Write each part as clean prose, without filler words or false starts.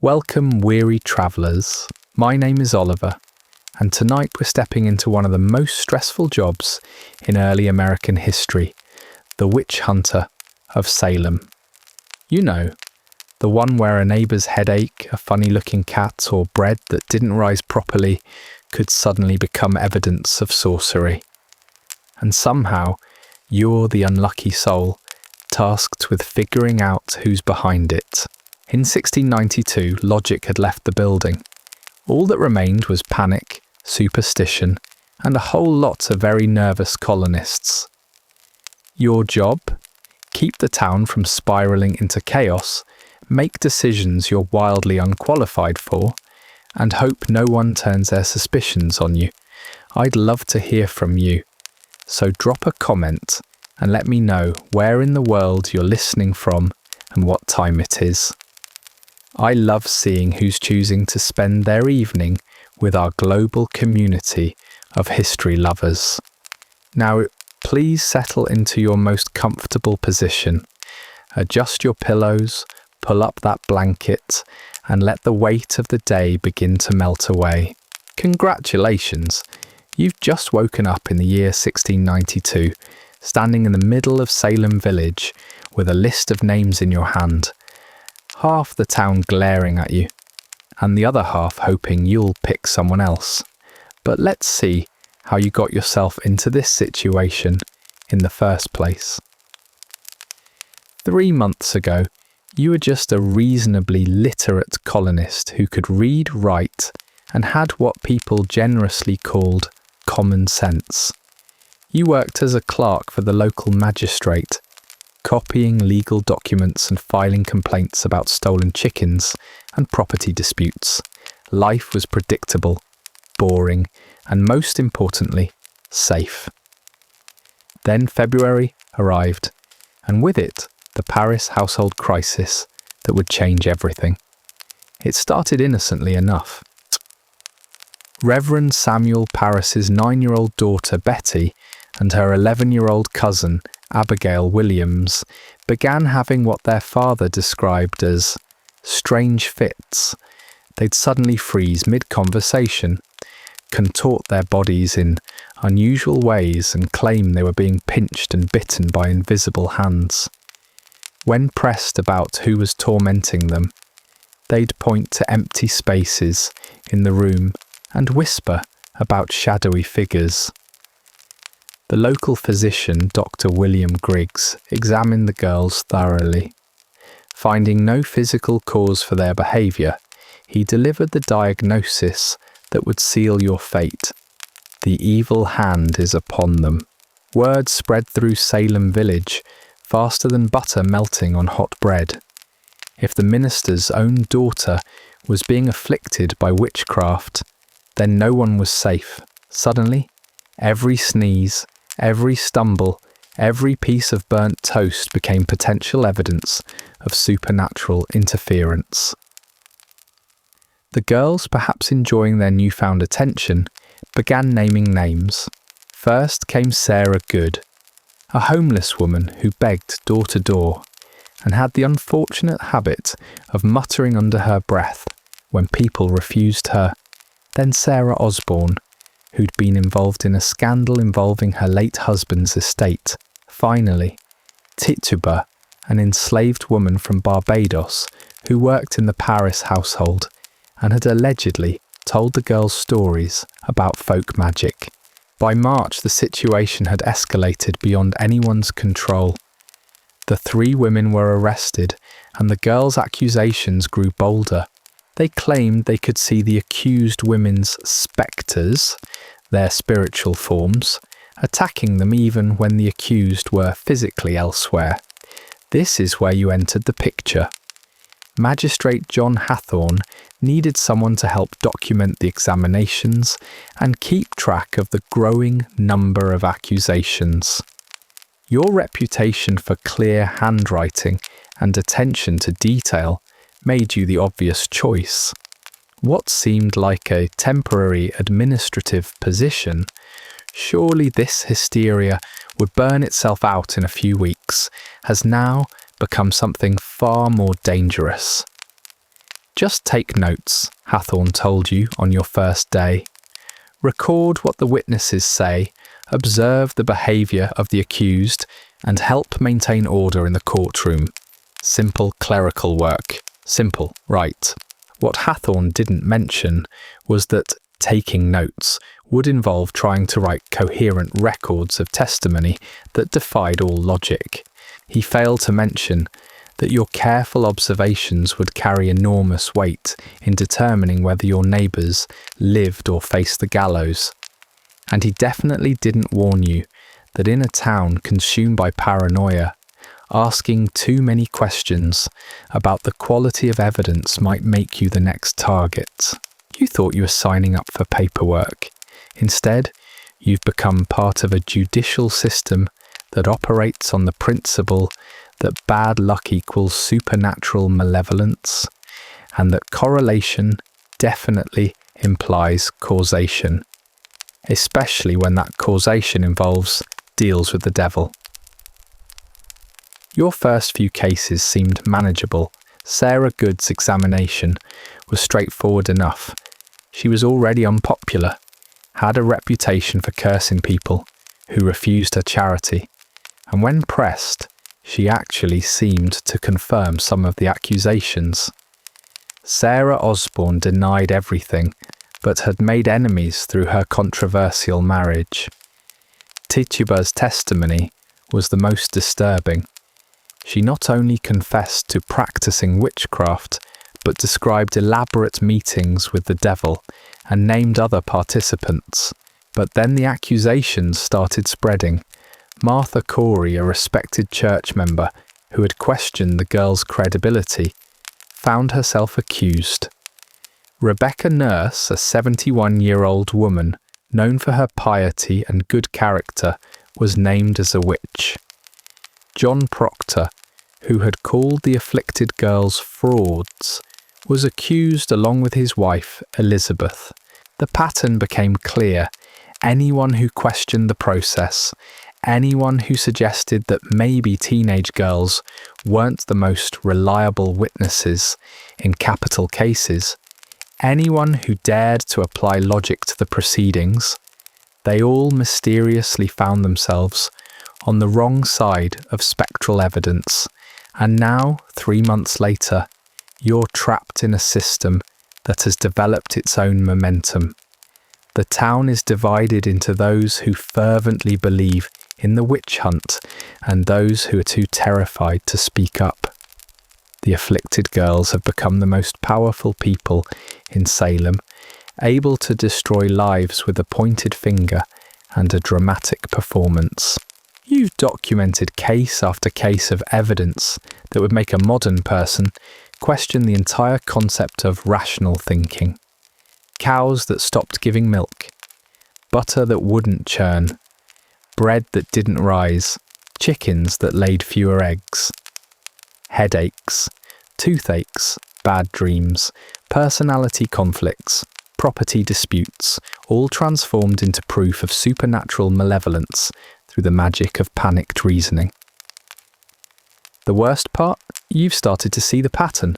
Welcome, weary travellers. My name is Oliver, and tonight we're stepping into one of the most stressful jobs in early American history, the witch hunter of Salem. You know, the one where a neighbour's headache, a funny-looking cat, or bread that didn't rise properly could suddenly become evidence of sorcery. And somehow, you're the unlucky soul, tasked with figuring out who's behind it. In 1692, logic had left the building. All that remained was panic, superstition, and a whole lot of very nervous colonists. Your job? Keep the town from spiralling into chaos, make decisions you're wildly unqualified for, and hope no one turns their suspicions on you. I'd love to hear from you. So drop a comment and let me know where in the world you're listening from and what time it is. I love seeing who's choosing to spend their evening with our global community of history lovers. Now, please settle into your most comfortable position. Adjust your pillows, pull up that blanket, and let the weight of the day begin to melt away. Congratulations! You've just woken up in the year 1692, standing in the middle of Salem village with a list of names in your hand. Half the town glaring at you, and the other half hoping you'll pick someone else. But let's see how you got yourself into this situation in the first place. 3 months ago, you were just a reasonably literate colonist who could read, write, and had what people generously called common sense. You worked as a clerk for the local magistrate, copying legal documents and filing complaints about stolen chickens and property disputes. Life was predictable, boring, and most importantly, safe. Then February arrived, and with it, the Paris household crisis that would change everything. It started innocently enough. Reverend Samuel Paris's 9-year-old daughter Betty and her 11-year-old cousin Abigail Williams began having what their father described as strange fits. They'd suddenly freeze mid-conversation, contort their bodies in unusual ways and claim they were being pinched and bitten by invisible hands. When pressed about who was tormenting them, they'd point to empty spaces in the room and whisper about shadowy figures. The local physician, Dr. William Griggs, examined the girls thoroughly. Finding no physical cause for their behaviour, he delivered the diagnosis that would seal your fate. The evil hand is upon them. Word spread through Salem village faster than butter melting on hot bread. If the minister's own daughter was being afflicted by witchcraft, then no one was safe. Suddenly, every sneeze, every stumble, every piece of burnt toast became potential evidence of supernatural interference. The girls, perhaps enjoying their newfound attention, began naming names. First came Sarah Good, a homeless woman who begged door to door and had the unfortunate habit of muttering under her breath when people refused her. Then Sarah Osborne, who'd been involved in a scandal involving her late husband's estate. Finally, Tituba, an enslaved woman from Barbados who worked in the Paris household and had allegedly told the girls stories about folk magic. By March, the situation had escalated beyond anyone's control. The 3 women were arrested, and the girls' accusations grew bolder. They claimed they could see the accused women's spectres, their spiritual forms, attacking them even when the accused were physically elsewhere. This is where you entered the picture. Magistrate John Hathorne needed someone to help document the examinations and keep track of the growing number of accusations. Your reputation for clear handwriting and attention to detail made you the obvious choice. What seemed like a temporary administrative position, surely this hysteria would burn itself out in a few weeks, has now become something far more dangerous. Just take notes, Hathorne told you on your first day. Record what the witnesses say, observe the behaviour of the accused, and help maintain order in the courtroom. Simple clerical work. Simple, right. What Hathorne didn't mention was that taking notes would involve trying to write coherent records of testimony that defied all logic. He failed to mention that your careful observations would carry enormous weight in determining whether your neighbours lived or faced the gallows. And he definitely didn't warn you that in a town consumed by paranoia, asking too many questions about the quality of evidence might make you the next target. You thought you were signing up for paperwork. Instead, you've become part of a judicial system that operates on the principle that bad luck equals supernatural malevolence, and that correlation definitely implies causation, especially when that causation involves deals with the devil. Your first few cases seemed manageable. Sarah Good's examination was straightforward enough. She was already unpopular, had a reputation for cursing people who refused her charity, and when pressed, she actually seemed to confirm some of the accusations. Sarah Osborne denied everything, but had made enemies through her controversial marriage. Tituba's testimony was the most disturbing. She not only confessed to practicing witchcraft, but described elaborate meetings with the devil and named other participants. But then the accusations started spreading. Martha Corey, a respected church member who had questioned the girl's credibility, found herself accused. Rebecca Nurse, a 71-year-old woman known for her piety and good character, was named as a witch. John Proctor, who had called the afflicted girls frauds, was accused along with his wife, Elizabeth. The pattern became clear. Anyone who questioned the process, anyone who suggested that maybe teenage girls weren't the most reliable witnesses in capital cases, anyone who dared to apply logic to the proceedings, they all mysteriously found themselves on the wrong side of spectral evidence. And now, 3 months later, you're trapped in a system that has developed its own momentum. The town is divided into those who fervently believe in the witch hunt and those who are too terrified to speak up. The afflicted girls have become the most powerful people in Salem, able to destroy lives with a pointed finger and a dramatic performance. You've documented case after case of evidence that would make a modern person question the entire concept of rational thinking. Cows that stopped giving milk, butter that wouldn't churn, bread that didn't rise, chickens that laid fewer eggs, headaches, toothaches, bad dreams, personality conflicts, property disputes, all transformed into proof of supernatural malevolence through the magic of panicked reasoning. The worst part? You've started to see the pattern.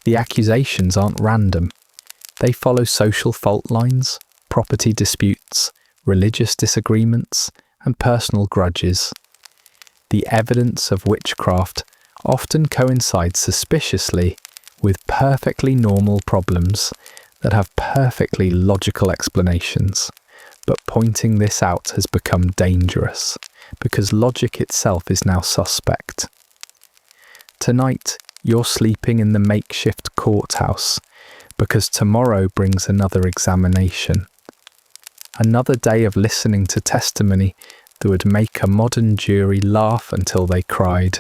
The accusations aren't random. They follow social fault lines, property disputes, religious disagreements, and personal grudges. The evidence of witchcraft often coincides suspiciously with perfectly normal problems that have perfectly logical explanations. But pointing this out has become dangerous, because logic itself is now suspect. Tonight, you're sleeping in the makeshift courthouse, because tomorrow brings another examination. Another day of listening to testimony that would make a modern jury laugh until they cried.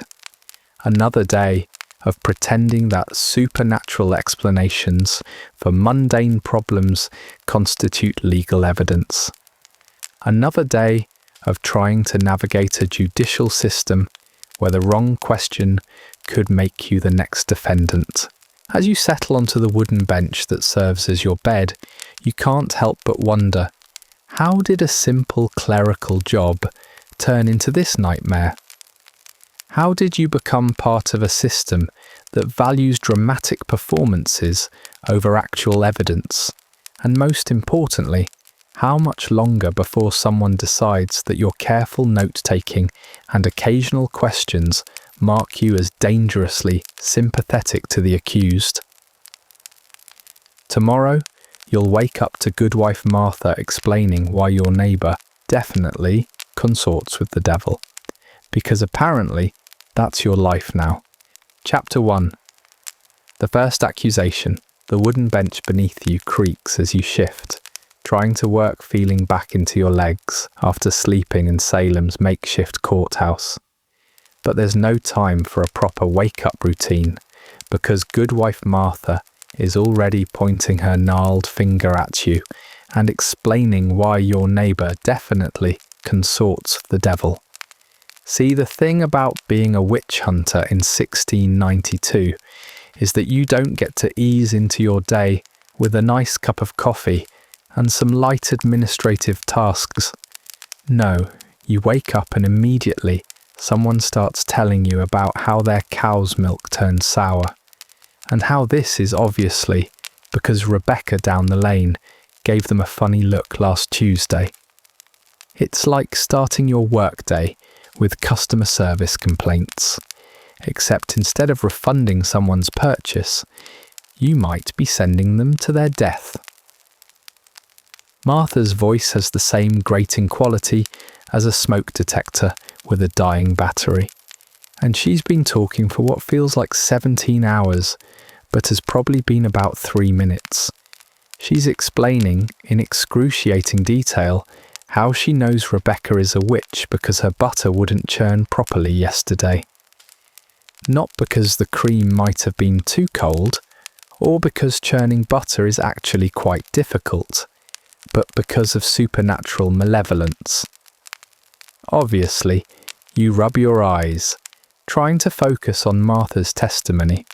Another day of pretending that supernatural explanations for mundane problems constitute legal evidence. Another day of trying to navigate a judicial system where the wrong question could make you the next defendant. As you settle onto the wooden bench that serves as your bed, you can't help but wonder, how did a simple clerical job turn into this nightmare? How did you become part of a system that values dramatic performances over actual evidence, and most importantly, how much longer before someone decides that your careful note-taking and occasional questions mark you as dangerously sympathetic to the accused? Tomorrow, you'll wake up to good wife Martha explaining why your neighbour definitely consorts with the devil, because apparently that's your life now. Chapter 1. The first accusation. The wooden bench beneath you creaks as you shift, trying to work feeling back into your legs after sleeping in Salem's makeshift courthouse. But there's no time for a proper wake-up routine, because good wife Martha is already pointing her gnarled finger at you and explaining why your neighbour definitely consorts with the devil. See, the thing about being a witch hunter in 1692 is that you don't get to ease into your day with a nice cup of coffee and some light administrative tasks. No, you wake up and immediately someone starts telling you about how their cow's milk turned sour, and how this is obviously because Rebecca down the lane gave them a funny look last Tuesday. It's like starting your workday with customer service complaints, except instead of refunding someone's purchase, you might be sending them to their death. Martha's voice has the same grating quality as a smoke detector with a dying battery, and she's been talking for what feels like 17 hours, but has probably been about 3 minutes. She's explaining, in excruciating detail, how she knows Rebecca is a witch because her butter wouldn't churn properly yesterday. Not because the cream might have been too cold, or because churning butter is actually quite difficult, but because of supernatural malevolence. Obviously, you rub your eyes, trying to focus on Martha's testimony,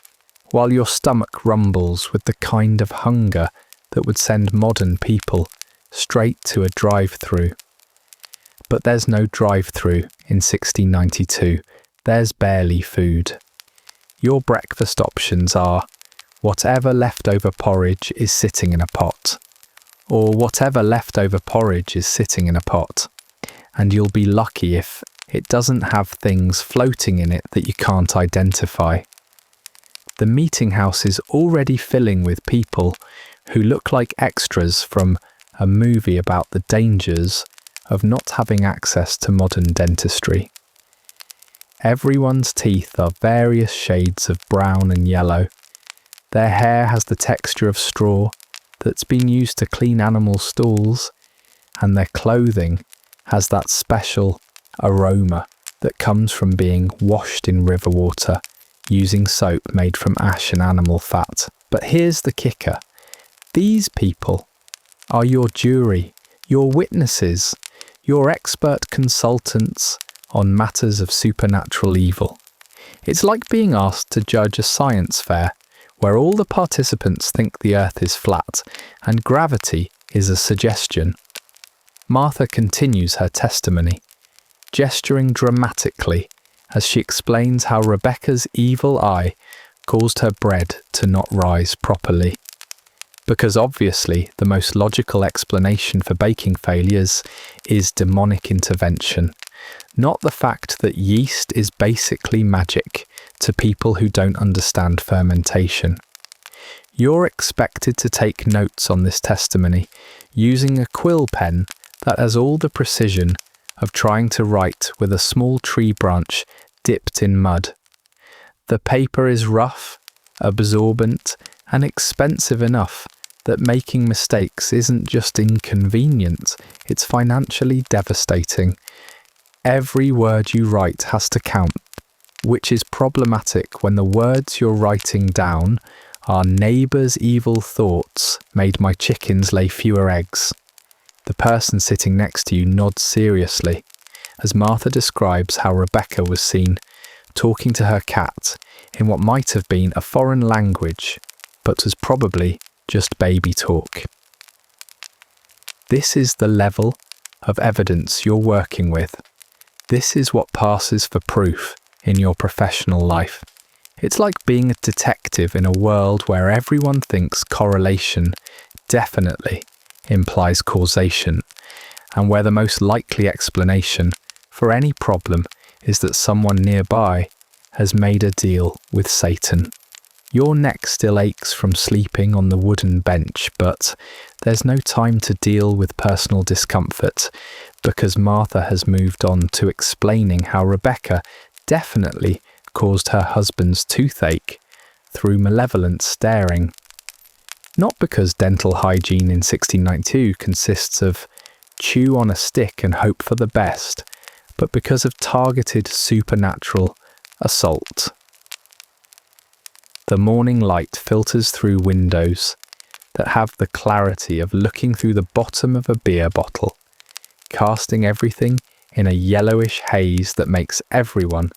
while your stomach rumbles with the kind of hunger that would send modern people straight to a drive-through. But there's no drive-through in 1692. There's barely food. Your breakfast options are whatever leftover porridge is sitting in a pot, or whatever leftover porridge is sitting in a pot, and you'll be lucky if it doesn't have things floating in it that you can't identify. The meeting house is already filling with people who look like extras from a movie about the dangers of not having access to modern dentistry. Everyone's teeth are various shades of brown and yellow. Their hair has the texture of straw that's been used to clean animal stalls, and their clothing has that special aroma that comes from being washed in river water using soap made from ash and animal fat. But here's the kicker. These people are your jury, your witnesses, your expert consultants on matters of supernatural evil. It's like being asked to judge a science fair where all the participants think the earth is flat and gravity is a suggestion. Martha continues her testimony, gesturing dramatically as she explains how Rebecca's evil eye caused her bread to not rise properly. Because obviously the most logical explanation for baking failures is demonic intervention, not the fact that yeast is basically magic to people who don't understand fermentation. You're expected to take notes on this testimony using a quill pen that has all the precision of trying to write with a small tree branch dipped in mud. The paper is rough, absorbent, and expensive enough that making mistakes isn't just inconvenient, it's financially devastating. Every word you write has to count, which is problematic when the words you're writing down are neighbour's evil thoughts made my chickens lay fewer eggs. The person sitting next to you nods seriously as Martha describes how Rebecca was seen talking to her cat in what might have been a foreign language, but was probably just baby talk. This is the level of evidence you're working with. This is what passes for proof in your professional life. It's like being a detective in a world where everyone thinks correlation definitely implies causation, and where the most likely explanation for any problem is that someone nearby has made a deal with Satan. Your neck still aches from sleeping on the wooden bench, but there's no time to deal with personal discomfort because Martha has moved on to explaining how Rebecca definitely caused her husband's toothache through malevolent staring. Not because dental hygiene in 1692 consists of chew on a stick and hope for the best, but because of targeted supernatural assault. The morning light filters through windows that have the clarity of looking through the bottom of a beer bottle, casting everything in a yellowish haze that makes everyone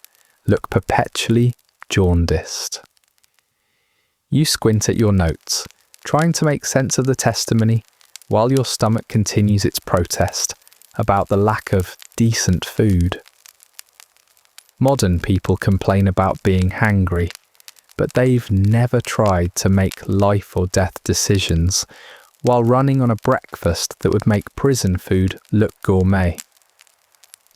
look perpetually jaundiced. You squint at your notes, trying to make sense of the testimony while your stomach continues its protest about the lack of decent food. Modern people complain about being hangry, but they've never tried to make life or death decisions while running on a breakfast that would make prison food look gourmet.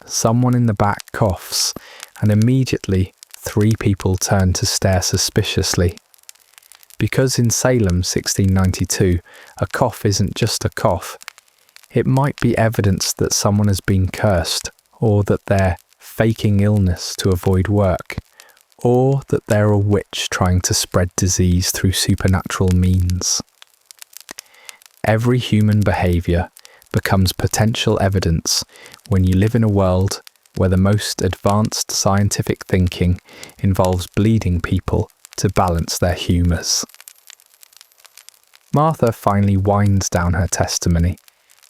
Someone in the back coughs, and immediately 3 people turn to stare suspiciously. Because in Salem 1692, a cough isn't just a cough, it might be evidence that someone has been cursed, or that they're faking illness to avoid work, or that they're a witch trying to spread disease through supernatural means. Every human behaviour becomes potential evidence when you live in a world where the most advanced scientific thinking involves bleeding people to balance their humours. Martha finally winds down her testimony,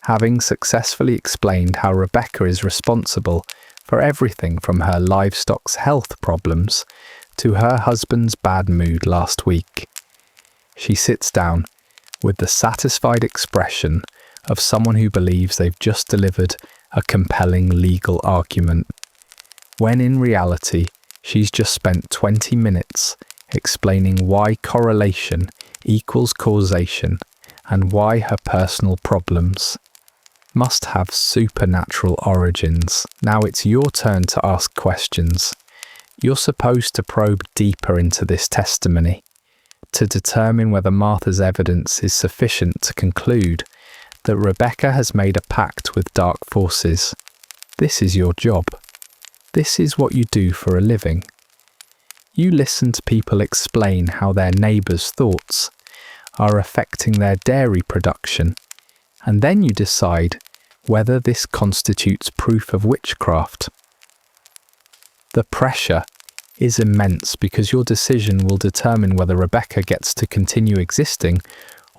having successfully explained how Rebecca is responsible for everything from her livestock's health problems to her husband's bad mood last week. She sits down with the satisfied expression of someone who believes they've just delivered a compelling legal argument, when in reality she's just spent 20 minutes explaining why correlation equals causation and why her personal problems must have supernatural origins. Now it's your turn to ask questions. You're supposed to probe deeper into this testimony to determine whether Martha's evidence is sufficient to conclude that Rebecca has made a pact with dark forces. This is your job. This is what you do for a living. You listen to people explain how their neighbours' thoughts are affecting their dairy production, and then you decide whether this constitutes proof of witchcraft. The pressure is immense because your decision will determine whether Rebecca gets to continue existing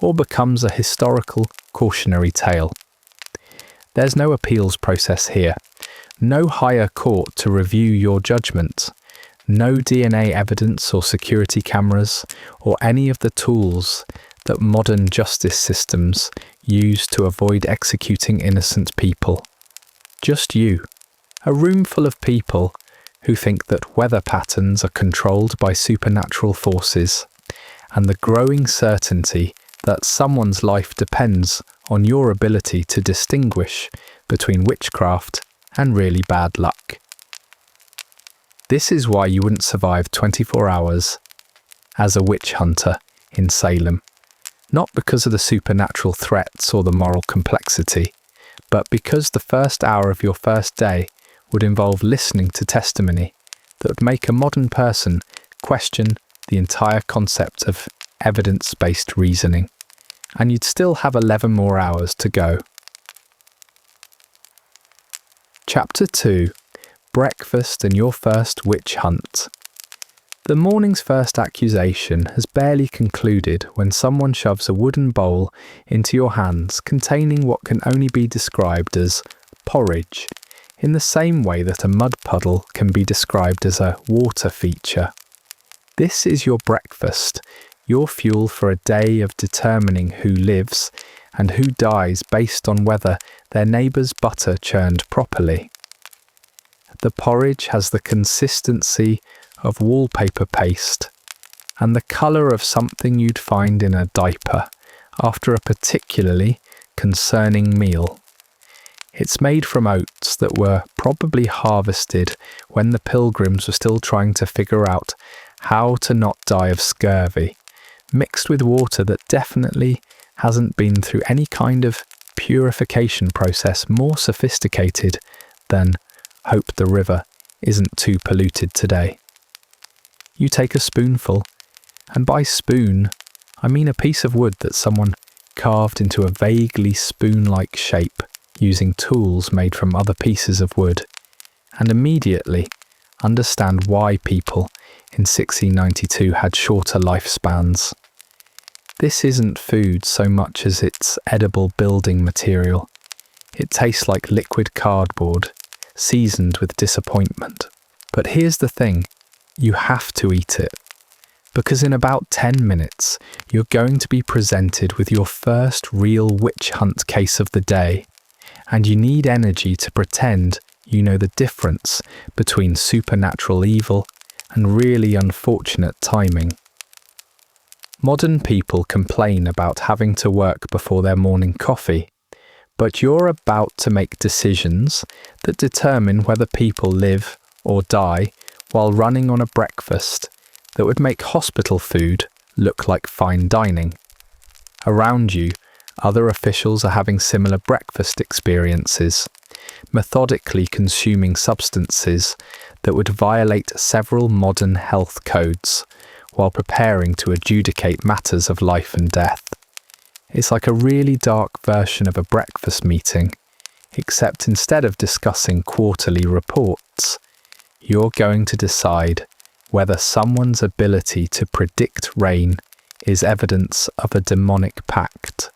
or becomes a historical cautionary tale. There's no appeals process here, no higher court to review your judgment, no DNA evidence or security cameras, or any of the tools that modern justice systems use to avoid executing innocent people. Just you, a room full of people who think that weather patterns are controlled by supernatural forces, and the growing certainty that someone's life depends on your ability to distinguish between witchcraft and really bad luck. This is why you wouldn't survive 24 hours as a witch hunter in Salem, not because of the supernatural threats or the moral complexity, but because the first hour of your first day would involve listening to testimony that would make a modern person question the entire concept of evidence-based reasoning, and you'd still have 11 more hours to go. Chapter 2. Breakfast and your first witch hunt. The morning's first accusation has barely concluded when someone shoves a wooden bowl into your hands containing what can only be described as porridge, in the same way that a mud puddle can be described as a water feature. This is your breakfast, your fuel for a day of determining who lives and who dies based on whether their neighbour's butter churned properly. The porridge has the consistency of wallpaper paste, and the colour of something you'd find in a diaper after a particularly concerning meal. It's made from oats that were probably harvested when the pilgrims were still trying to figure out how to not die of scurvy, mixed with water that definitely hasn't been through any kind of purification process more sophisticated than hope the river isn't too polluted today. You take a spoonful, and by spoon, I mean a piece of wood that someone carved into a vaguely spoon-like shape using tools made from other pieces of wood, and immediately understand why people in 1692 had shorter lifespans. This isn't food so much as it's edible building material. It tastes like liquid cardboard, seasoned with disappointment. But here's the thing, you have to eat it. Because in about 10 minutes, you're going to be presented with your first real witch hunt case of the day, and you need energy to pretend you know the difference between supernatural evil and really unfortunate timing. Modern people complain about having to work before their morning coffee, but you're about to make decisions that determine whether people live or die while running on a breakfast that would make hospital food look like fine dining. Around you, other officials are having similar breakfast experiences, methodically consuming substances that would violate several modern health codes while preparing to adjudicate matters of life and death. It's like a really dark version of a breakfast meeting, except instead of discussing quarterly reports, you're going to decide whether someone's ability to predict rain is evidence of a demonic pact.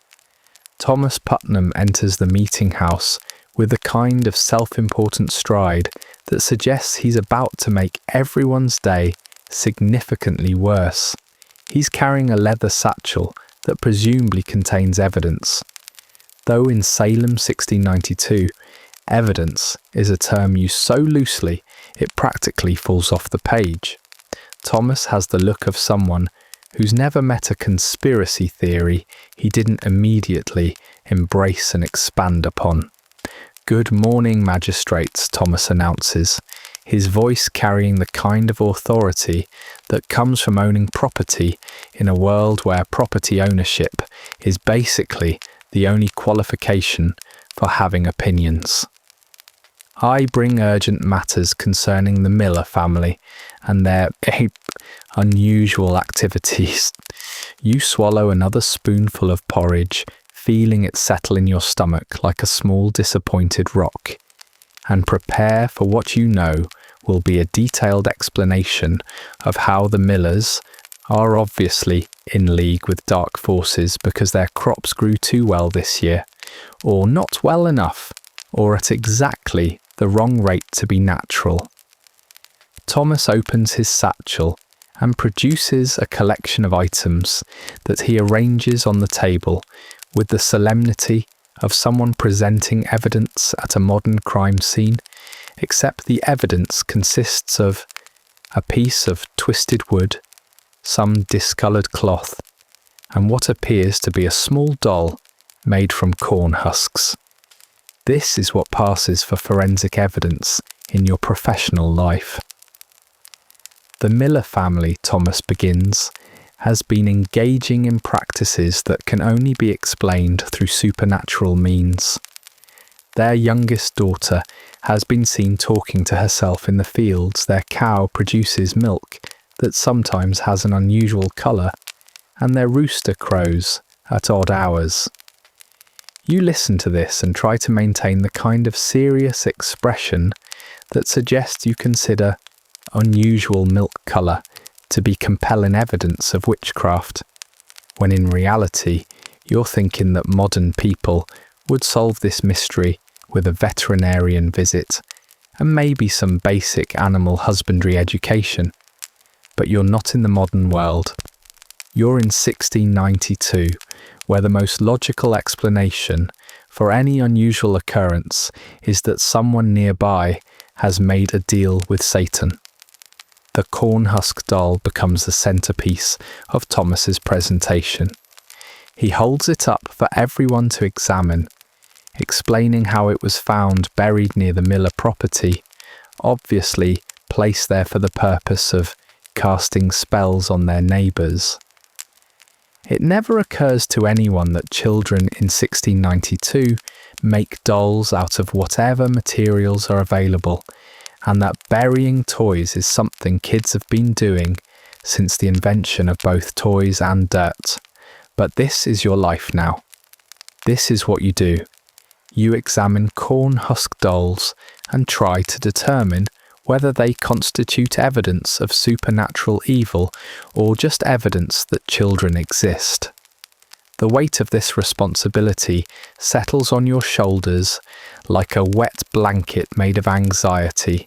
Thomas Putnam enters the meeting house with a kind of self-important stride that suggests he's about to make everyone's day significantly worse. He's carrying a leather satchel that presumably contains evidence. Though in Salem 1692, evidence is a term used so loosely it practically falls off the page. Thomas has the look of someone who's never met a conspiracy theory he didn't immediately embrace and expand upon. "Good morning, magistrates," Thomas announces, his voice carrying the kind of authority that comes from owning property in a world where property ownership is basically the only qualification for having opinions. "I bring urgent matters concerning the Miller family and their unusual activities." You swallow another spoonful of porridge, feeling it settle in your stomach like a small disappointed rock, and prepare for what you know will be a detailed explanation of how the Millers are obviously in league with dark forces because their crops grew too well this year, or not well enough, or at exactly the wrong rate to be natural. Thomas opens his satchel and produces a collection of items that he arranges on the table with the solemnity of someone presenting evidence at a modern crime scene, except the evidence consists of a piece of twisted wood, some discoloured cloth, and what appears to be a small doll made from corn husks. This is what passes for forensic evidence in your professional life. The Miller family, Thomas begins, has been engaging in practices that can only be explained through supernatural means. Their youngest daughter has been seen talking to herself in the fields. Their cow produces milk that sometimes has an unusual colour, and their rooster crows at odd hours. You listen to this and try to maintain the kind of serious expression that suggests you consider unusual milk colour to be compelling evidence of witchcraft, when in reality you're thinking that modern people would solve this mystery with a veterinarian visit and maybe some basic animal husbandry education. But you're not in the modern world. You're in 1692, where the most logical explanation for any unusual occurrence is that someone nearby has made a deal with Satan. The corn husk doll becomes the centerpiece of Thomas's presentation. He holds it up for everyone to examine, explaining how it was found buried near the Miller property, obviously placed there for the purpose of casting spells on their neighbours. It never occurs to anyone that children in 1692 make dolls out of whatever materials are available, and that burying toys is something kids have been doing since the invention of both toys and dirt. But this is your life now. This is what you do. You examine corn husk dolls and try to determine whether they constitute evidence of supernatural evil or just evidence that children exist. The weight of this responsibility settles on your shoulders like a wet blanket made of anxiety,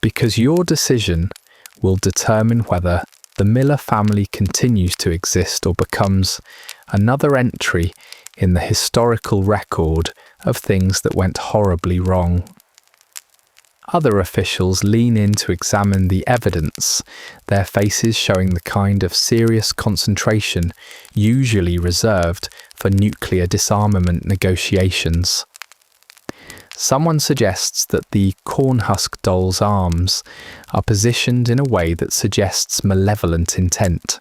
because your decision will determine whether the Miller family continues to exist or becomes another entry in the historical record of things that went horribly wrong. Other officials lean in to examine the evidence, their faces showing the kind of serious concentration usually reserved for nuclear disarmament negotiations. Someone suggests that the corn husk doll's arms are positioned in a way that suggests malevolent intent.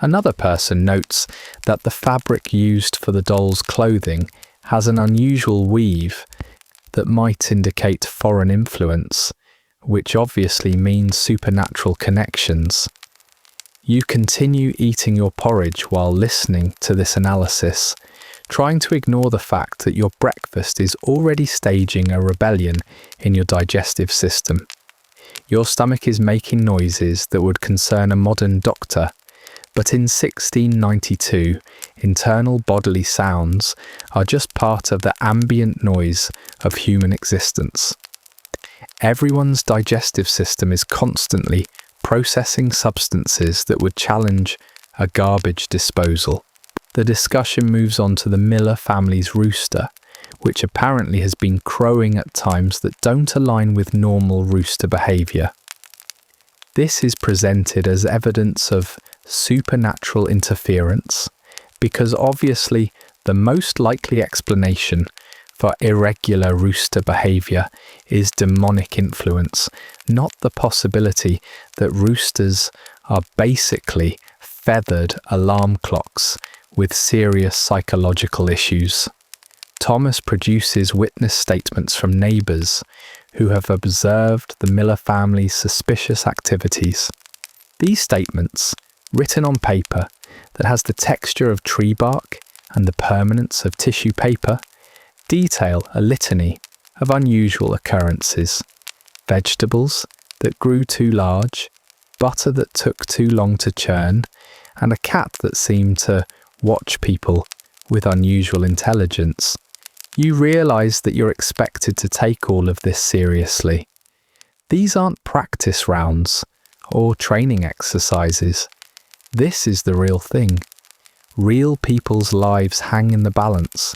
Another person notes that the fabric used for the doll's clothing has an unusual weave that might indicate foreign influence, which obviously means supernatural connections. You continue eating your porridge while listening to this analysis, trying to ignore the fact that your breakfast is already staging a rebellion in your digestive system. Your stomach is making noises that would concern a modern doctor, but in 1692, internal bodily sounds are just part of the ambient noise of human existence. Everyone's digestive system is constantly processing substances that would challenge a garbage disposal. The discussion moves on to the Miller family's rooster, which apparently has been crowing at times that don't align with normal rooster behaviour. This is presented as evidence of supernatural interference, because obviously the most likely explanation for irregular rooster behaviour is demonic influence, not the possibility that roosters are basically feathered alarm clocks with serious psychological issues. Thomas produces witness statements from neighbours who have observed the Miller family's suspicious activities. These statements, written on paper that has the texture of tree bark and the permanence of tissue paper, detail a litany of unusual occurrences: vegetables that grew too large, butter that took too long to churn, and a cat that seemed to watch people with unusual intelligence. You realise that you're expected to take all of this seriously. These aren't practice rounds or training exercises. This is the real thing. Real people's lives hang in the balance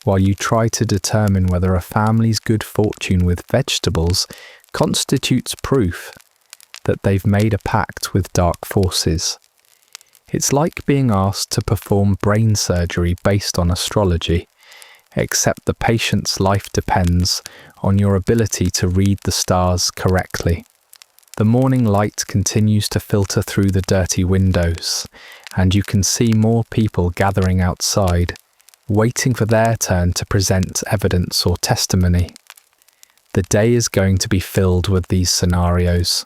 while you try to determine whether a family's good fortune with vegetables constitutes proof that they've made a pact with dark forces. It's like being asked to perform brain surgery based on astrology, except the patient's life depends on your ability to read the stars correctly. The morning light continues to filter through the dirty windows, and you can see more people gathering outside, waiting for their turn to present evidence or testimony. The day is going to be filled with these scenarios.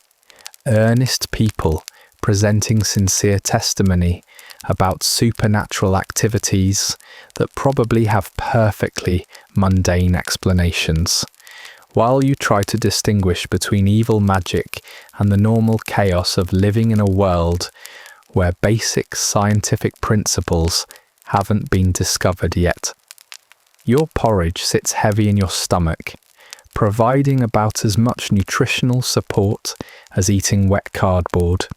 Earnest people presenting sincere testimony about supernatural activities that probably have perfectly mundane explanations, while you try to distinguish between evil magic and the normal chaos of living in a world where basic scientific principles haven't been discovered yet. Your porridge sits heavy in your stomach, providing about as much nutritional support as eating wet cardboard,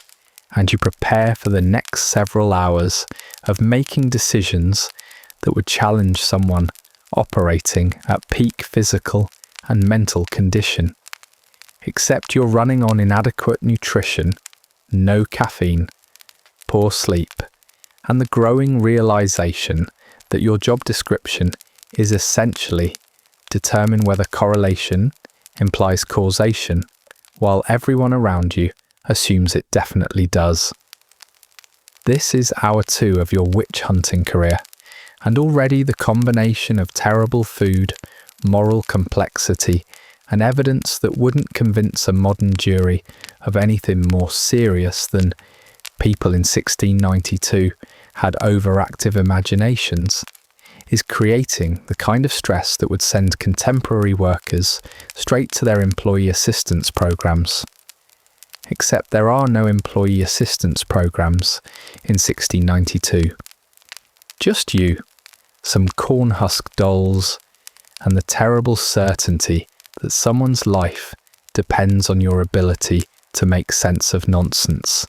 and you prepare for the next several hours of making decisions that would challenge someone operating at peak physical and mental condition. except you're running on inadequate nutrition, no caffeine, poor sleep, and the growing realization that your job description is essentially determine whether correlation implies causation, while everyone around you assumes it definitely does. This is hour 2 of your witch hunting career, and already the combination of terrible food, moral complexity, and evidence that wouldn't convince a modern jury of anything more serious than people in 1692 had overactive imaginations is creating the kind of stress that would send contemporary workers straight to their employee assistance programs. Except there are no employee assistance programs in 1692. Just you, some corn-husk dolls, and the terrible certainty that someone's life depends on your ability to make sense of nonsense.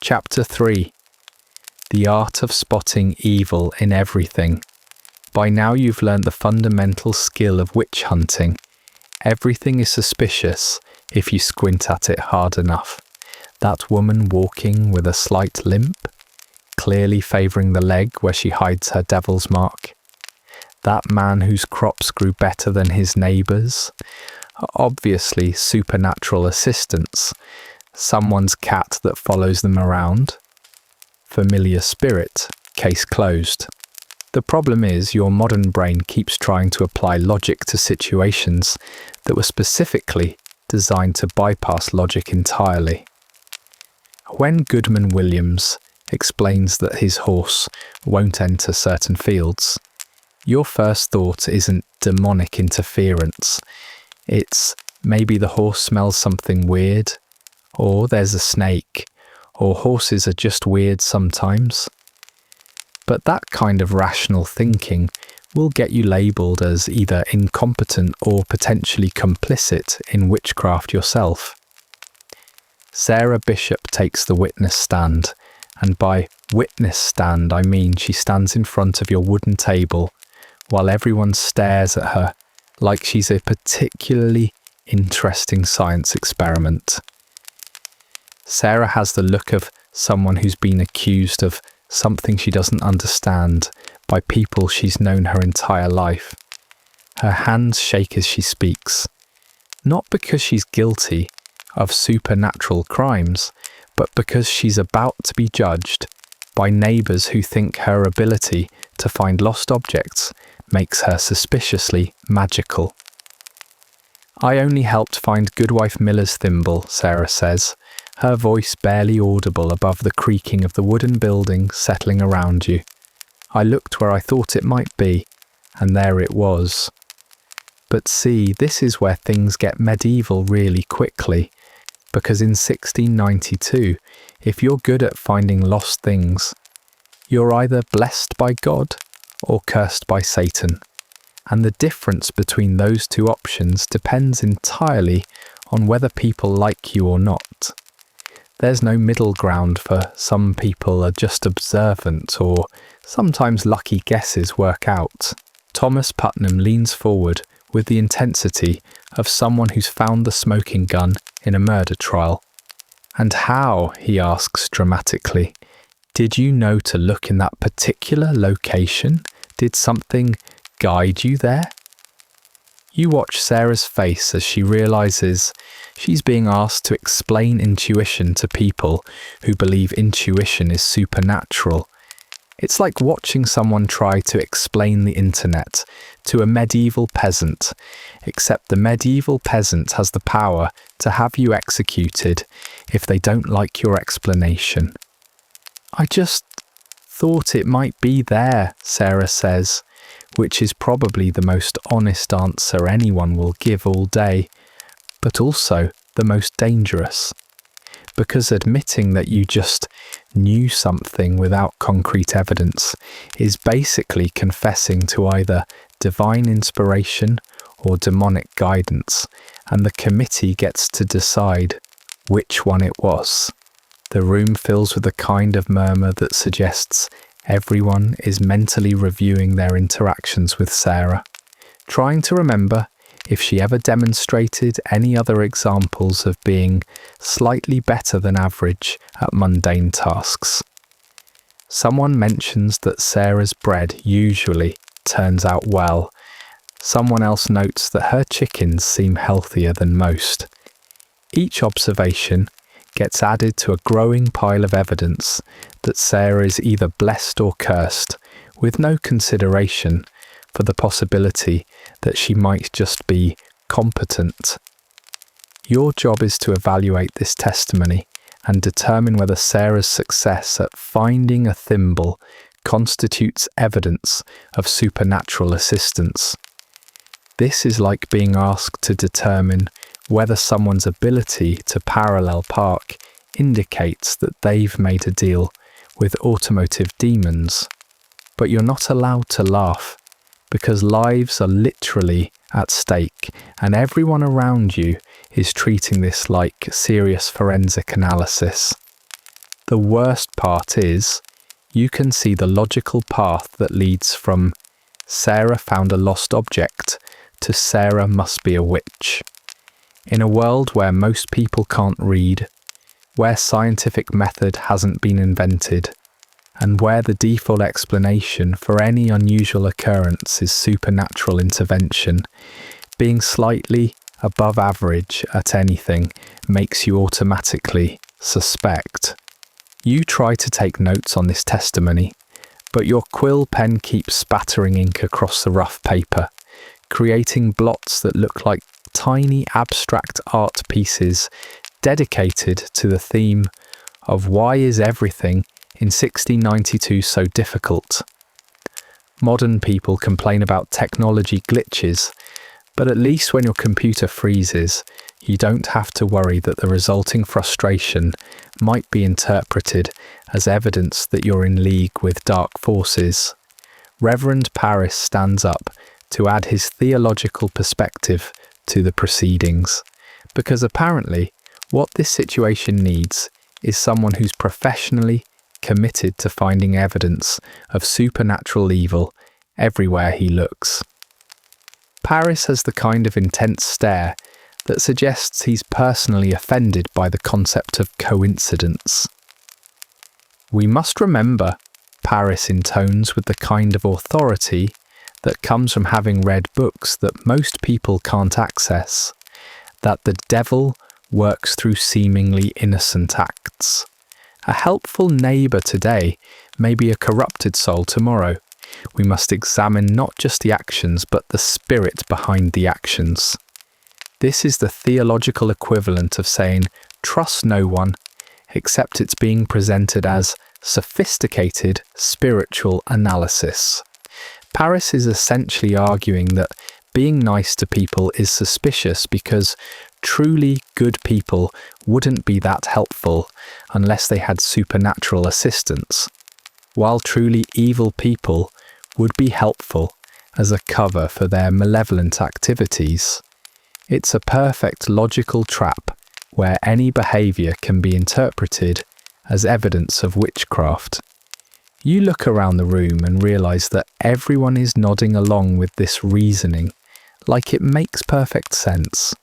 Chapter 3. The Art of Spotting Evil in Everything. By now you've learned the fundamental skill of witch hunting. Everything is suspicious if you squint at it hard enough. That woman walking with a slight limp, clearly favouring the leg where she hides her devil's mark. That man whose crops grew better than his neighbours. Obviously supernatural assistance. Someone's cat that follows them around. Familiar spirit, case closed. The problem is your modern brain keeps trying to apply logic to situations that were specifically designed to bypass logic entirely. When Goodman Williams explains that his horse won't enter certain fields, your first thought isn't demonic interference. It's maybe the horse smells something weird, or there's a snake, or horses are just weird sometimes. But that kind of rational thinking will get you labelled as either incompetent or potentially complicit in witchcraft yourself. Sarah Bishop takes the witness stand, and by witness stand I mean she stands in front of your wooden table while everyone stares at her like she's a particularly interesting science experiment. Sarah has the look of someone who's been accused of something she doesn't understand by people she's known her entire life. Her hands shake as she speaks, not because she's guilty of supernatural crimes, but because she's about to be judged by neighbours who think her ability to find lost objects makes her suspiciously magical. I only helped find Goodwife Miller's thimble, Sarah says, her voice barely audible above the creaking of the wooden building settling around you. I looked where I thought it might be, and there it was. But see, this is where things get medieval really quickly, because in 1692, if you're good at finding lost things, you're either blessed by God or cursed by Satan, and the difference between those two options depends entirely on whether people like you or not. There's no middle ground, for some people are just observant, or sometimes lucky guesses work out. Thomas Putnam leans forward with the intensity of someone who's found the smoking gun in a murder trial. And how, he asks dramatically, did you know to look in that particular location? Did something guide you there? You watch Sarah's face as she realises she's being asked to explain intuition to people who believe intuition is supernatural. It's like watching someone try to explain the internet to a medieval peasant, except the medieval peasant has the power to have you executed if they don't like your explanation. I just thought it might be there, Sarah says, which is probably the most honest answer anyone will give all day, but also the most dangerous. Because admitting that you just knew something without concrete evidence is basically confessing to either divine inspiration or demonic guidance, and the committee gets to decide which one it was. The room fills with a kind of murmur that suggests everyone is mentally reviewing their interactions with Sarah, trying to remember if she ever demonstrated any other examples of being slightly better than average at mundane tasks. Someone mentions that Sarah's bread usually turns out well. Someone else notes that her chickens seem healthier than most. Each observation gets added to a growing pile of evidence that Sarah is either blessed or cursed, with no consideration for the possibility that she might just be competent. Your job is to evaluate this testimony and determine whether Sarah's success at finding a thimble constitutes evidence of supernatural assistance. This is like being asked to determine whether someone's ability to parallel park indicates that they've made a deal with automotive demons. But you're not allowed to laugh, because lives are literally at stake, and everyone around you is treating this like serious forensic analysis. The worst part is, you can see the logical path that leads from Sarah found a lost object to Sarah must be a witch. In a world where most people can't read, where scientific method hasn't been invented, and where the default explanation for any unusual occurrence is supernatural intervention, being slightly above average at anything makes you automatically suspect. You try to take notes on this testimony, but your quill pen keeps spattering ink across the rough paper, creating blots that look like tiny abstract art pieces dedicated to the theme of why is everything in 1692 so difficult. Modern people complain about technology glitches, but at least when your computer freezes, you don't have to worry that the resulting frustration might be interpreted as evidence that you're in league with dark forces. Reverend Paris stands up to add his theological perspective to the proceedings, because apparently what this situation needs is someone who's professionally committed to finding evidence of supernatural evil everywhere he looks. Paris has the kind of intense stare that suggests he's personally offended by the concept of coincidence. We must remember, Paris intones with the kind of authority that comes from having read books that most people can't access, that the devil works through seemingly innocent acts. A helpful neighbour today may be a corrupted soul tomorrow. We must examine not just the actions, but the spirit behind the actions. This is the theological equivalent of saying, trust no one, except it's being presented as sophisticated spiritual analysis. Paris is essentially arguing that being nice to people is suspicious because truly good people wouldn't be that helpful unless they had supernatural assistance, while truly evil people would be helpful as a cover for their malevolent activities. It's a perfect logical trap where any behaviour can be interpreted as evidence of witchcraft. You look around the room and realise that everyone is nodding along with this reasoning, like it makes perfect sense.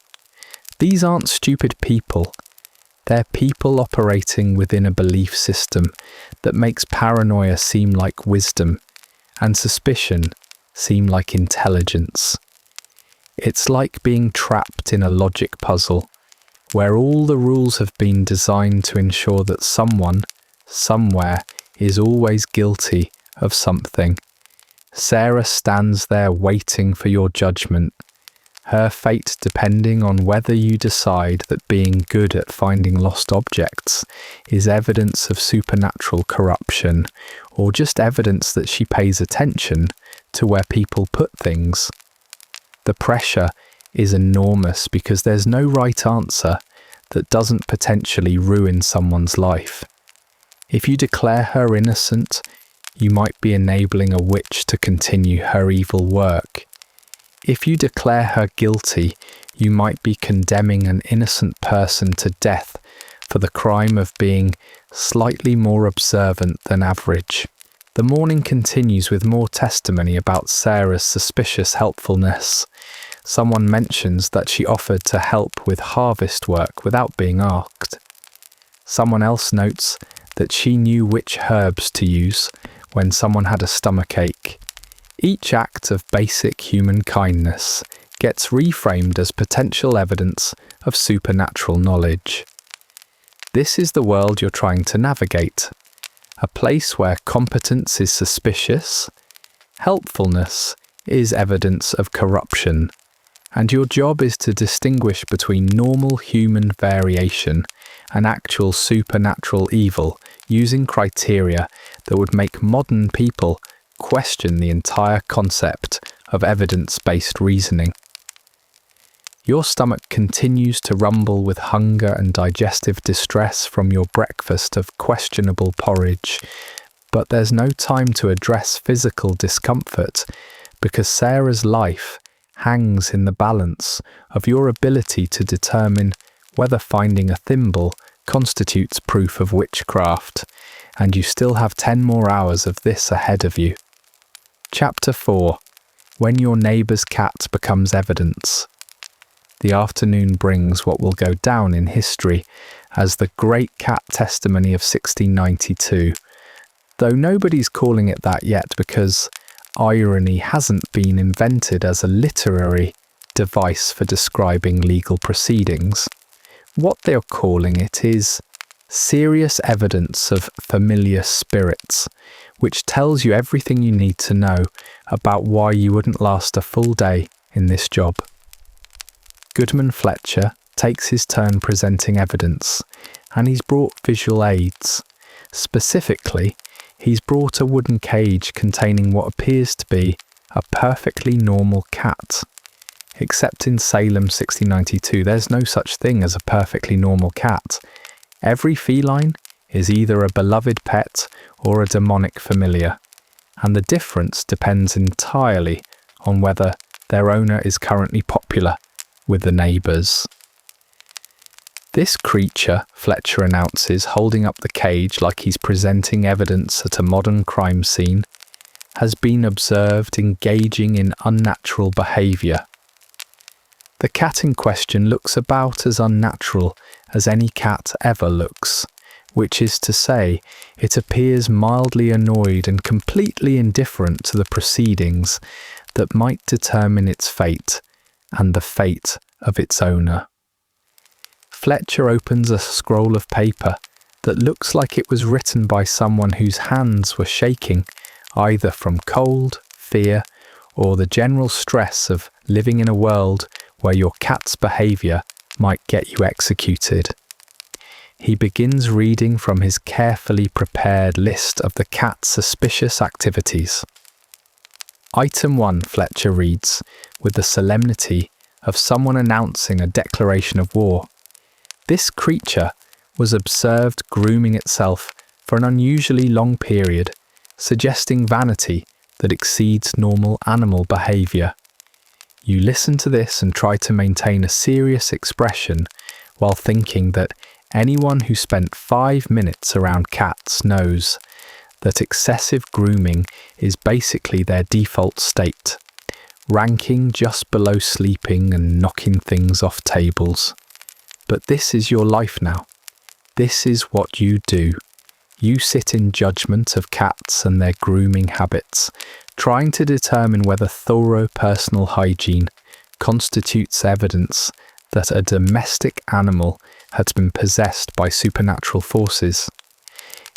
These aren't stupid people. They're people operating within a belief system that makes paranoia seem like wisdom and suspicion seem like intelligence. It's like being trapped in a logic puzzle, where all the rules have been designed to ensure that someone, somewhere, is always guilty of something. Sarah stands there waiting for your judgment, her fate depending on whether you decide that being good at finding lost objects is evidence of supernatural corruption, or just evidence that she pays attention to where people put things. The pressure is enormous because there's no right answer that doesn't potentially ruin someone's life. If you declare her innocent, you might be enabling a witch to continue her evil work. If you declare her guilty, you might be condemning an innocent person to death for the crime of being slightly more observant than average. The morning continues with more testimony about Sarah's suspicious helpfulness. Someone mentions that she offered to help with harvest work without being asked. Someone else notes that she knew which herbs to use when someone had a stomachache. Each act of basic human kindness gets reframed as potential evidence of supernatural knowledge. This is the world you're trying to navigate, a place where competence is suspicious, helpfulness is evidence of corruption, and your job is to distinguish between normal human variation and actual supernatural evil using criteria that would make modern people question the entire concept of evidence-based reasoning. Your stomach continues to rumble with hunger and digestive distress from your breakfast of questionable porridge, but there's no time to address physical discomfort because Sarah's life hangs in the balance of your ability to determine whether finding a thimble constitutes proof of witchcraft, and you still have 10 more hours of this ahead of you. Chapter 4. When your neighbour's cat becomes evidence. The afternoon brings what will go down in history as the Great Cat Testimony of 1692, though nobody's calling it that yet because irony hasn't been invented as a literary device for describing legal proceedings. What they're calling it is serious evidence of familiar spirits, which tells you everything you need to know about why you wouldn't last a full day in this job. Goodman Fletcher takes his turn presenting evidence, and he's brought visual aids. Specifically, he's brought a wooden cage containing what appears to be a perfectly normal cat. Except in Salem 1692, there's no such thing as a perfectly normal cat. Every feline is either a beloved pet or a demonic familiar, and the difference depends entirely on whether their owner is currently popular with the neighbours. This creature, Fletcher announces, holding up the cage like he's presenting evidence at a modern crime scene, has been observed engaging in unnatural behaviour. The cat in question looks about as unnatural as any cat ever looks, which is to say, it appears mildly annoyed and completely indifferent to the proceedings that might determine its fate and the fate of its owner. Fletcher opens a scroll of paper that looks like it was written by someone whose hands were shaking, either from cold, fear, or the general stress of living in a world where your cat's behaviour might get you executed. He begins reading from his carefully prepared list of the cat's suspicious activities. Item 1, Fletcher reads, with the solemnity of someone announcing a declaration of war. This creature was observed grooming itself for an unusually long period, suggesting vanity that exceeds normal animal behaviour. You listen to this and try to maintain a serious expression while thinking that anyone who spent 5 minutes around cats knows that excessive grooming is basically their default state, ranking just below sleeping and knocking things off tables. But this is your life now. This is what you do. You sit in judgment of cats and their grooming habits, trying to determine whether thorough personal hygiene constitutes evidence that a domestic animal has been possessed by supernatural forces.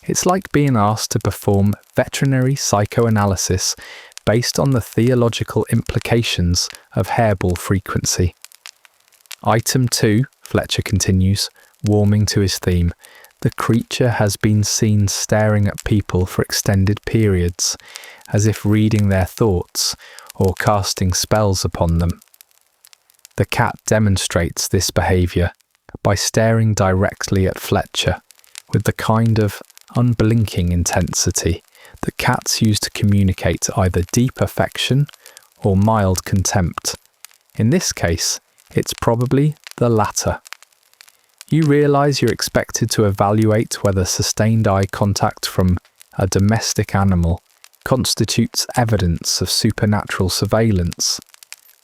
It's like being asked to perform veterinary psychoanalysis based on the theological implications of hairball frequency. Item 2, Fletcher continues, warming to his theme. The creature has been seen staring at people for extended periods, as if reading their thoughts or casting spells upon them. The cat demonstrates this behaviour by staring directly at Fletcher with the kind of unblinking intensity that cats use to communicate either deep affection or mild contempt. In this case, it's probably the latter. You realise you're expected to evaluate whether sustained eye contact from a domestic animal constitutes evidence of supernatural surveillance.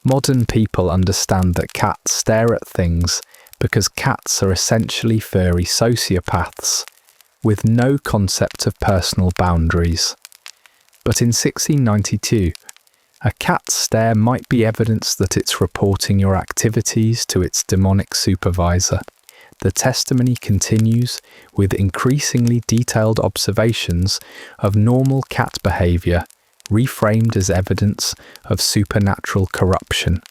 Modern people understand that cats stare at things because cats are essentially furry sociopaths, with no concept of personal boundaries. But in 1692, a cat's stare might be evidence that it's reporting your activities to its demonic supervisor. The testimony continues with increasingly detailed observations of normal cat behaviour, reframed as evidence of supernatural corruption.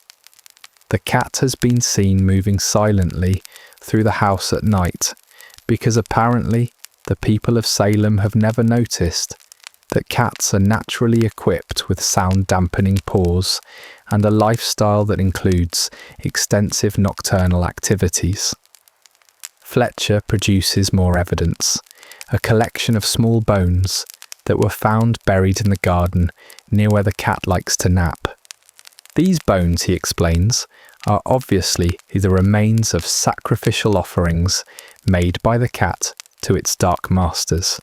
The cat has been seen moving silently through the house at night, because apparently the people of Salem have never noticed that cats are naturally equipped with sound-dampening paws and a lifestyle that includes extensive nocturnal activities. Fletcher produces more evidence, a collection of small bones that were found buried in the garden near where the cat likes to nap. These bones, he explains, are obviously the remains of sacrificial offerings made by the cat to its dark masters.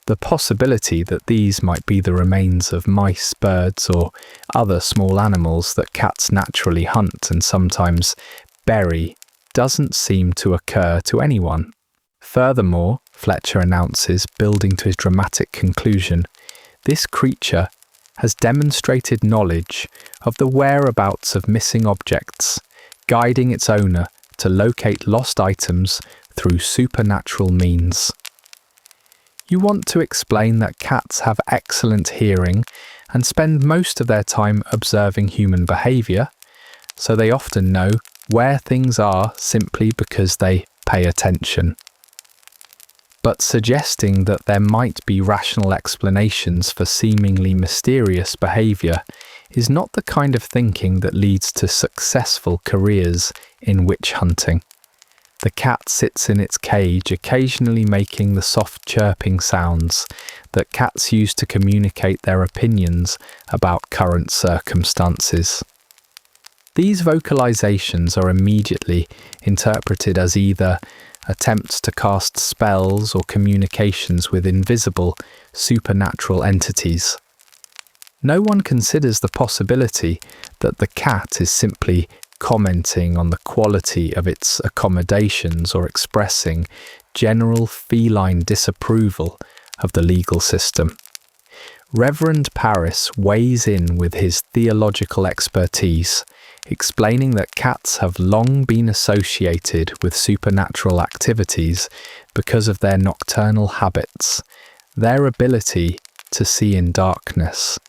The possibility that these might be the remains of mice, birds, or other small animals that cats naturally hunt and sometimes bury doesn't seem to occur to anyone. Furthermore, Fletcher announces, building to his dramatic conclusion, this creature has demonstrated knowledge of the whereabouts of missing objects, guiding its owner to locate lost items through supernatural means. You want to explain that cats have excellent hearing and spend most of their time observing human behaviour, so they often know where things are simply because they pay attention. But suggesting that there might be rational explanations for seemingly mysterious behaviour is not the kind of thinking that leads to successful careers in witch hunting. The cat sits in its cage, occasionally making the soft chirping sounds that cats use to communicate their opinions about current circumstances. These vocalizations are immediately interpreted as either attempts to cast spells or communications with invisible, supernatural entities. No one considers the possibility that the cat is simply commenting on the quality of its accommodations or expressing general feline disapproval of the legal system. Reverend Parris weighs in with his theological expertise, explaining that cats have long been associated with supernatural activities because of their nocturnal habits, their ability to see in darkness,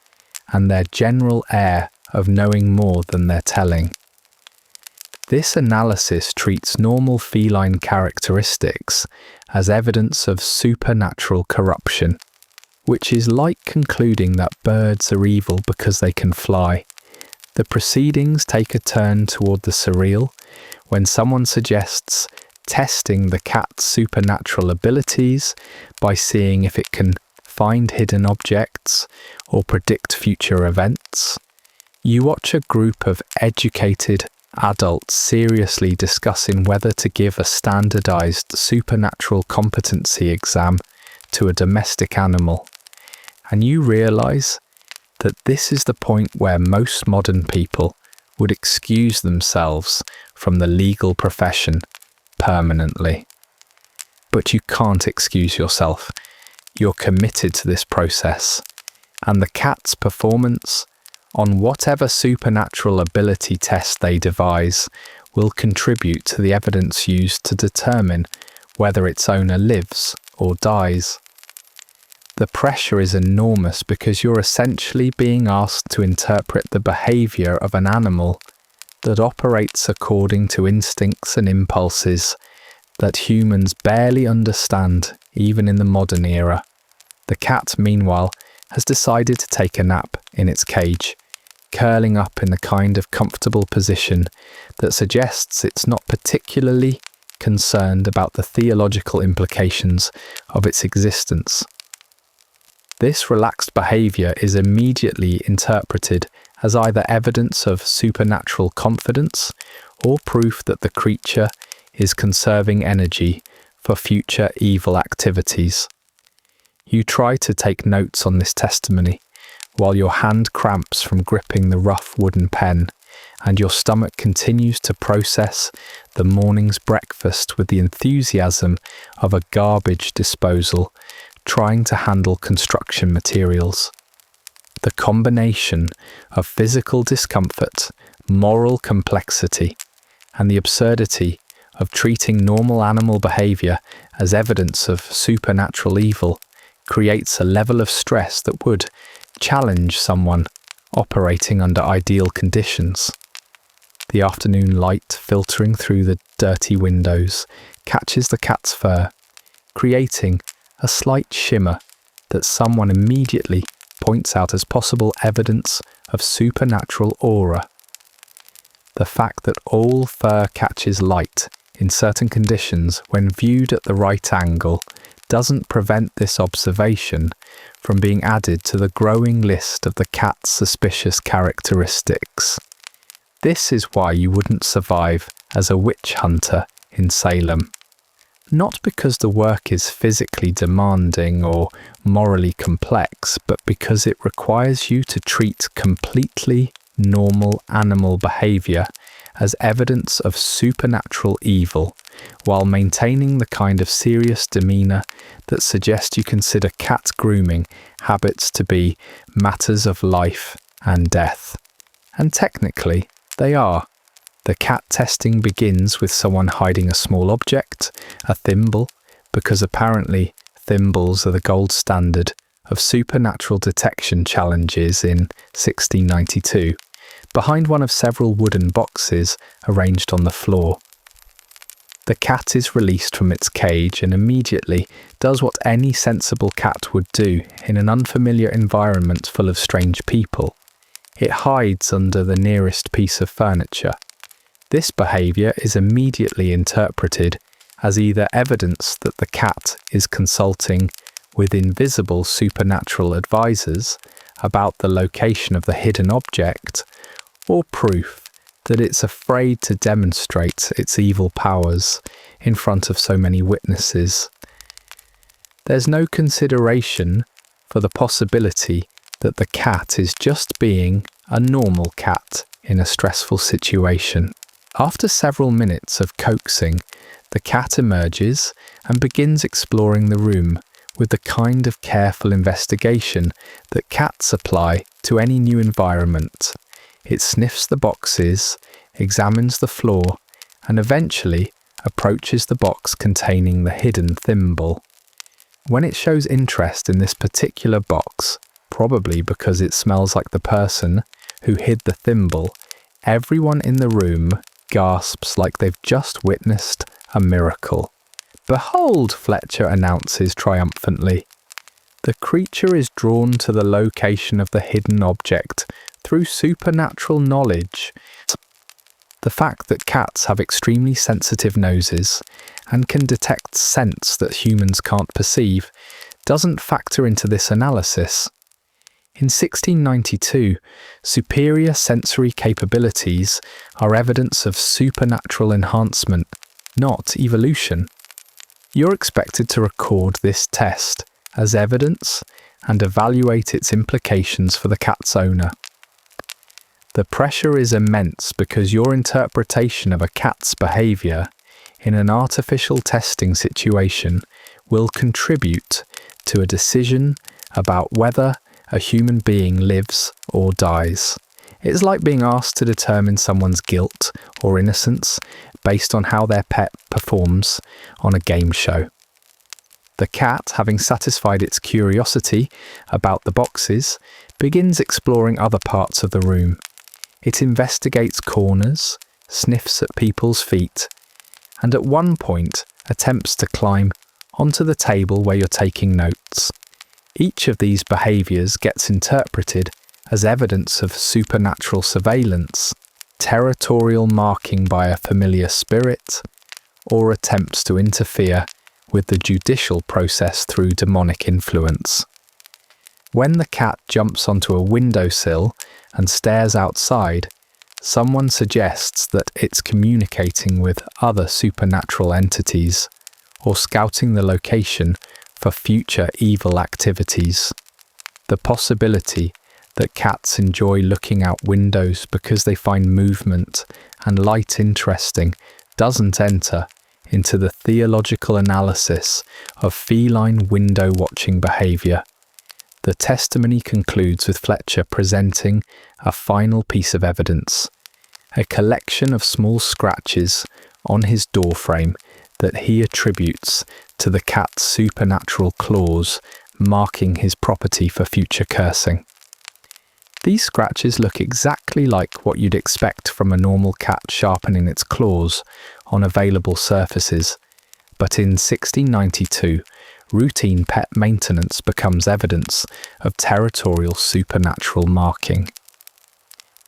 and their general air of knowing more than they're telling. This analysis treats normal feline characteristics as evidence of supernatural corruption, which is like concluding that birds are evil because they can fly. The proceedings take a turn toward the surreal when someone suggests testing the cat's supernatural abilities by seeing if it can find hidden objects or predict future events. You watch a group of educated adults seriously discussing whether to give a standardized supernatural competency exam to a domestic animal, and you realize that this is the point where most modern people would excuse themselves from the legal profession permanently. But you can't excuse yourself. You're committed to this process, and the cat's performance on whatever supernatural ability test they devise will contribute to the evidence used to determine whether its owner lives or dies. The pressure is enormous because you're essentially being asked to interpret the behaviour of an animal that operates according to instincts and impulses that humans barely understand even in the modern era. The cat, meanwhile, has decided to take a nap in its cage, curling up in the kind of comfortable position that suggests it's not particularly concerned about the theological implications of its existence. This relaxed behaviour is immediately interpreted as either evidence of supernatural confidence or proof that the creature is conserving energy for future evil activities. You try to take notes on this testimony, while your hand cramps from gripping the rough wooden pen, and your stomach continues to process the morning's breakfast with the enthusiasm of a garbage disposal trying to handle construction materials. The combination of physical discomfort, moral complexity, and the absurdity of treating normal animal behavior as evidence of supernatural evil creates a level of stress that would challenge someone operating under ideal conditions. The afternoon light filtering through the dirty windows catches the cat's fur, creating a slight shimmer that someone immediately points out as possible evidence of supernatural aura. The fact that all fur catches light in certain conditions when viewed at the right angle doesn't prevent this observation from being added to the growing list of the cat's suspicious characteristics. This is why you wouldn't survive as a witch hunter in Salem. Not because the work is physically demanding or morally complex, but because it requires you to treat completely normal animal behavior as evidence of supernatural evil, while maintaining the kind of serious demeanour that suggests you consider cat grooming habits to be matters of life and death. And technically, they are. The cat testing begins with someone hiding a small object, a thimble, because apparently thimbles are the gold standard of supernatural detection challenges in 1692, behind one of several wooden boxes arranged on the floor. The cat is released from its cage and immediately does what any sensible cat would do in an unfamiliar environment full of strange people. It hides under the nearest piece of furniture. This behaviour is immediately interpreted as either evidence that the cat is consulting with invisible supernatural advisors about the location of the hidden object, or proof that it's afraid to demonstrate its evil powers in front of so many witnesses. There's no consideration for the possibility that the cat is just being a normal cat in a stressful situation. After several minutes of coaxing, the cat emerges and begins exploring the room with the kind of careful investigation that cats apply to any new environment. It sniffs the boxes, examines the floor, and eventually approaches the box containing the hidden thimble. When it shows interest in this particular box, probably because it smells like the person who hid the thimble, everyone in the room gasps like they've just witnessed a miracle. "Behold," Fletcher announces triumphantly. The creature is drawn to the location of the hidden object through supernatural knowledge. The fact that cats have extremely sensitive noses and can detect scents that humans can't perceive doesn't factor into this analysis. In 1692, superior sensory capabilities are evidence of supernatural enhancement, not evolution. You're expected to record this test as evidence and evaluate its implications for the cat's owner. The pressure is immense because your interpretation of a cat's behaviour in an artificial testing situation will contribute to a decision about whether a human being lives or dies. It's like being asked to determine someone's guilt or innocence based on how their pet performs on a game show. The cat, having satisfied its curiosity about the boxes, begins exploring other parts of the room. It investigates corners, sniffs at people's feet, and at one point attempts to climb onto the table where you're taking notes. Each of these behaviours gets interpreted as evidence of supernatural surveillance, territorial marking by a familiar spirit, or attempts to interfere with the judicial process through demonic influence. When the cat jumps onto a windowsill and stares outside, someone suggests that it's communicating with other supernatural entities or scouting the location for future evil activities. The possibility that cats enjoy looking out windows because they find movement and light interesting doesn't enter into the theological analysis of feline window-watching behaviour. The testimony concludes with Fletcher presenting a final piece of evidence, a collection of small scratches on his doorframe that he attributes to the cat's supernatural claws marking his property for future cursing. These scratches look exactly like what you'd expect from a normal cat sharpening its claws on available surfaces, but in 1692, routine pet maintenance becomes evidence of territorial supernatural marking.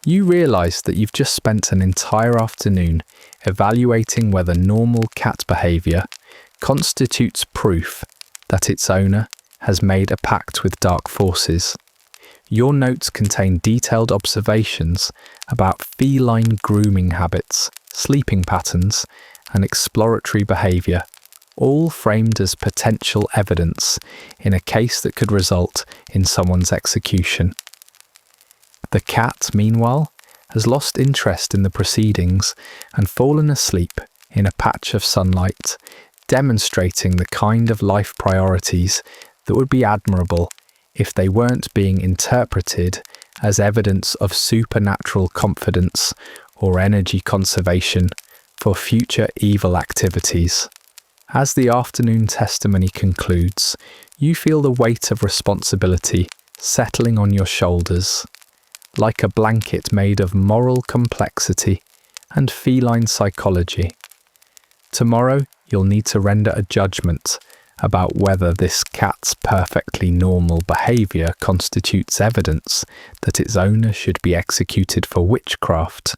You realise that you've just spent an entire afternoon evaluating whether normal cat behaviour constitutes proof that its owner has made a pact with dark forces. Your notes contain detailed observations about feline grooming habits, sleeping patterns, and exploratory behaviour, all framed as potential evidence in a case that could result in someone's execution. The cat, meanwhile, has lost interest in the proceedings and fallen asleep in a patch of sunlight, demonstrating the kind of life priorities that would be admirable if they weren't being interpreted as evidence of supernatural confidence or energy conservation for future evil activities. As the afternoon testimony concludes, you feel the weight of responsibility settling on your shoulders, like a blanket made of moral complexity and feline psychology. Tomorrow, you'll need to render a judgment about whether this cat's perfectly normal behaviour constitutes evidence that its owner should be executed for witchcraft,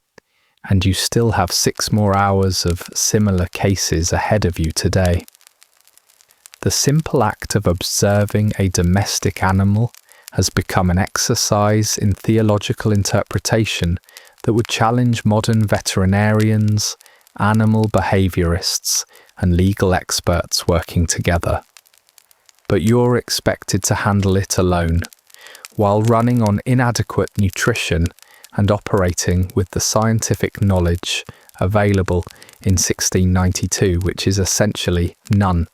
and you still have 6 more hours of similar cases ahead of you today. The simple act of observing a domestic animal has become an exercise in theological interpretation that would challenge modern veterinarians, animal behaviourists, and legal experts working together. But you're expected to handle it alone, while running on inadequate nutrition and operating with the scientific knowledge available in 1692, which is essentially none.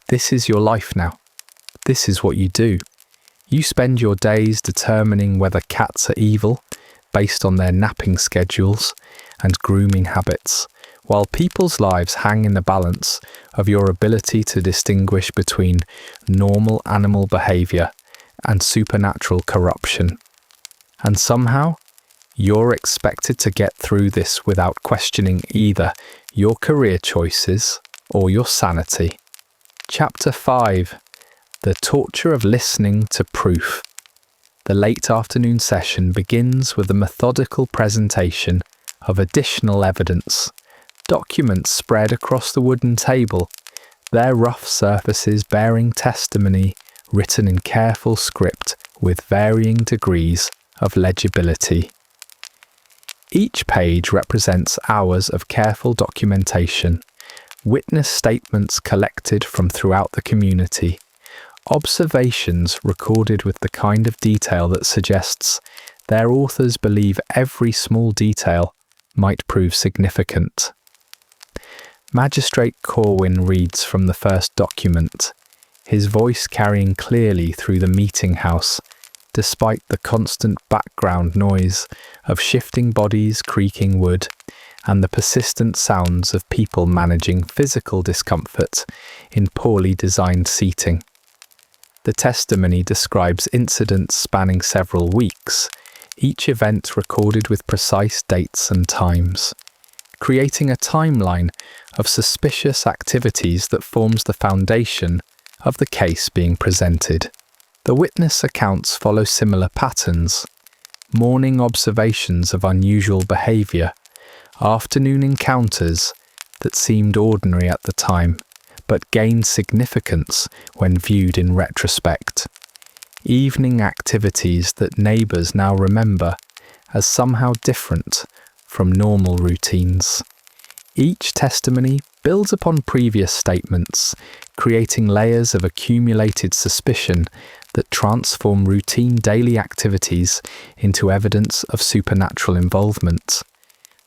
This is your life now. This is what you do. You spend your days determining whether cats are evil based on their napping schedules and grooming habits, while people's lives hang in the balance of your ability to distinguish between normal animal behaviour and supernatural corruption. And somehow, you're expected to get through this without questioning either your career choices or your sanity. Chapter 5. The torture of listening to proof. The late afternoon session begins with a methodical presentation of additional evidence. Documents spread across the wooden table, their rough surfaces bearing testimony written in careful script with varying degrees of legibility. Each page represents hours of careful documentation, witness statements collected from throughout the community, observations recorded with the kind of detail that suggests their authors believe every small detail might prove significant. Magistrate Corwin reads from the first document, his voice carrying clearly through the meeting house, despite the constant background noise of shifting bodies, creaking wood, and the persistent sounds of people managing physical discomfort in poorly designed seating. The testimony describes incidents spanning several weeks, each event recorded with precise dates and times, creating a timeline of suspicious activities that forms the foundation of the case being presented. The witness accounts follow similar patterns: morning observations of unusual behaviour, afternoon encounters that seemed ordinary at the time, but gained significance when viewed in retrospect, evening activities that neighbours now remember as somehow different from normal routines. Each testimony builds upon previous statements, creating layers of accumulated suspicion that transform routine daily activities into evidence of supernatural involvement.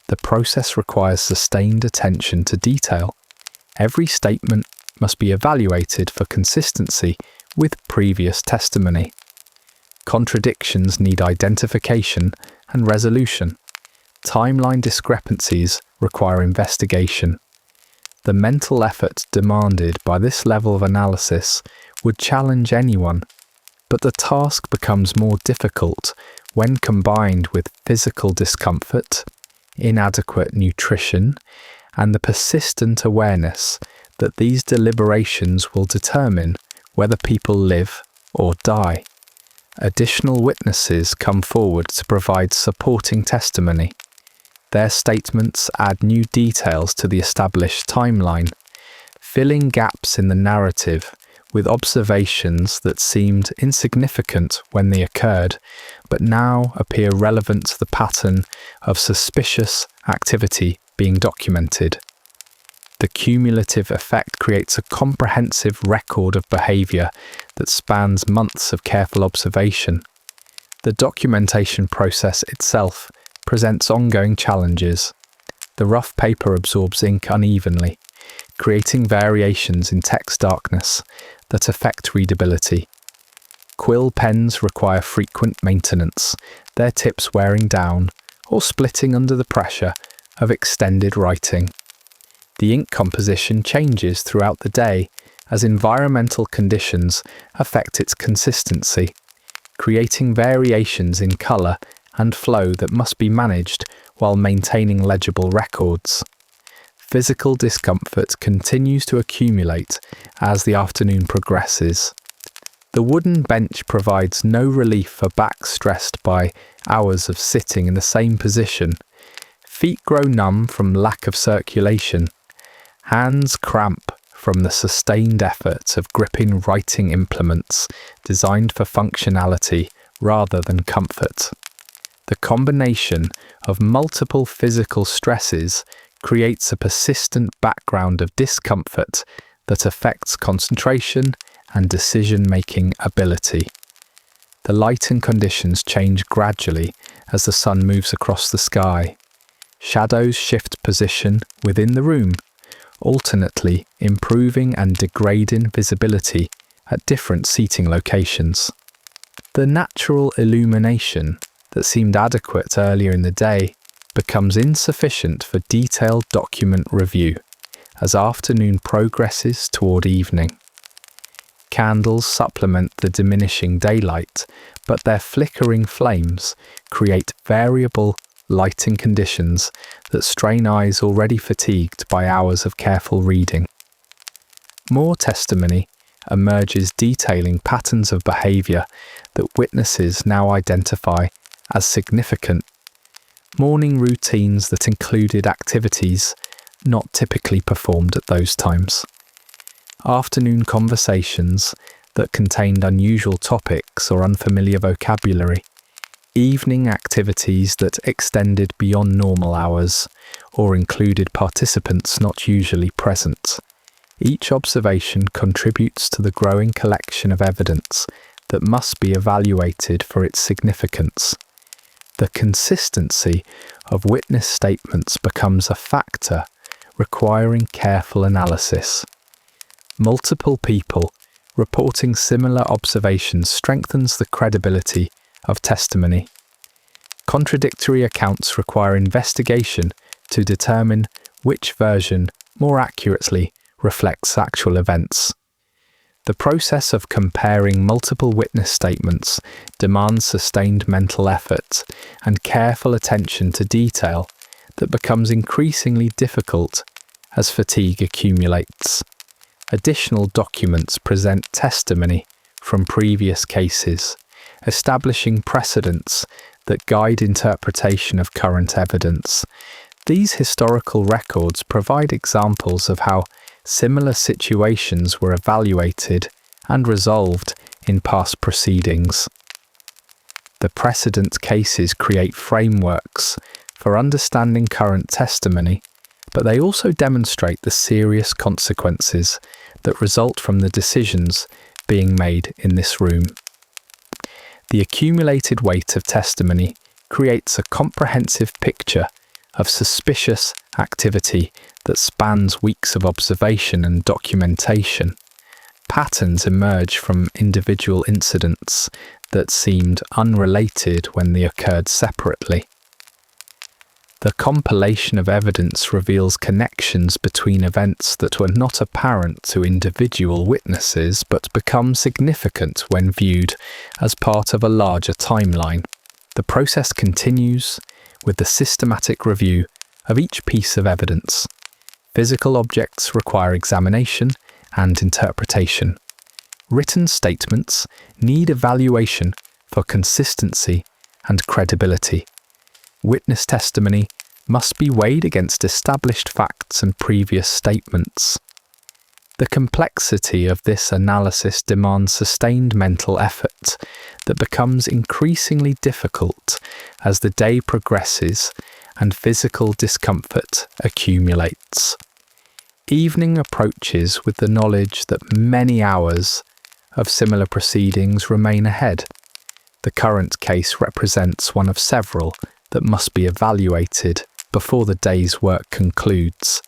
The process requires sustained attention to detail. Every statement must be evaluated for consistency with previous testimony. Contradictions need identification and resolution. Timeline discrepancies require investigation. The mental effort demanded by this level of analysis would challenge anyone, but the task becomes more difficult when combined with physical discomfort, inadequate nutrition, and the persistent awareness that these deliberations will determine whether people live or die. Additional witnesses come forward to provide supporting testimony. Their statements add new details to the established timeline, filling gaps in the narrative with observations that seemed insignificant when they occurred, but now appear relevant to the pattern of suspicious activity being documented. The cumulative effect creates a comprehensive record of behaviour that spans months of careful observation. The documentation process itself presents ongoing challenges. The rough paper absorbs ink unevenly, creating variations in text darkness that affect readability. Quill pens require frequent maintenance, their tips wearing down or splitting under the pressure of extended writing. The ink composition changes throughout the day as environmental conditions affect its consistency, creating variations in colour and flow that must be managed while maintaining legible records. Physical discomfort continues to accumulate as the afternoon progresses. The wooden bench provides no relief for backs stressed by hours of sitting in the same position. Feet grow numb from lack of circulation. Hands cramp from the sustained effort of gripping writing implements designed for functionality rather than comfort. The combination of multiple physical stresses creates a persistent background of discomfort that affects concentration and decision-making ability. The light and conditions change gradually as the sun moves across the sky. Shadows shift position within the room, alternately improving and degrading visibility at different seating locations. The natural illumination that seemed adequate earlier in the day becomes insufficient for detailed document review as afternoon progresses toward evening. Candles supplement the diminishing daylight, but their flickering flames create variable lighting conditions that strain eyes already fatigued by hours of careful reading. More testimony emerges detailing patterns of behaviour that witnesses now identify as significant. Morning routines that included activities not typically performed at those times. Afternoon conversations that contained unusual topics or unfamiliar vocabulary. Evening activities that extended beyond normal hours or included participants not usually present. Each observation contributes to the growing collection of evidence that must be evaluated for its significance. The consistency of witness statements becomes a factor requiring careful analysis. Multiple people reporting similar observations strengthens the credibility of testimony. Contradictory accounts require investigation to determine which version more accurately reflects actual events. The process of comparing multiple witness statements demands sustained mental effort and careful attention to detail that becomes increasingly difficult as fatigue accumulates. Additional documents present testimony from previous cases, establishing precedents that guide interpretation of current evidence. These historical records provide examples of how similar situations were evaluated and resolved in past proceedings. The precedent cases create frameworks for understanding current testimony, but they also demonstrate the serious consequences that result from the decisions being made in this room. The accumulated weight of testimony creates a comprehensive picture of suspicious activity that spans weeks of observation and documentation. Patterns emerge from individual incidents that seemed unrelated when they occurred separately. The compilation of evidence reveals connections between events that were not apparent to individual witnesses but become significant when viewed as part of a larger timeline. The process continues with the systematic review of each piece of evidence. Physical objects require examination and interpretation. Written statements need evaluation for consistency and credibility. Witness testimony must be weighed against established facts and previous statements. The complexity of this analysis demands sustained mental effort that becomes increasingly difficult as the day progresses and physical discomfort accumulates. Evening approaches with the knowledge that many hours of similar proceedings remain ahead. The current case represents one of several that must be evaluated before the day's work concludes.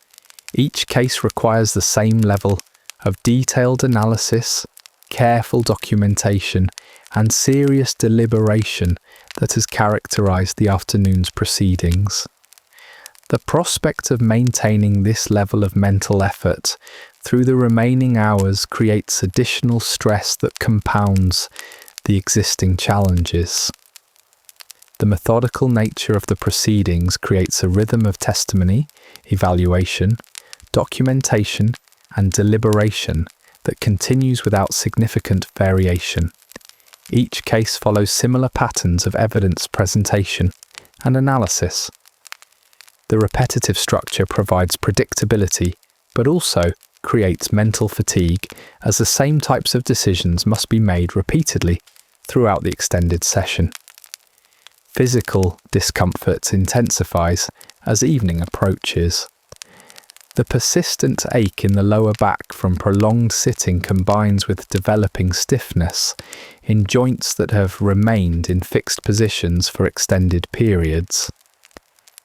Each case requires the same level of detailed analysis, careful documentation, and serious deliberation that has characterized the afternoon's proceedings. The prospect of maintaining this level of mental effort through the remaining hours creates additional stress that compounds the existing challenges. The methodical nature of the proceedings creates a rhythm of testimony, evaluation, documentation, and deliberation that continues without significant variation. Each case follows similar patterns of evidence presentation and analysis. The repetitive structure provides predictability, but also creates mental fatigue, as the same types of decisions must be made repeatedly throughout the extended session. Physical discomfort intensifies as evening approaches. The persistent ache in the lower back from prolonged sitting combines with developing stiffness in joints that have remained in fixed positions for extended periods.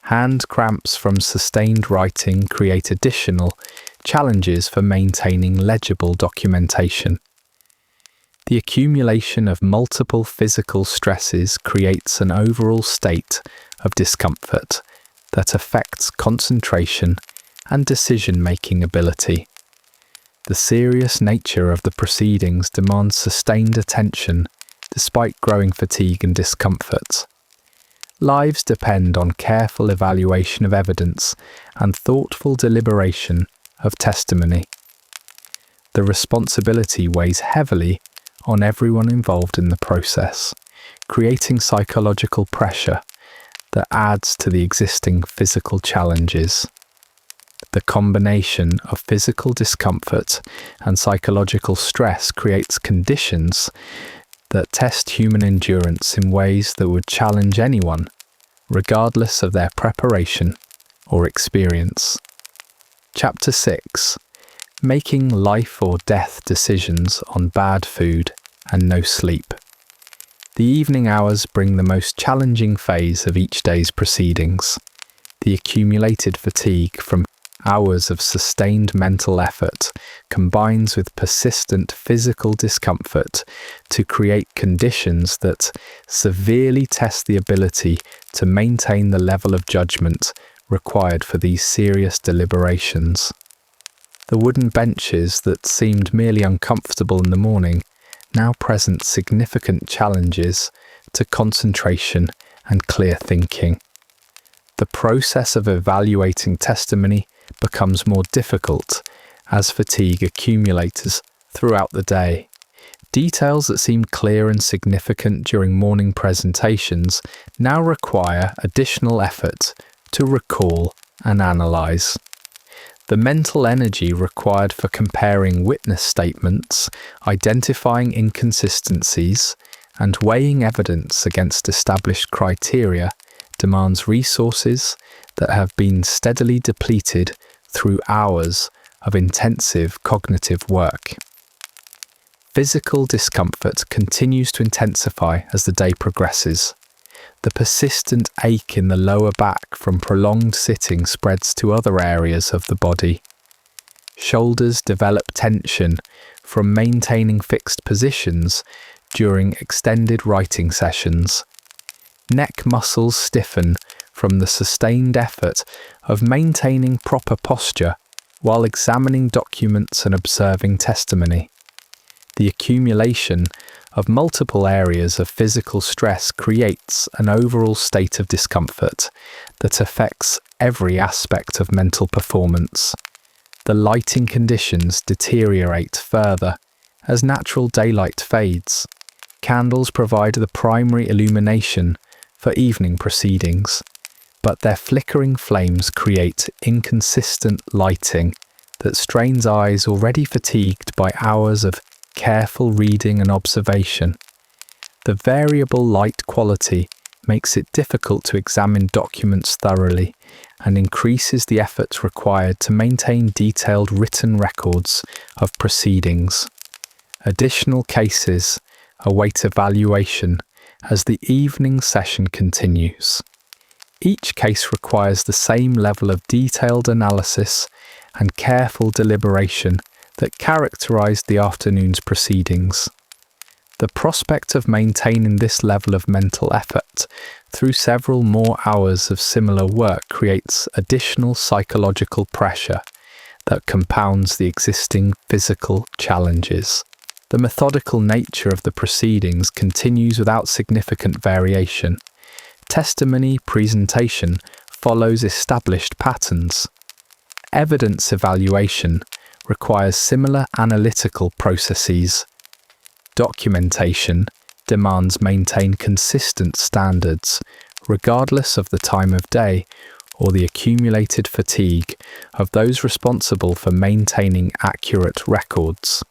Hand cramps from sustained writing create additional challenges for maintaining legible documentation. The accumulation of multiple physical stresses creates an overall state of discomfort that affects concentration and decision-making ability. The serious nature of the proceedings demands sustained attention despite growing fatigue and discomfort. Lives depend on careful evaluation of evidence and thoughtful deliberation of testimony. The responsibility weighs heavily on everyone involved in the process, creating psychological pressure that adds to the existing physical challenges. The combination of physical discomfort and psychological stress creates conditions that test human endurance in ways that would challenge anyone, regardless of their preparation or experience. Chapter 6. Making life or death decisions on bad food and no sleep. The evening hours bring the most challenging phase of each day's proceedings. The accumulated fatigue from hours of sustained mental effort combines with persistent physical discomfort to create conditions that severely test the ability to maintain the level of judgment required for these serious deliberations. The wooden benches that seemed merely uncomfortable in the morning now present significant challenges to concentration and clear thinking. The process of evaluating testimony becomes more difficult as fatigue accumulates throughout the day. Details that seemed clear and significant during morning presentations now require additional effort to recall and analyze. The mental energy required for comparing witness statements, identifying inconsistencies, and weighing evidence against established criteria demands resources that have been steadily depleted through hours of intensive cognitive work. Physical discomfort continues to intensify as the day progresses. The persistent ache in the lower back from prolonged sitting spreads to other areas of the body. Shoulders develop tension from maintaining fixed positions during extended writing sessions. Neck muscles stiffen from the sustained effort of maintaining proper posture while examining documents and observing testimony. The accumulation of multiple areas of physical stress creates an overall state of discomfort that affects every aspect of mental performance. The lighting conditions deteriorate further as natural daylight fades. Candles provide the primary illumination for evening proceedings, but their flickering flames create inconsistent lighting that strains eyes already fatigued by hours of careful reading and observation. The variable light quality makes it difficult to examine documents thoroughly and increases the effort required to maintain detailed written records of proceedings. Additional cases await evaluation as the evening session continues. Each case requires the same level of detailed analysis and careful deliberation that characterized the afternoon's proceedings. The prospect of maintaining this level of mental effort through several more hours of similar work creates additional psychological pressure that compounds the existing physical challenges. The methodical nature of the proceedings continues without significant variation. Testimony presentation follows established patterns. Evidence evaluation requires similar analytical processes. Documentation demands maintain consistent standards, regardless of the time of day or the accumulated fatigue of those responsible for maintaining accurate records.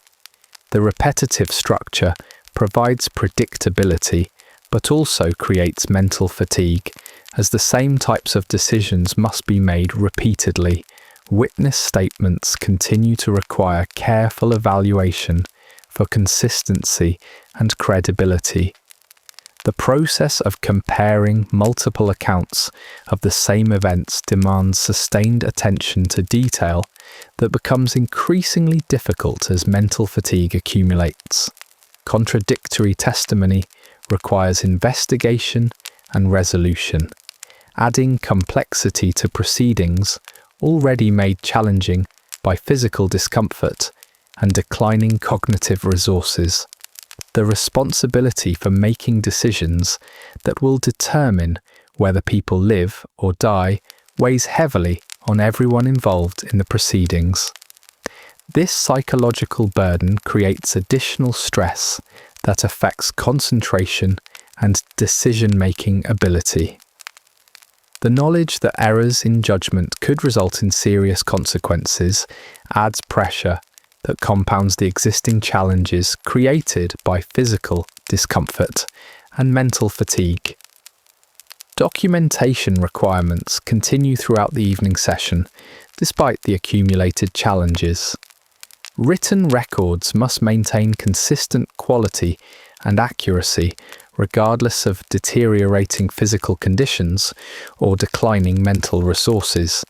The repetitive structure provides predictability, but also creates mental fatigue, as the same types of decisions must be made repeatedly. Witness statements continue to require careful evaluation for consistency and credibility. The process of comparing multiple accounts of the same events demands sustained attention to detail that becomes increasingly difficult as mental fatigue accumulates. Contradictory testimony requires investigation and resolution, adding complexity to proceedings already made challenging by physical discomfort and declining cognitive resources. The responsibility for making decisions that will determine whether people live or die weighs heavily on everyone involved in the proceedings. This psychological burden creates additional stress that affects concentration and decision-making ability. The knowledge that errors in judgment could result in serious consequences adds pressure that compounds the existing challenges created by physical discomfort and mental fatigue. Documentation requirements continue throughout the evening session, despite the accumulated challenges. Written records must maintain consistent quality and accuracy, regardless of deteriorating physical conditions or declining mental resources.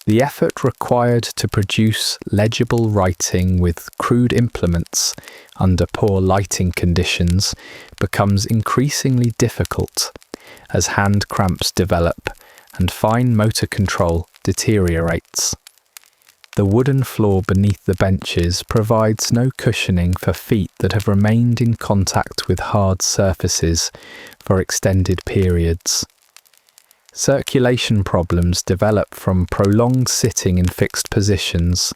The effort required to produce legible writing with crude implements under poor lighting conditions becomes increasingly difficult as hand cramps develop and fine motor control deteriorates. The wooden floor beneath the benches provides no cushioning for feet that have remained in contact with hard surfaces for extended periods. Circulation problems develop from prolonged sitting in fixed positions.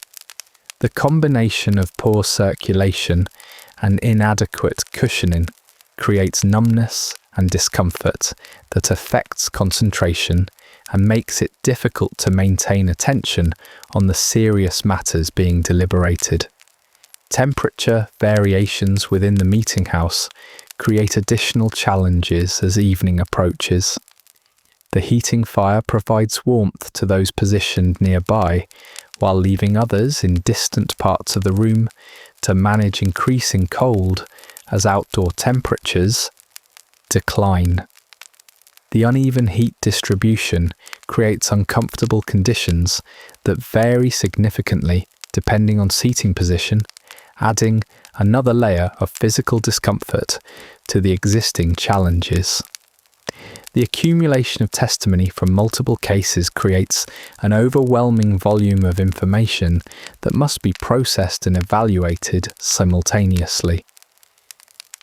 The combination of poor circulation and inadequate cushioning creates numbness and discomfort that affects concentration and makes it difficult to maintain attention on the serious matters being deliberated. Temperature variations within the meeting house create additional challenges as evening approaches. The heating fire provides warmth to those positioned nearby, while leaving others in distant parts of the room to manage increasing cold as outdoor temperatures decline. The uneven heat distribution creates uncomfortable conditions that vary significantly depending on seating position, adding another layer of physical discomfort to the existing challenges. The accumulation of testimony from multiple cases creates an overwhelming volume of information that must be processed and evaluated simultaneously.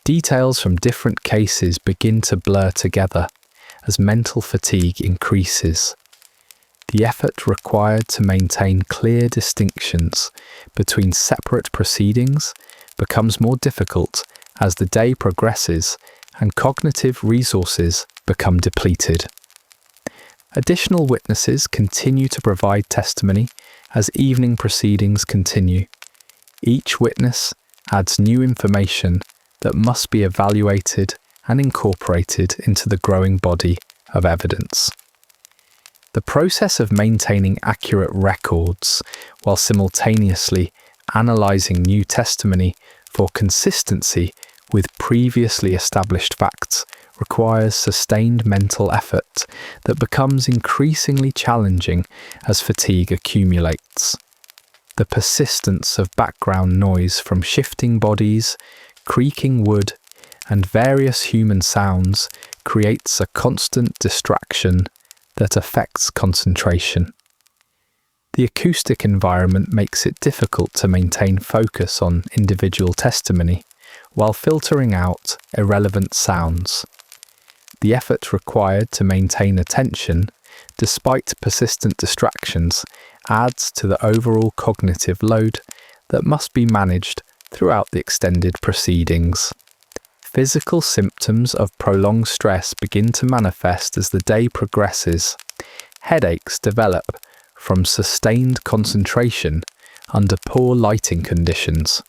Details from different cases begin to blur together as mental fatigue increases. The effort required to maintain clear distinctions between separate proceedings becomes more difficult as the day progresses and cognitive resources become depleted. Additional witnesses continue to provide testimony as evening proceedings continue. Each witness adds new information that must be evaluated and incorporated into the growing body of evidence. The process of maintaining accurate records while simultaneously analysing new testimony for consistency with previously established facts requires sustained mental effort that becomes increasingly challenging as fatigue accumulates. The persistence of background noise from shifting bodies, creaking wood, and various human sounds creates a constant distraction that affects concentration. The acoustic environment makes it difficult to maintain focus on individual testimony while filtering out irrelevant sounds. The effort required to maintain attention, despite persistent distractions, adds to the overall cognitive load that must be managed throughout the extended proceedings. Physical symptoms of prolonged stress begin to manifest as the day progresses. Headaches develop from sustained concentration under poor lighting conditions.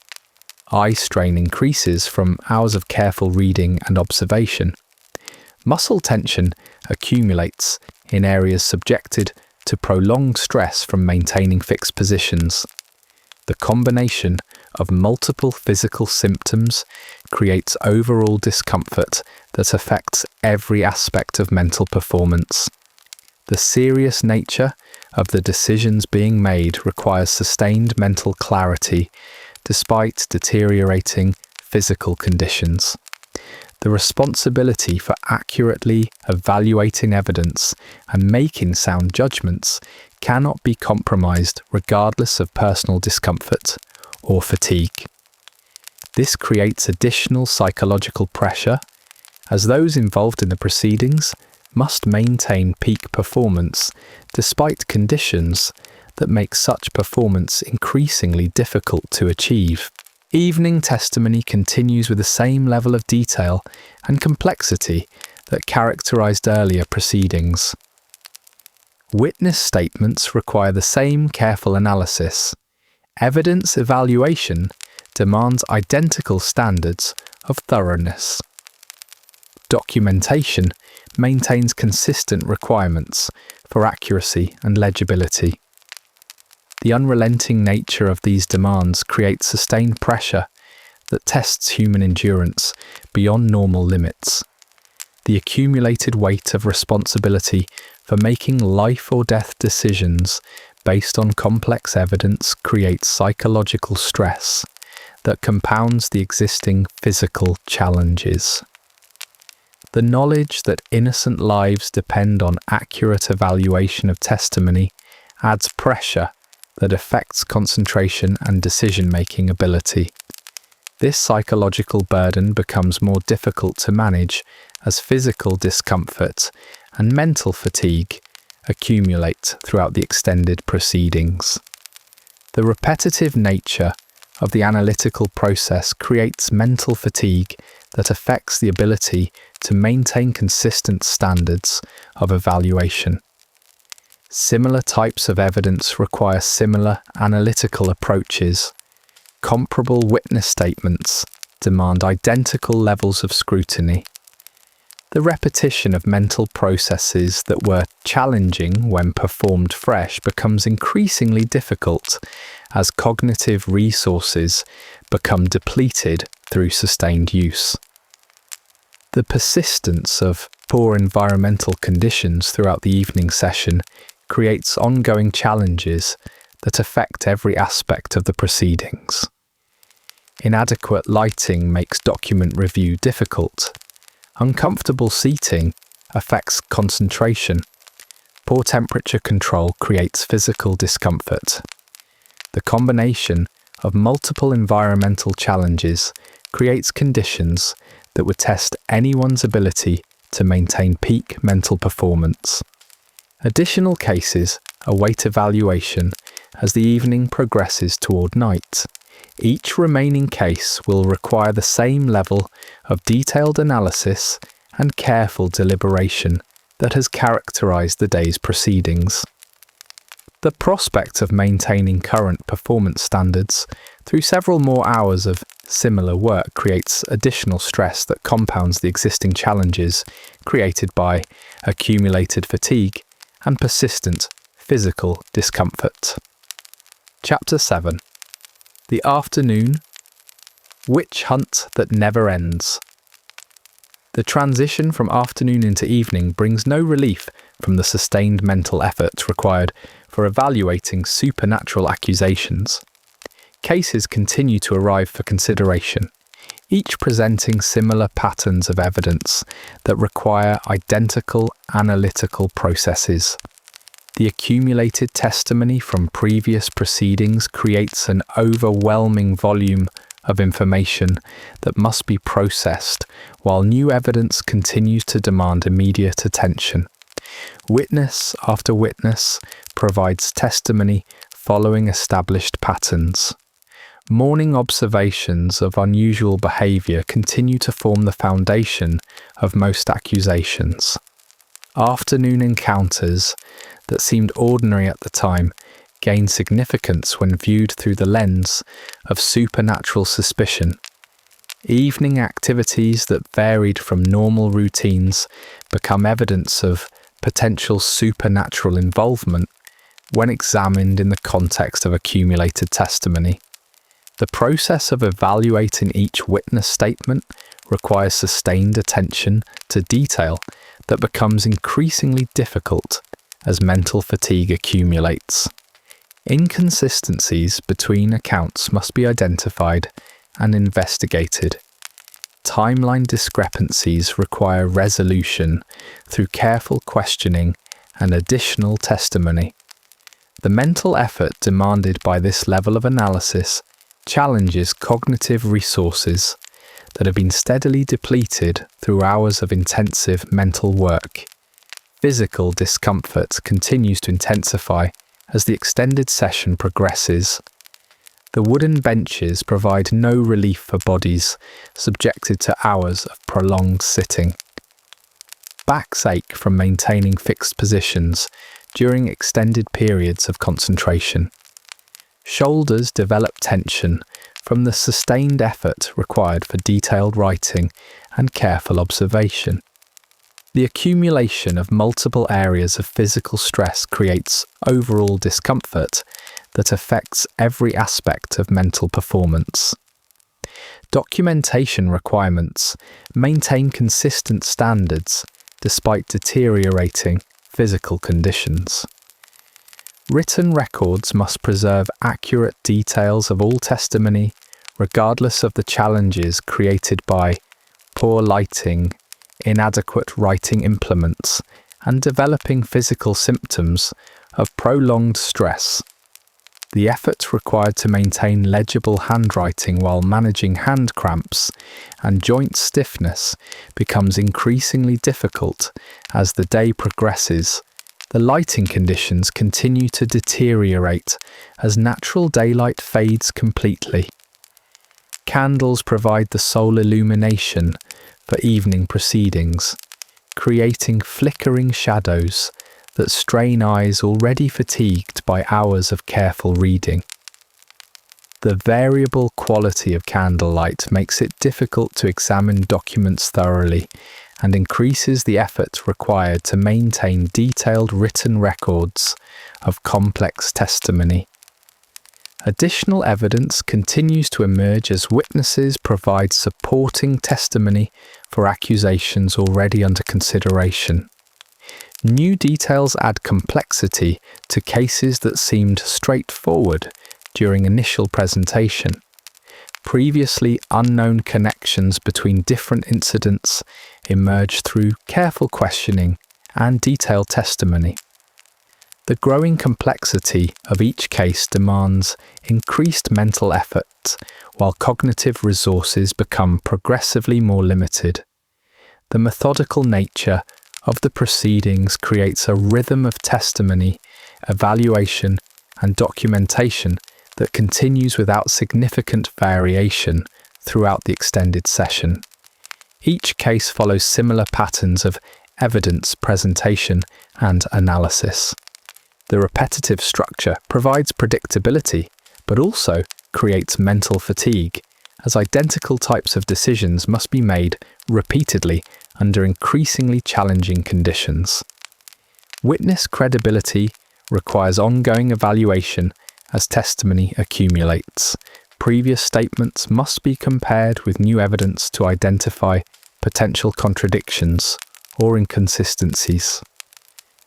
Eye strain increases from hours of careful reading and observation. Muscle tension accumulates in areas subjected to prolonged stress from maintaining fixed positions. The combination of multiple physical symptoms creates overall discomfort that affects every aspect of mental performance. The serious nature of the decisions being made requires sustained mental clarity despite deteriorating physical conditions. The responsibility for accurately evaluating evidence and making sound judgments cannot be compromised regardless of personal discomfort or fatigue. This creates additional psychological pressure, as those involved in the proceedings must maintain peak performance despite conditions that make such performance increasingly difficult to achieve. Evening testimony continues with the same level of detail and complexity that characterized earlier proceedings. Witness statements require the same careful analysis. Evidence evaluation demands identical standards of thoroughness. Documentation maintains consistent requirements for accuracy and legibility. The unrelenting nature of these demands creates sustained pressure that tests human endurance beyond normal limits. The accumulated weight of responsibility for making life or death decisions based on complex evidence creates psychological stress that compounds the existing physical challenges. The knowledge that innocent lives depend on accurate evaluation of testimony adds pressure that affects concentration and decision-making ability. This psychological burden becomes more difficult to manage as physical discomfort and mental fatigue accumulate throughout the extended proceedings. The repetitive nature of the analytical process creates mental fatigue that affects the ability to maintain consistent standards of evaluation. Similar types of evidence require similar analytical approaches. Comparable witness statements demand identical levels of scrutiny. The repetition of mental processes that were challenging when performed fresh becomes increasingly difficult as cognitive resources become depleted through sustained use. The persistence of poor environmental conditions throughout the evening session creates ongoing challenges that affect every aspect of the proceedings. Inadequate lighting makes document review difficult. Uncomfortable seating affects concentration. Poor temperature control creates physical discomfort. The combination of multiple environmental challenges creates conditions that would test anyone's ability to maintain peak mental performance. Additional cases await evaluation as the evening progresses toward night. Each remaining case will require the same level of detailed analysis and careful deliberation that has characterized the day's proceedings. The prospect of maintaining current performance standards through several more hours of similar work creates additional stress that compounds the existing challenges created by accumulated fatigue and persistent physical discomfort. Chapter 7. The Afternoon Witch Hunt That Never Ends. The transition from afternoon into evening brings no relief from the sustained mental effort required for evaluating supernatural accusations. Cases continue to arrive for consideration, each presenting similar patterns of evidence that require identical analytical processes. The accumulated testimony from previous proceedings creates an overwhelming volume of information that must be processed, while new evidence continues to demand immediate attention. Witness after witness provides testimony following established patterns. Morning observations of unusual behavior continue to form the foundation of most accusations. Afternoon encounters that seemed ordinary at the time gain significance when viewed through the lens of supernatural suspicion. Evening activities that varied from normal routines become evidence of potential supernatural involvement when examined in the context of accumulated testimony. The process of evaluating each witness statement requires sustained attention to detail that becomes increasingly difficult as mental fatigue accumulates. Inconsistencies between accounts must be identified and investigated. Timeline discrepancies require resolution through careful questioning and additional testimony. The mental effort demanded by this level of analysis challenges cognitive resources that have been steadily depleted through hours of intensive mental work. Physical discomfort continues to intensify as the extended session progresses. The wooden benches provide no relief for bodies subjected to hours of prolonged sitting. Backs ache from maintaining fixed positions during extended periods of concentration. Shoulders develop tension from the sustained effort required for detailed writing and careful observation. The accumulation of multiple areas of physical stress creates overall discomfort that affects every aspect of mental performance. Documentation requirements maintain consistent standards despite deteriorating physical conditions. Written records must preserve accurate details of all testimony, regardless of the challenges created by poor lighting, inadequate writing implements, and developing physical symptoms of prolonged stress. The effort required to maintain legible handwriting while managing hand cramps and joint stiffness becomes increasingly difficult as the day progresses. The lighting conditions continue to deteriorate as natural daylight fades completely. Candles provide the sole illumination for evening proceedings, creating flickering shadows that strain eyes already fatigued by hours of careful reading. The variable quality of candlelight makes it difficult to examine documents thoroughly, and increases the effort required to maintain detailed written records of complex testimony. Additional evidence continues to emerge as witnesses provide supporting testimony for accusations already under consideration. New details add complexity to cases that seemed straightforward during initial presentation. Previously unknown connections between different incidents emerge through careful questioning and detailed testimony. The growing complexity of each case demands increased mental effort, while cognitive resources become progressively more limited. The methodical nature of the proceedings creates a rhythm of testimony, evaluation, and documentation that continues without significant variation throughout the extended session. Each case follows similar patterns of evidence presentation and analysis. The repetitive structure provides predictability, but also creates mental fatigue, as identical types of decisions must be made repeatedly under increasingly challenging conditions. Witness credibility requires ongoing evaluation as testimony accumulates. Previous statements must be compared with new evidence to identify potential contradictions or inconsistencies.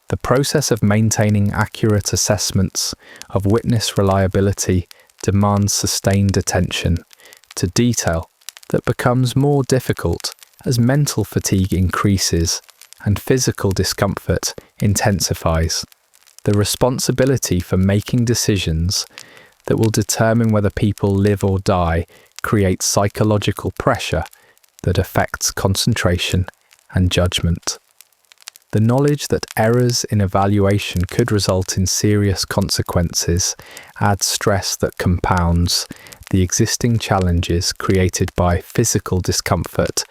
The process of maintaining accurate assessments of witness reliability demands sustained attention to detail that becomes more difficult as mental fatigue increases and physical discomfort intensifies. The responsibility for making decisions that will determine whether people live or die creates psychological pressure that affects concentration and judgment. The knowledge that errors in evaluation could result in serious consequences adds stress that compounds the existing challenges created by physical discomfort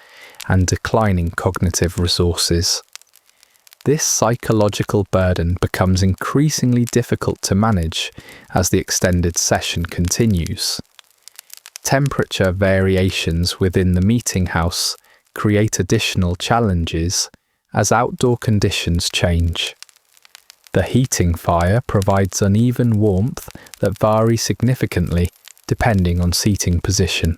and declining cognitive resources. This psychological burden becomes increasingly difficult to manage as the extended session continues. Temperature variations within the meeting house create additional challenges as outdoor conditions change. The heating fire provides uneven warmth that varies significantly depending on seating position.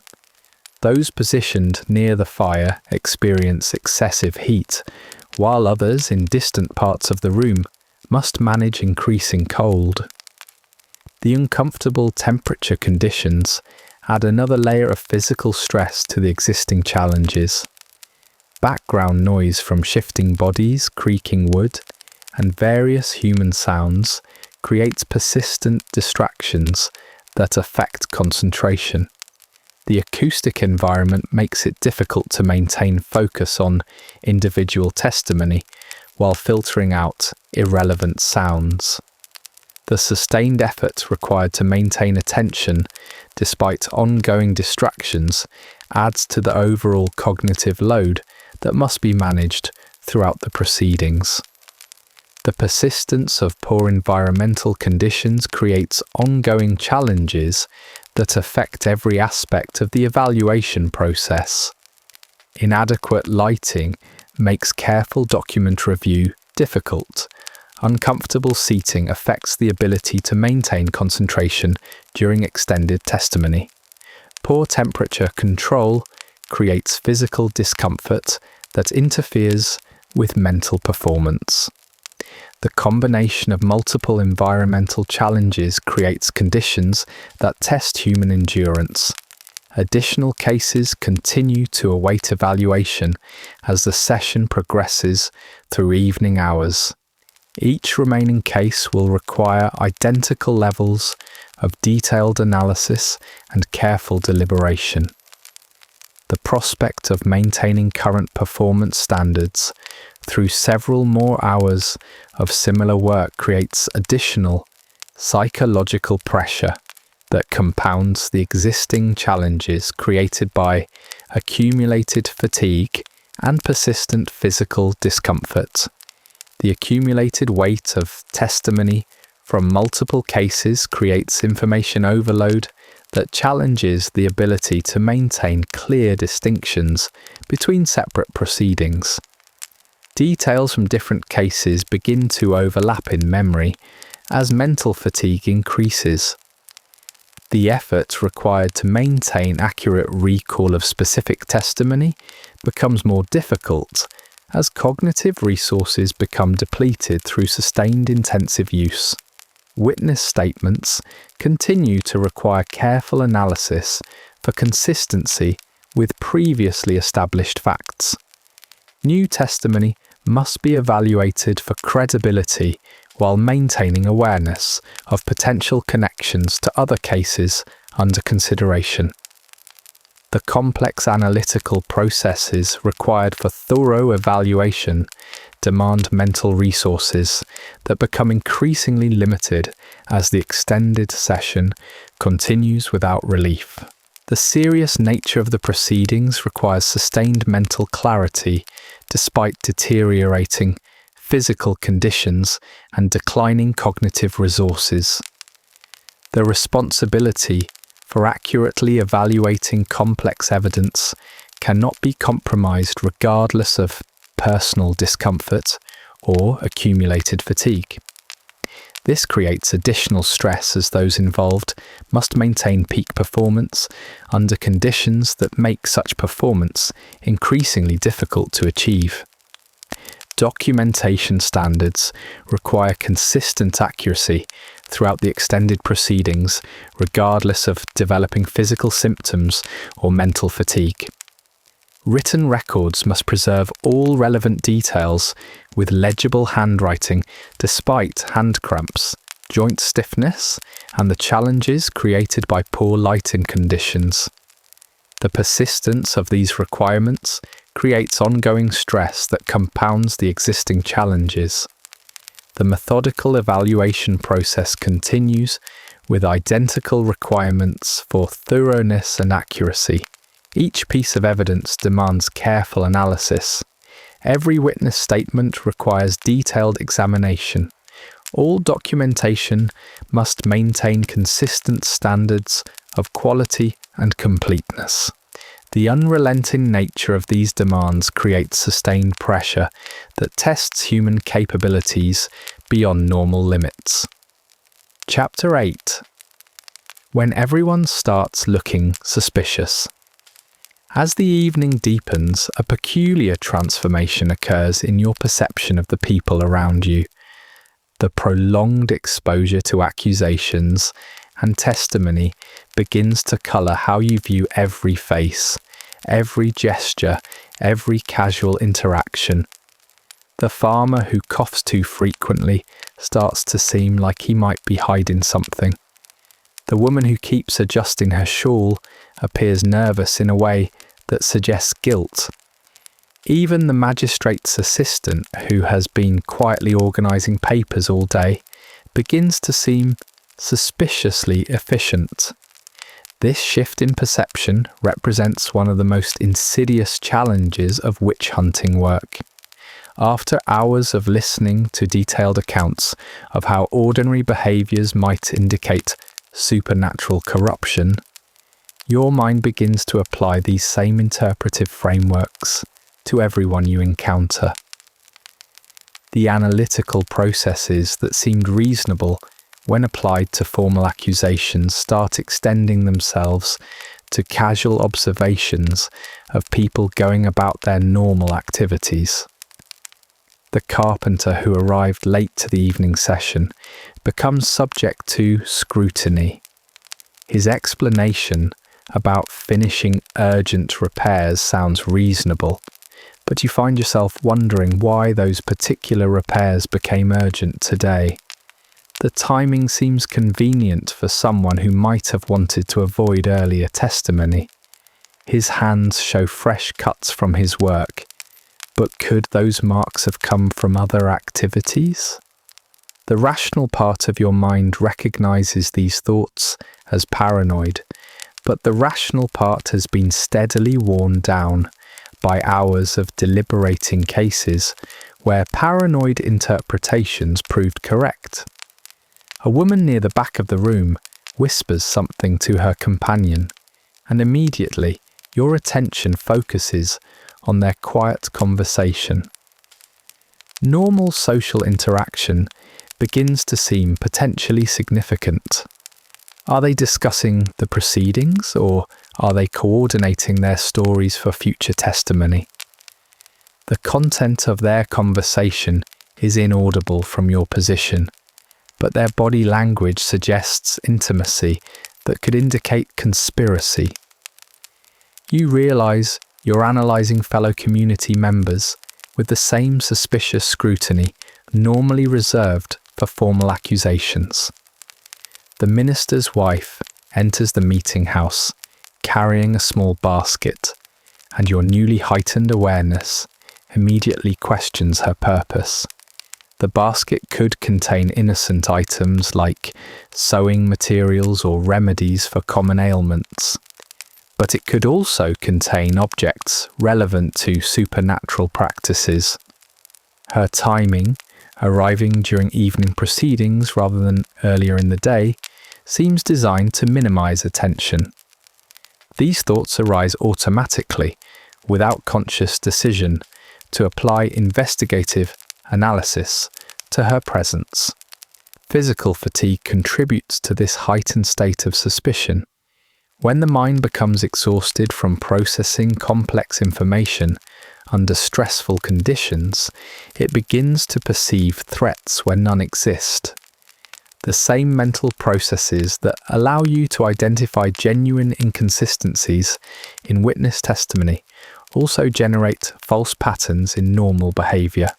Those positioned near the fire experience excessive heat, while others in distant parts of the room must manage increasing cold. The uncomfortable temperature conditions add another layer of physical stress to the existing challenges. Background noise from shifting bodies, creaking wood, and various human sounds creates persistent distractions that affect concentration. The acoustic environment makes it difficult to maintain focus on individual testimony while filtering out irrelevant sounds. The sustained effort required to maintain attention despite ongoing distractions adds to the overall cognitive load that must be managed throughout the proceedings. The persistence of poor environmental conditions creates ongoing challenges that affect every aspect of the evaluation process. Inadequate lighting makes careful document review difficult. Uncomfortable seating affects the ability to maintain concentration during extended testimony. Poor temperature control creates physical discomfort that interferes with mental performance. The combination of multiple environmental challenges creates conditions that test human endurance. Additional cases continue to await evaluation as the session progresses through evening hours. Each remaining case will require identical levels of detailed analysis and careful deliberation. The prospect of maintaining current performance standards through several more hours of similar work creates additional psychological pressure that compounds the existing challenges created by accumulated fatigue and persistent physical discomfort. The accumulated weight of testimony from multiple cases creates information overload that challenges the ability to maintain clear distinctions between separate proceedings. Details from different cases begin to overlap in memory as mental fatigue increases. The effort required to maintain accurate recall of specific testimony becomes more difficult as cognitive resources become depleted through sustained intensive use. Witness statements continue to require careful analysis for consistency with previously established facts. New testimony must be evaluated for credibility while maintaining awareness of potential connections to other cases under consideration. The complex analytical processes required for thorough evaluation demand mental resources that become increasingly limited as the extended session continues without relief. The serious nature of the proceedings requires sustained mental clarity despite deteriorating physical conditions and declining cognitive resources. The responsibility for accurately evaluating complex evidence cannot be compromised regardless of personal discomfort or accumulated fatigue. This creates additional stress as those involved must maintain peak performance under conditions that make such performance increasingly difficult to achieve. Documentation standards require consistent accuracy throughout the extended proceedings, regardless of developing physical symptoms or mental fatigue. Written records must preserve all relevant details with legible handwriting despite hand cramps, joint stiffness, and the challenges created by poor lighting conditions. The persistence of these requirements creates ongoing stress that compounds the existing challenges. The methodical evaluation process continues with identical requirements for thoroughness and accuracy. Each piece of evidence demands careful analysis. Every witness statement requires detailed examination. All documentation must maintain consistent standards of quality and completeness. The unrelenting nature of these demands creates sustained pressure that tests human capabilities beyond normal limits. Chapter 8. When everyone starts looking suspicious. As the evening deepens, a peculiar transformation occurs in your perception of the people around you. The prolonged exposure to accusations and testimony begins to colour how you view every face, every gesture, every casual interaction. The farmer who coughs too frequently starts to seem like he might be hiding something. The woman who keeps adjusting her shawl appears nervous in a way that suggests guilt. Even the magistrate's assistant, who has been quietly organising papers all day, begins to seem suspiciously efficient. This shift in perception represents one of the most insidious challenges of witch hunting work. After hours of listening to detailed accounts of how ordinary behaviours might indicate supernatural corruption, your mind begins to apply these same interpretive frameworks to everyone you encounter. The analytical processes that seemed reasonable when applied to formal accusations start extending themselves to casual observations of people going about their normal activities. The carpenter who arrived late to the evening session becomes subject to scrutiny. His explanation about finishing urgent repairs sounds reasonable, but you find yourself wondering why those particular repairs became urgent today. The timing seems convenient for someone who might have wanted to avoid earlier testimony. His hands show fresh cuts from his work, but could those marks have come from other activities? The rational part of your mind recognizes these thoughts as paranoid, but the rational part has been steadily worn down by hours of deliberating cases where paranoid interpretations proved correct. A woman near the back of the room whispers something to her companion, and immediately your attention focuses on their quiet conversation. normal social interaction begins to seem potentially significant. Are they discussing the proceedings, or are they coordinating their stories for future testimony? The content of their conversation is inaudible from your position, but their body language suggests intimacy that could indicate conspiracy. You realize you're analyzing fellow community members with the same suspicious scrutiny normally reserved for formal accusations. The minister's wife enters the meeting house carrying a small basket, and your newly heightened awareness immediately questions her purpose. The basket could contain innocent items like sewing materials or remedies for common ailments, but it could also contain objects relevant to supernatural practices. Her timing, arriving during evening proceedings rather than earlier in the day, seems designed to minimize attention. These thoughts arise automatically, without conscious decision, to apply investigative analysis to her presence. Physical fatigue contributes to this heightened state of suspicion. When the mind becomes exhausted from processing complex information under stressful conditions, it begins to perceive threats where none exist. The same mental processes that allow you to identify genuine inconsistencies in witness testimony also generate false patterns in normal behavior.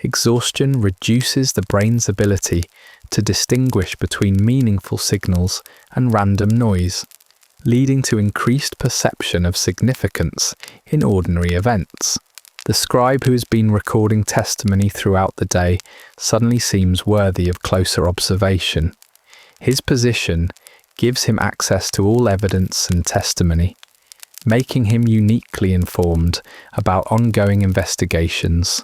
Exhaustion reduces the brain's ability to distinguish between meaningful signals and random noise, leading to increased perception of significance in ordinary events. The scribe who has been recording testimony throughout the day suddenly seems worthy of closer observation. His position gives him access to all evidence and testimony, making him uniquely informed about ongoing investigations.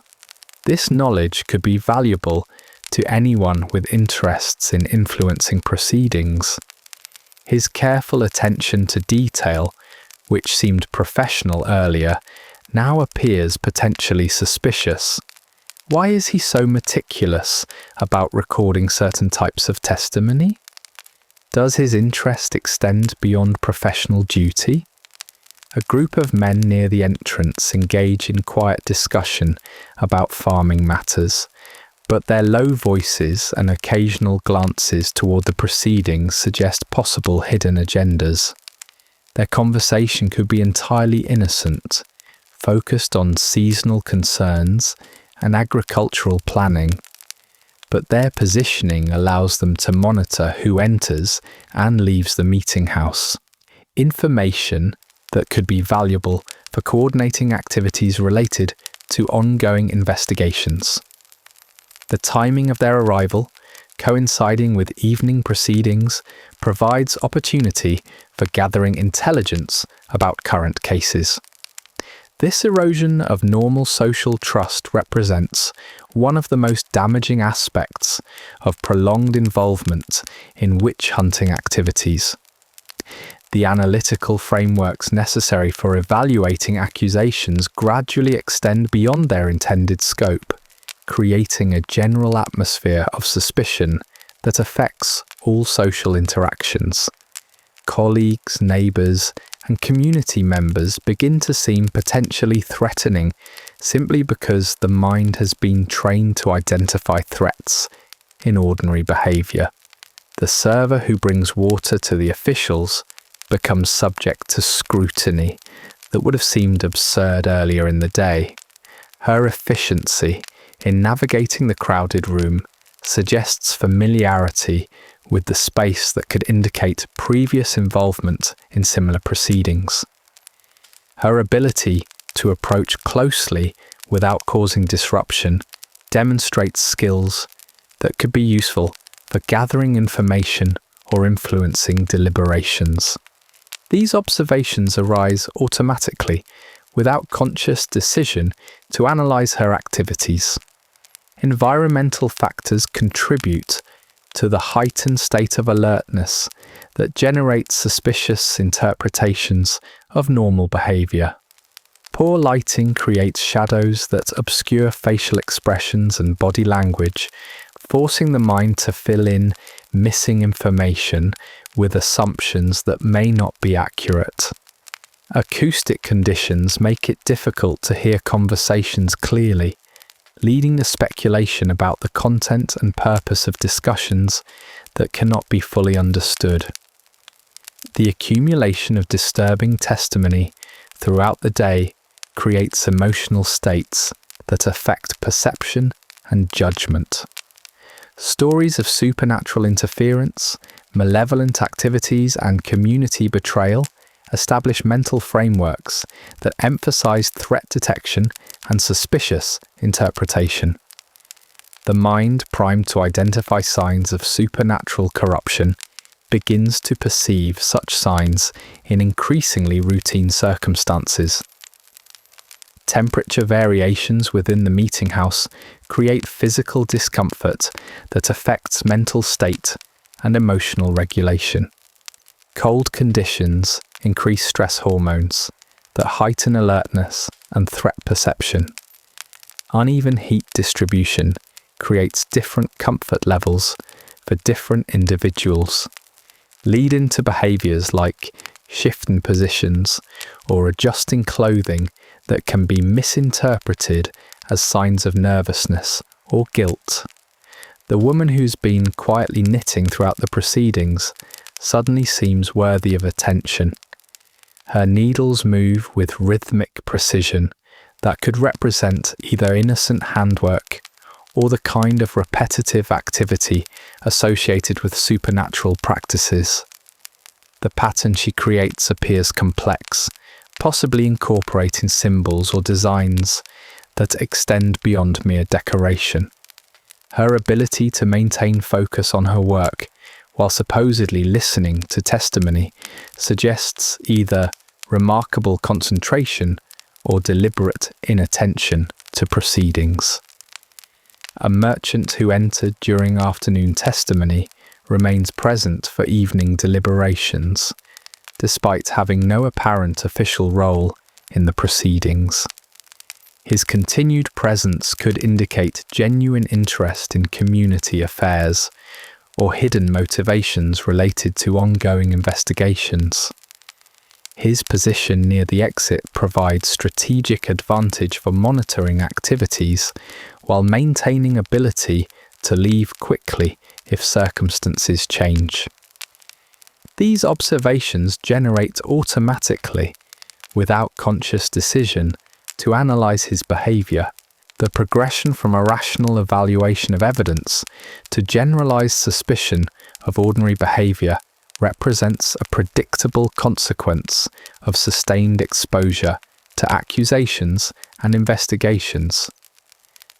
This knowledge could be valuable to anyone with interests in influencing proceedings. His careful attention to detail, which seemed professional earlier, now appears potentially suspicious. Why is he so meticulous about recording certain types of testimony? Does his interest extend beyond professional duty? A group of men near the entrance engage in quiet discussion about farming matters, but their low voices and occasional glances toward the proceedings suggest possible hidden agendas. Their conversation could be entirely innocent, focused on seasonal concerns and agricultural planning, but their positioning allows them to monitor who enters and leaves the meeting house. Information that could be valuable for coordinating activities related to ongoing investigations. The timing of their arrival, coinciding with evening proceedings, provides opportunity for gathering intelligence about current cases. This erosion of normal social trust represents one of the most damaging aspects of prolonged involvement in witch hunting activities. The analytical frameworks necessary for evaluating accusations gradually extend beyond their intended scope, creating a general atmosphere of suspicion that affects all social interactions. Colleagues, neighbours, and community members begin to seem potentially threatening simply because the mind has been trained to identify threats in ordinary behaviour. The server who brings water to the officials becomes subject to scrutiny that would have seemed absurd earlier in the day. Her efficiency in navigating the crowded room suggests familiarity with the space that could indicate previous involvement in similar proceedings. Her ability to approach closely without causing disruption demonstrates skills that could be useful for gathering information or influencing deliberations. These observations arise automatically, without conscious decision to analyze her activities. Environmental factors contribute to the heightened state of alertness that generates suspicious interpretations of normal behavior. Poor lighting creates shadows that obscure facial expressions and body language, forcing the mind to fill in missing information with assumptions that may not be accurate. Acoustic conditions make it difficult to hear conversations clearly, leading to speculation about the content and purpose of discussions that cannot be fully understood. The accumulation of disturbing testimony throughout the day creates emotional states that affect perception and judgment. Stories of supernatural interference, malevolent activities, and community betrayal establish mental frameworks that emphasize threat detection and suspicious interpretation. The mind, primed to identify signs of supernatural corruption, begins to perceive such signs in increasingly routine circumstances. Temperature variations within the meeting house create physical discomfort that affects mental state and emotional regulation. Cold conditions increase stress hormones that heighten alertness and threat perception. Uneven heat distribution creates different comfort levels for different individuals, leading to behaviours like shifting positions or adjusting clothing that can be misinterpreted as signs of nervousness or guilt. The woman who's been quietly knitting throughout the proceedings suddenly seems worthy of attention. Her needles move with rhythmic precision that could represent either innocent handwork or the kind of repetitive activity associated with supernatural practices. The pattern she creates appears complex, possibly incorporating symbols or designs that extend beyond mere decoration. Her ability to maintain focus on her work while supposedly listening to testimony suggests either remarkable concentration or deliberate inattention to proceedings. A merchant who entered during afternoon testimony remains present for evening deliberations, despite having no apparent official role in the proceedings. His continued presence could indicate genuine interest in community affairs or hidden motivations related to ongoing investigations. His position near the exit provides strategic advantage for monitoring activities while maintaining ability to leave quickly if circumstances change. These observations generate automatically, without conscious decision, to analyze his behavior. The progression from a rational evaluation of evidence to generalized suspicion of ordinary behavior represents a predictable consequence of sustained exposure to accusations and investigations.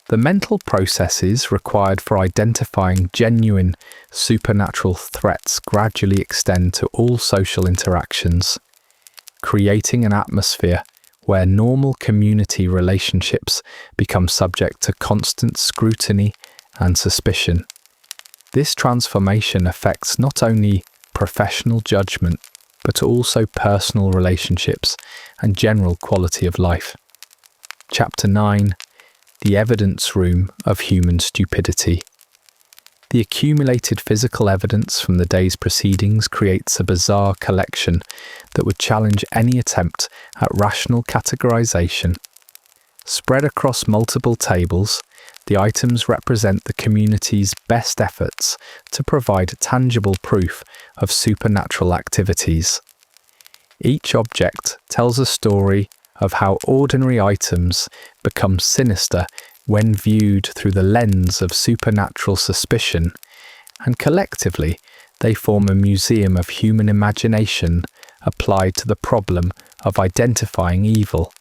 The mental processes required for identifying genuine supernatural threats gradually extend to all social interactions, creating an atmosphere where normal community relationships become subject to constant scrutiny and suspicion. This transformation affects not only professional judgment, but also personal relationships and general quality of life. Chapter 9: The Evidence Room of Human Stupidity. The accumulated physical evidence from the day's proceedings creates a bizarre collection that would challenge any attempt at rational categorization. Spread across multiple tables, the items represent the community's best efforts to provide tangible proof of supernatural activities. Each object tells a story of how ordinary items become sinister when viewed through the lens of supernatural suspicion, and collectively they form a museum of human imagination applied to the problem of identifying evil.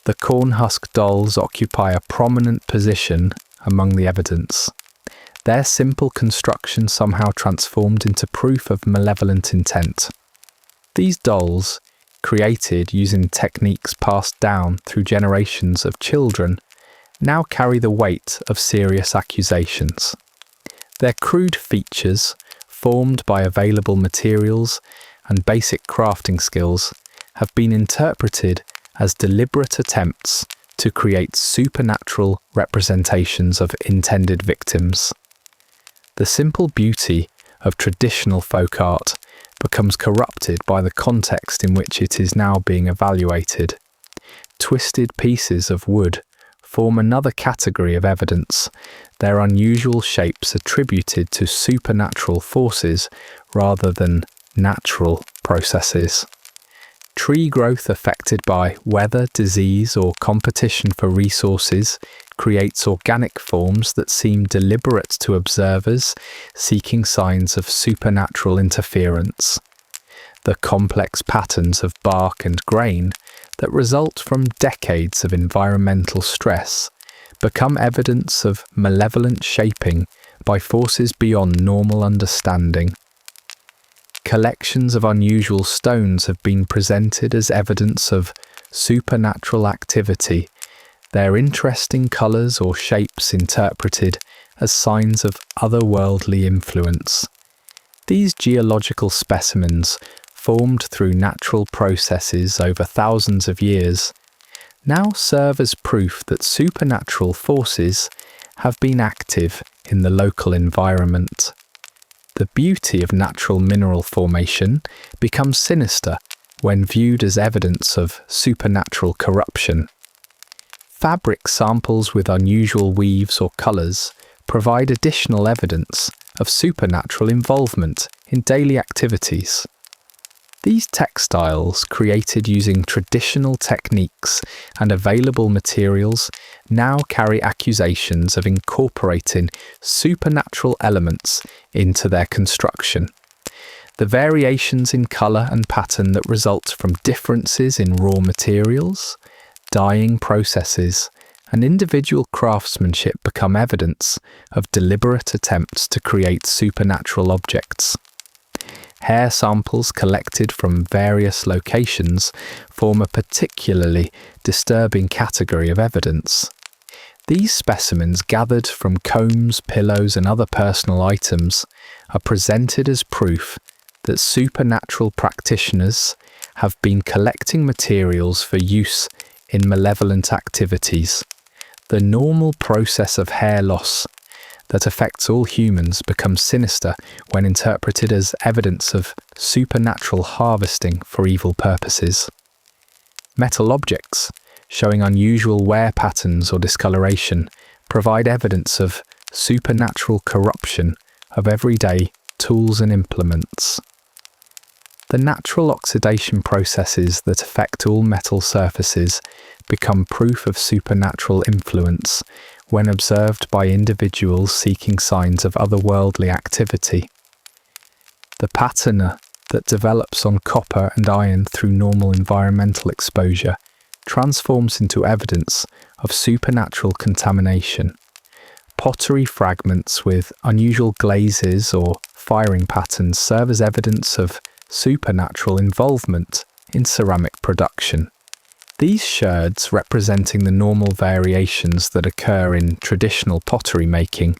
The cornhusk dolls occupy a prominent position among the evidence, their simple construction somehow transformed into proof of malevolent intent. These dolls, created using techniques passed down through generations of children, now carry the weight of serious accusations. Their crude features, formed by available materials and basic crafting skills, have been interpreted as deliberate attempts to create supernatural representations of intended victims. The simple beauty of traditional folk art becomes corrupted by the context in which it is now being evaluated. Twisted pieces of wood form another category of evidence, their unusual shapes attributed to supernatural forces rather than natural processes. Tree growth affected by weather, disease, or competition for resources creates organic forms that seem deliberate to observers seeking signs of supernatural interference. The complex patterns of bark and grain that result from decades of environmental stress become evidence of malevolent shaping by forces beyond normal understanding. Collections of unusual stones have been presented as evidence of supernatural activity, their interesting colours or shapes interpreted as signs of otherworldly influence. These geological specimens, formed through natural processes over thousands of years, now serve as proof that supernatural forces have been active in the local environment. The beauty of natural mineral formation becomes sinister when viewed as evidence of supernatural corruption. Fabric samples with unusual weaves or colours provide additional evidence of supernatural involvement in daily activities. These textiles, created using traditional techniques and available materials, now carry accusations of incorporating supernatural elements into their construction. The variations in colour and pattern that result from differences in raw materials, dyeing processes, and individual craftsmanship become evidence of deliberate attempts to create supernatural objects. Hair samples collected from various locations form a particularly disturbing category of evidence. These specimens, gathered from combs, pillows, and other personal items, are presented as proof that supernatural practitioners have been collecting materials for use in malevolent activities. The normal process of hair loss that affects all humans becomes sinister when interpreted as evidence of supernatural harvesting for evil purposes. Metal objects, showing unusual wear patterns or discoloration, provide evidence of supernatural corruption of everyday tools and implements. The natural oxidation processes that affect all metal surfaces become proof of supernatural influence when observed by individuals seeking signs of otherworldly activity. The patina that develops on copper and iron through normal environmental exposure transforms into evidence of supernatural contamination. Pottery fragments with unusual glazes or firing patterns serve as evidence of supernatural involvement in ceramic production. These sherds, representing the normal variations that occur in traditional pottery making,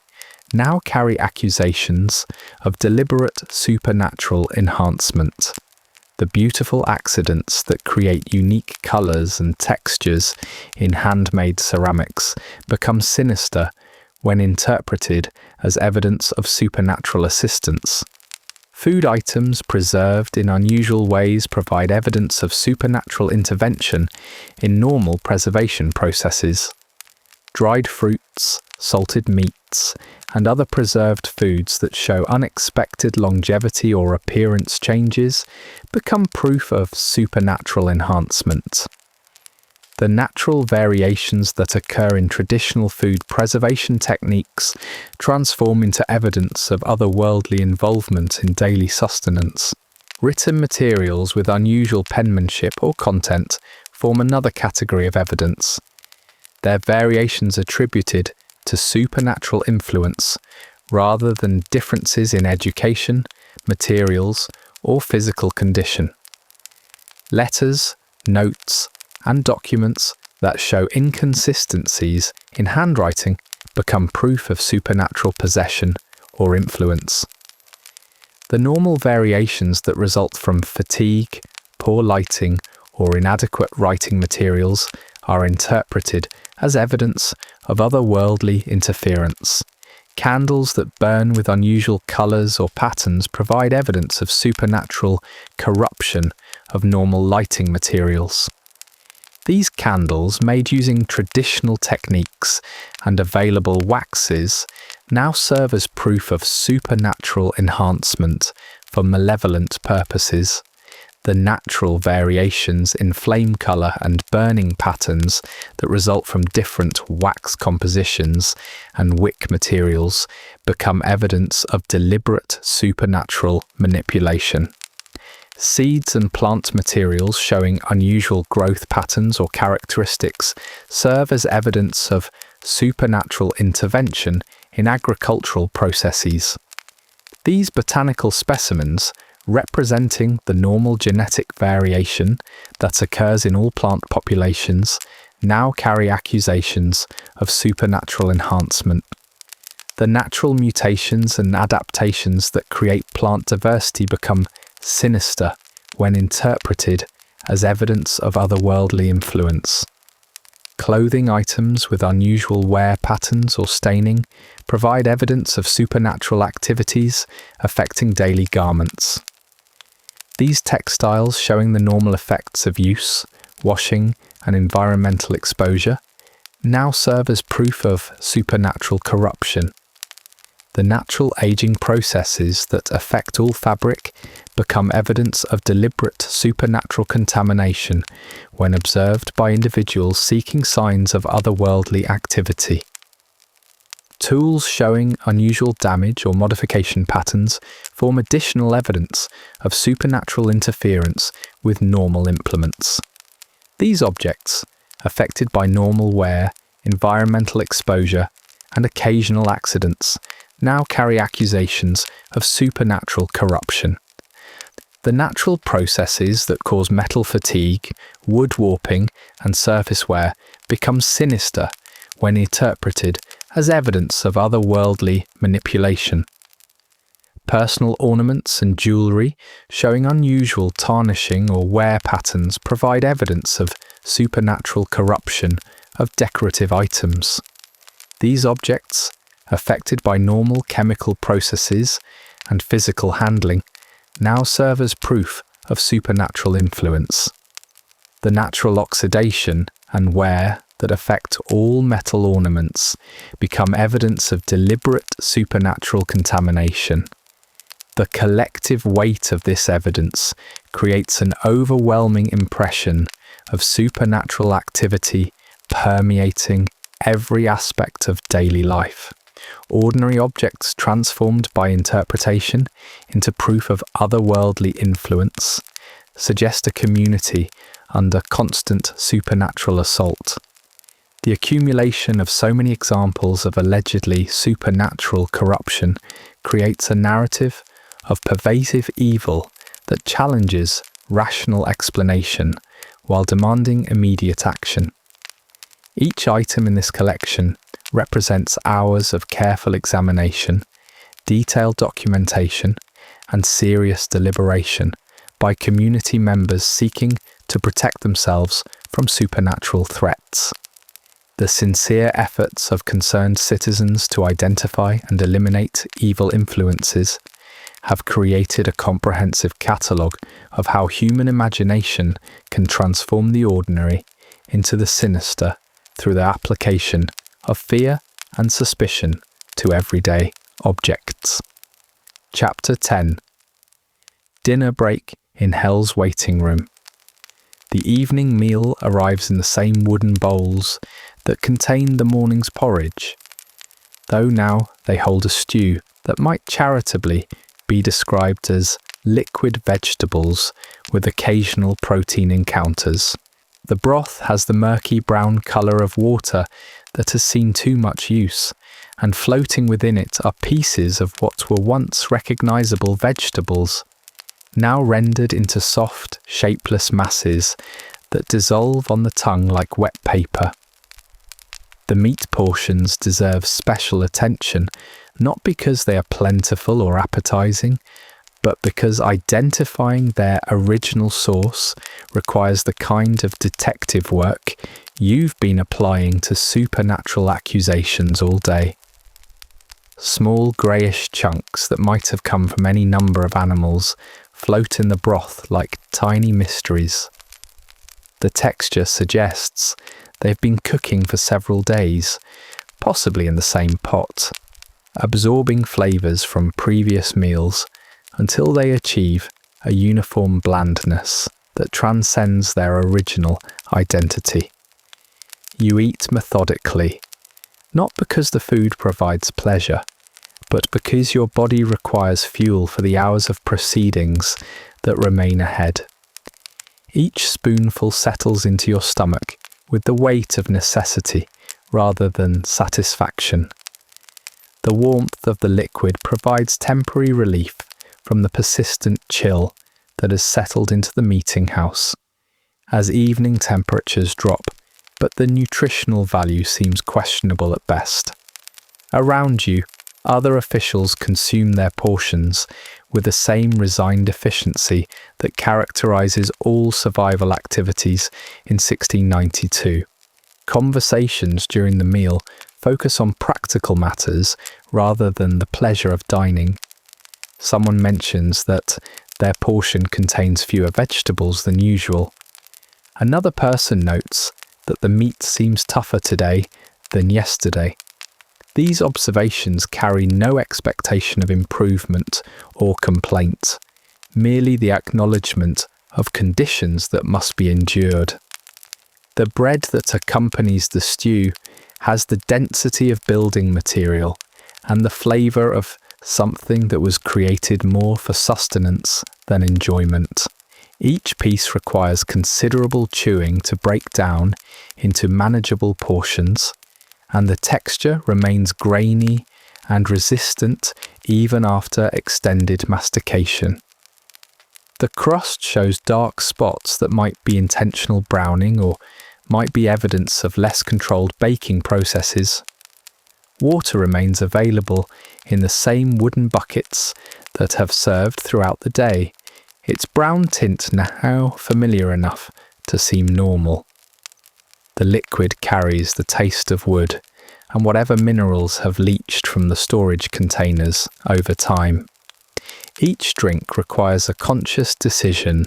now carry accusations of deliberate supernatural enhancement. The beautiful accidents that create unique colours and textures in handmade ceramics become sinister when interpreted as evidence of supernatural assistance. Food items preserved in unusual ways provide evidence of supernatural intervention in normal preservation processes. Dried fruits, salted meats, and other preserved foods that show unexpected longevity or appearance changes become proof of supernatural enhancement. The natural variations that occur in traditional food preservation techniques transform into evidence of otherworldly involvement in daily sustenance. Written materials with unusual penmanship or content form another category of evidence. Their variations attributed to supernatural influence rather than differences in education, materials, or physical condition. Letters, notes, and documents that show inconsistencies in handwriting become proof of supernatural possession or influence. The normal variations that result from fatigue, poor lighting, or inadequate writing materials are interpreted as evidence of otherworldly interference. Candles that burn with unusual colours or patterns provide evidence of supernatural corruption of normal lighting materials. These candles, made using traditional techniques and available waxes, now serve as proof of supernatural enhancement for malevolent purposes. The natural variations in flame colour and burning patterns that result from different wax compositions and wick materials become evidence of deliberate supernatural manipulation. Seeds and plant materials showing unusual growth patterns or characteristics serve as evidence of supernatural intervention in agricultural processes. These botanical specimens, representing the normal genetic variation that occurs in all plant populations, now carry accusations of supernatural enhancement. The natural mutations and adaptations that create plant diversity become sinister when interpreted as evidence of otherworldly influence. Clothing items with unusual wear patterns or staining provide evidence of supernatural activities affecting daily garments. These textiles, showing the normal effects of use, washing, and environmental exposure, now serve as proof of supernatural corruption. The natural aging processes that affect all fabric become evidence of deliberate supernatural contamination when observed by individuals seeking signs of otherworldly activity. Tools showing unusual damage or modification patterns form additional evidence of supernatural interference with normal implements. These objects, affected by normal wear, environmental exposure, and occasional accidents, now carry accusations of supernatural corruption. The natural processes that cause metal fatigue, wood warping, and surface wear become sinister when interpreted as evidence of otherworldly manipulation. Personal ornaments and jewellery showing unusual tarnishing or wear patterns provide evidence of supernatural corruption of decorative items. These objects, affected by normal chemical processes and physical handling, now serve as proof of supernatural influence. The natural oxidation and wear that affect all metal ornaments become evidence of deliberate supernatural contamination. The collective weight of this evidence creates an overwhelming impression of supernatural activity permeating every aspect of daily life. Ordinary objects transformed by interpretation into proof of otherworldly influence suggest a community under constant supernatural assault. The accumulation of so many examples of allegedly supernatural corruption creates a narrative of pervasive evil that challenges rational explanation while demanding immediate action. Each item in this collection represents hours of careful examination, detailed documentation, and serious deliberation by community members seeking to protect themselves from supernatural threats. The sincere efforts of concerned citizens to identify and eliminate evil influences have created a comprehensive catalogue of how human imagination can transform the ordinary into the sinister through the application of fear and suspicion to everyday objects. Chapter 10. Dinner break in Hell's waiting room. The evening meal arrives in the same wooden bowls that contain the morning's porridge, though now they hold a stew that might charitably be described as liquid vegetables with occasional protein encounters. The broth has the murky brown colour of water that has seen too much use, and floating within it are pieces of what were once recognisable vegetables, now rendered into soft, shapeless masses that dissolve on the tongue like wet paper. The meat portions deserve special attention, not because they are plentiful or appetising, but because identifying their original source requires the kind of detective work you've been applying to supernatural accusations all day. Small greyish chunks that might have come from any number of animals float in the broth like tiny mysteries. The texture suggests they've been cooking for several days, possibly in the same pot, absorbing flavours from previous meals until they achieve a uniform blandness that transcends their original identity. You eat methodically, not because the food provides pleasure, but because your body requires fuel for the hours of proceedings that remain ahead. Each spoonful settles into your stomach with the weight of necessity rather than satisfaction. The warmth of the liquid provides temporary relief from the persistent chill that has settled into the meeting house as evening temperatures drop, but the nutritional value seems questionable at best. Around you, other officials consume their portions with the same resigned efficiency that characterises all survival activities in 1692. Conversations during the meal focus on practical matters rather than the pleasure of dining. Someone mentions that their portion contains fewer vegetables than usual. Another person notes that the meat seems tougher today than yesterday. These observations carry no expectation of improvement or complaint, merely the acknowledgement of conditions that must be endured. The bread that accompanies the stew has the density of building material and the flavour of something that was created more for sustenance than enjoyment. Each piece requires considerable chewing to break down into manageable portions, and the texture remains grainy and resistant even after extended mastication. The crust shows dark spots that might be intentional browning or might be evidence of less controlled baking processes. Water remains available in the same wooden buckets that have served throughout the day, its brown tint now familiar enough to seem normal. The liquid carries the taste of wood and whatever minerals have leached from the storage containers over time. Each drink requires a conscious decision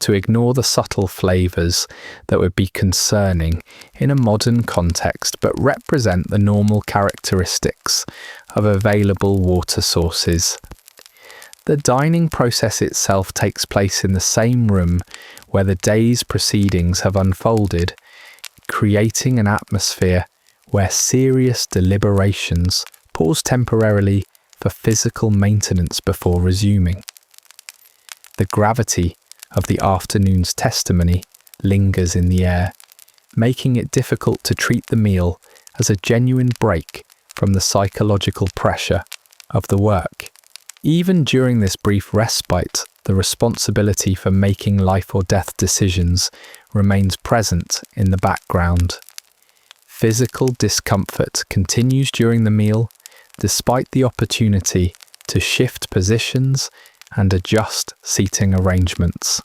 to ignore the subtle flavours that would be concerning in a modern context but represent the normal characteristics of available water sources. The dining process itself takes place in the same room where the day's proceedings have unfolded, creating an atmosphere where serious deliberations pause temporarily for physical maintenance before resuming. The gravity of the afternoon's testimony lingers in the air, making it difficult to treat the meal as a genuine break from the psychological pressure of the work. Even during this brief respite, the responsibility for making life or death decisions remains present in the background. Physical discomfort continues during the meal, despite the opportunity to shift positions and adjust seating arrangements.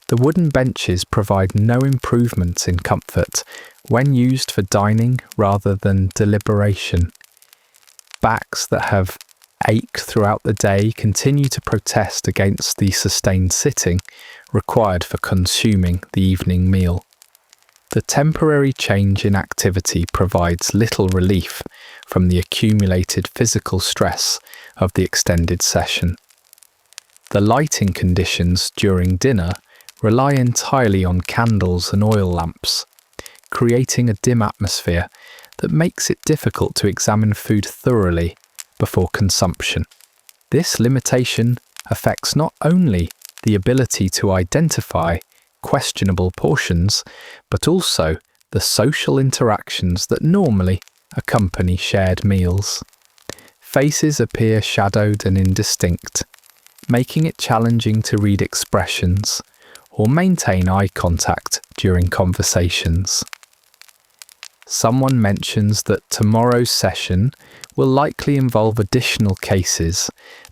The wooden benches provide no improvement in comfort when used for dining rather than deliberation. Backs that have ached throughout the day continue to protest against the sustained sitting required for consuming the evening meal. The temporary change in activity provides little relief from the accumulated physical stress of the extended session. The lighting conditions during dinner rely entirely on candles and oil lamps, creating a dim atmosphere that makes it difficult to examine food thoroughly before consumption. This limitation affects not only the ability to identify questionable portions, but also the social interactions that normally accompany shared meals. Faces appear shadowed and indistinct, making it challenging to read expressions or maintain eye contact during conversations. Someone mentions that tomorrow's session will likely involve additional cases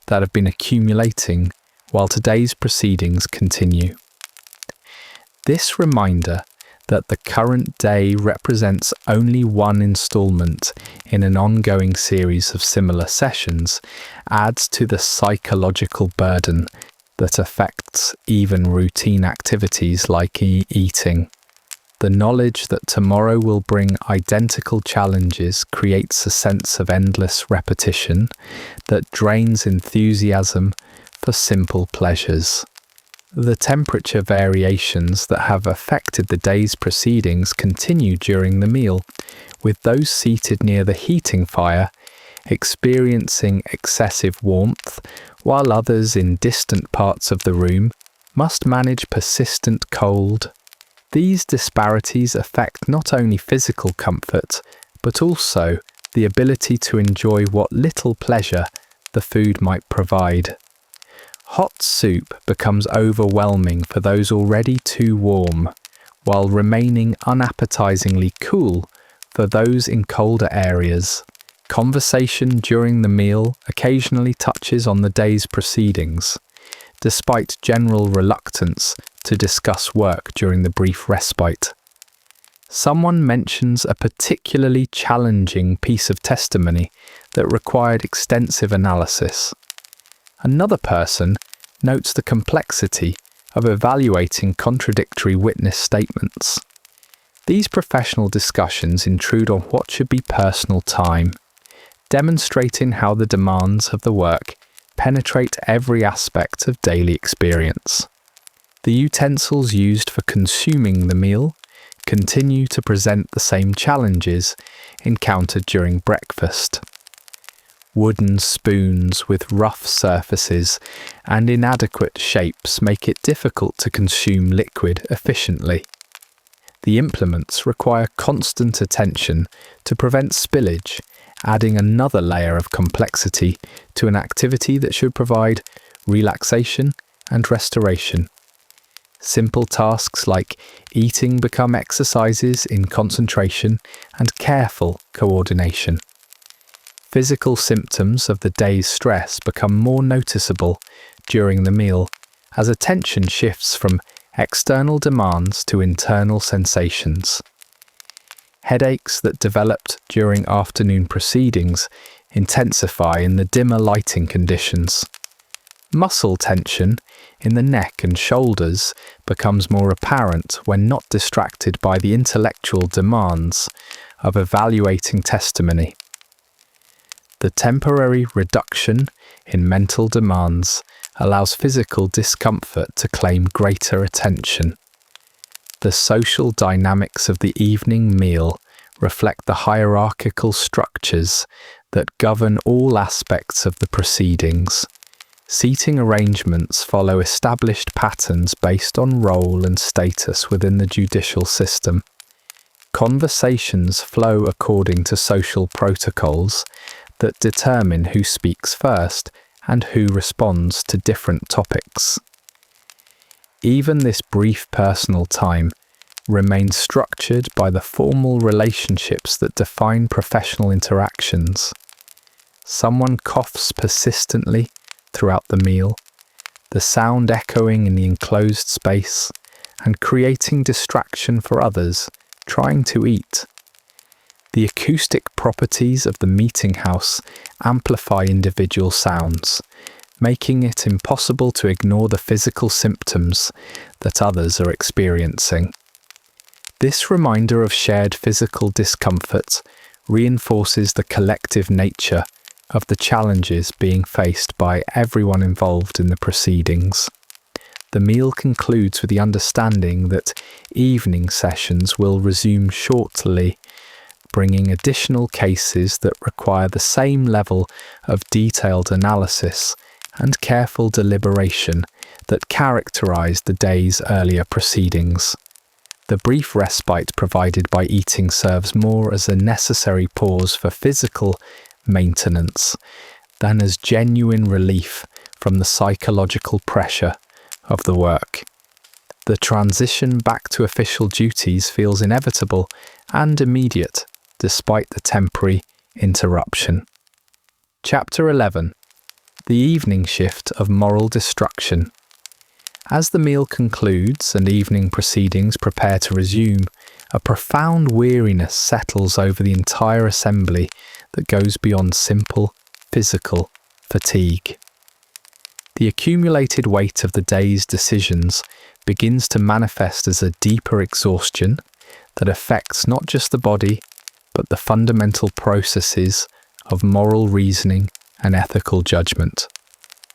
that have been accumulating while today's proceedings continue. This reminder that the current day represents only one installment in an ongoing series of similar sessions adds to the psychological burden that affects even routine activities like eating. The knowledge that tomorrow will bring identical challenges creates a sense of endless repetition that drains enthusiasm for simple pleasures. The temperature variations that have affected the day's proceedings continue during the meal, with those seated near the heating fire experiencing excessive warmth, while others in distant parts of the room must manage persistent cold. These disparities affect not only physical comfort, but also the ability to enjoy what little pleasure the food might provide. Hot soup becomes overwhelming for those already too warm, while remaining unappetizingly cool for those in colder areas. Conversation during the meal occasionally touches on the day's proceedings, despite general reluctance to discuss work during the brief respite. Someone mentions a particularly challenging piece of testimony that required extensive analysis. Another person notes the complexity of evaluating contradictory witness statements. These professional discussions intrude on what should be personal time, demonstrating how the demands of the work penetrate every aspect of daily experience. The utensils used for consuming the meal continue to present the same challenges encountered during breakfast. Wooden spoons with rough surfaces and inadequate shapes make it difficult to consume liquid efficiently. The implements require constant attention to prevent spillage, adding another layer of complexity to an activity that should provide relaxation and restoration. Simple tasks like eating become exercises in concentration and careful coordination. Physical symptoms of the day's stress become more noticeable during the meal as attention shifts from external demands to internal sensations. Headaches that developed during afternoon proceedings intensify in the dimmer lighting conditions. Muscle tension in the neck and shoulders becomes more apparent when not distracted by the intellectual demands of evaluating testimony. The temporary reduction in mental demands allows physical discomfort to claim greater attention. The social dynamics of the evening meal reflect the hierarchical structures that govern all aspects of the proceedings. Seating arrangements follow established patterns based on role and status within the judicial system. Conversations flow according to social protocols that determine who speaks first and who responds to different topics. Even this brief personal time remains structured by the formal relationships that define professional interactions. Someone coughs persistently throughout the meal, the sound echoing in the enclosed space and creating distraction for others trying to eat. The acoustic properties of the meeting house amplify individual sounds, making it impossible to ignore the physical symptoms that others are experiencing. This reminder of shared physical discomfort reinforces the collective nature of the challenges being faced by everyone involved in the proceedings. The meal concludes with the understanding that evening sessions will resume shortly, bringing additional cases that require the same level of detailed analysis and careful deliberation that characterized the day's earlier proceedings. The brief respite provided by eating serves more as a necessary pause for physical maintenance than as genuine relief from the psychological pressure of the work. The transition back to official duties feels inevitable and immediate, despite the temporary interruption. Chapter 11. the evening shift of moral destruction. As the meal concludes and evening proceedings prepare to resume, a profound weariness settles over the entire assembly that goes beyond simple physical fatigue. The accumulated weight of the day's decisions begins to manifest as a deeper exhaustion that affects not just the body, but the fundamental processes of moral reasoning and ethical judgment.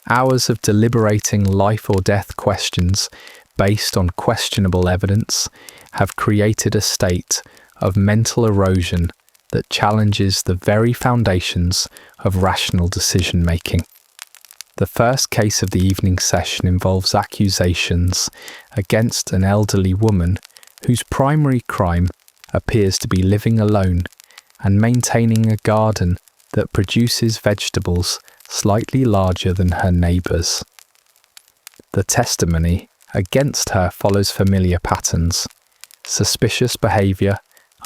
Hours of deliberating life or death questions based on questionable evidence have created a state of mental erosion that challenges the very foundations of rational decision-making. The first case of the evening session involves accusations against an elderly woman whose primary crime appears to be living alone and maintaining a garden that produces vegetables slightly larger than her neighbours. The testimony against her follows familiar patterns: suspicious behaviour,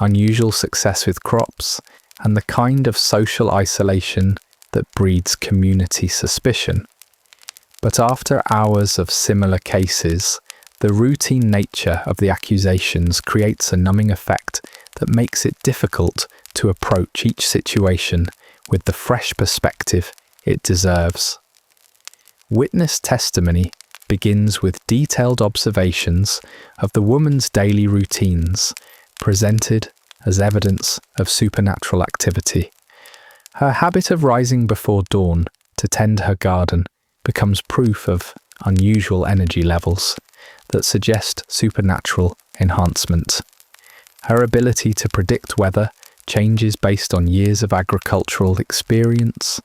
unusual success with crops, and the kind of social isolation that breeds community suspicion. But after hours of similar cases, the routine nature of the accusations creates a numbing effect that makes it difficult to approach each situation with the fresh perspective it deserves. Witness testimony begins with detailed observations of the woman's daily routines, presented as evidence of supernatural activity. Her habit of rising before dawn to tend her garden becomes proof of unusual energy levels that suggest supernatural enhancement. Her ability to predict weather changes based on years of agricultural experience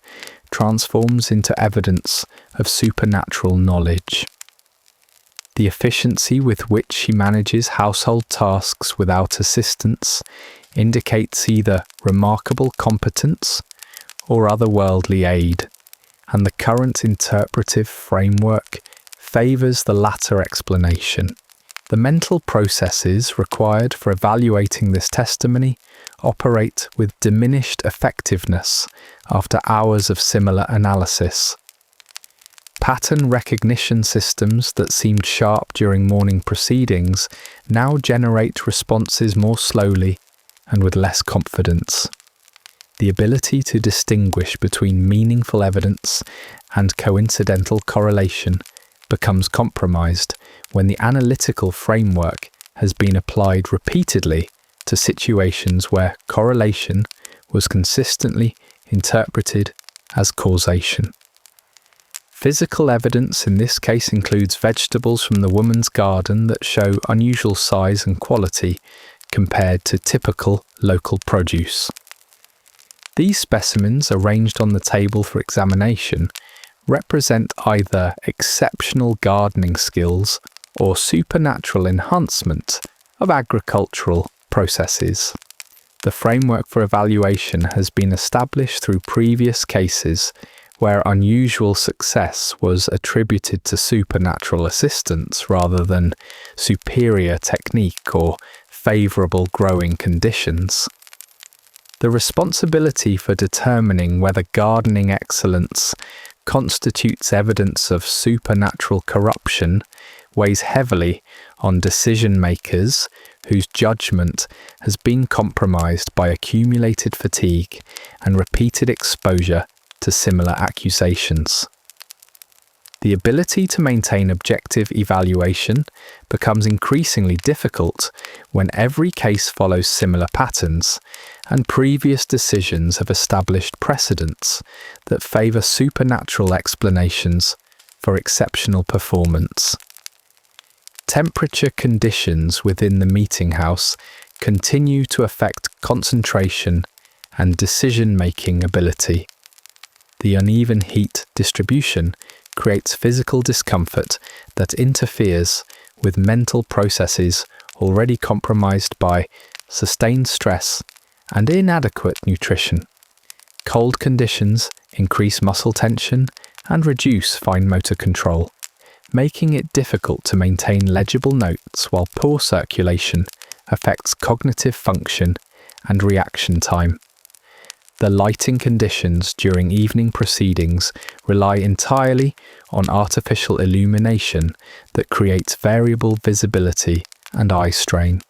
transforms into evidence of supernatural knowledge. The efficiency with which she manages household tasks without assistance indicates either remarkable competence or otherworldly aid, and the current interpretive framework favours the latter explanation. The mental processes required for evaluating this testimony operate with diminished effectiveness after hours of similar analysis. Pattern recognition systems that seemed sharp during morning proceedings now generate responses more slowly and with less confidence. The ability to distinguish between meaningful evidence and coincidental correlation becomes compromised when the analytical framework has been applied repeatedly to situations where correlation was consistently interpreted as causation. Physical evidence in this case includes vegetables from the woman's garden that show unusual size and quality compared to typical local produce. These specimens, arranged on the table for examination, represent either exceptional gardening skills or supernatural enhancement of agricultural processes. The framework for evaluation has been established through previous cases where unusual success was attributed to supernatural assistance rather than superior technique or favourable growing conditions. The responsibility for determining whether gardening excellence constitutes evidence of supernatural corruption weighs heavily on decision makers whose judgment has been compromised by accumulated fatigue and repeated exposure to similar accusations. The ability to maintain objective evaluation becomes increasingly difficult when every case follows similar patterns and previous decisions have established precedents that favour supernatural explanations for exceptional performance. Temperature conditions within the meeting house continue to affect concentration and decision-making ability. The uneven heat distribution creates physical discomfort that interferes with mental processes already compromised by sustained stress and inadequate nutrition. Cold conditions increase muscle tension and reduce fine motor control, making it difficult to maintain legible notes, while poor circulation affects cognitive function and reaction time. The lighting conditions during evening proceedings rely entirely on artificial illumination that creates variable visibility and eye strain.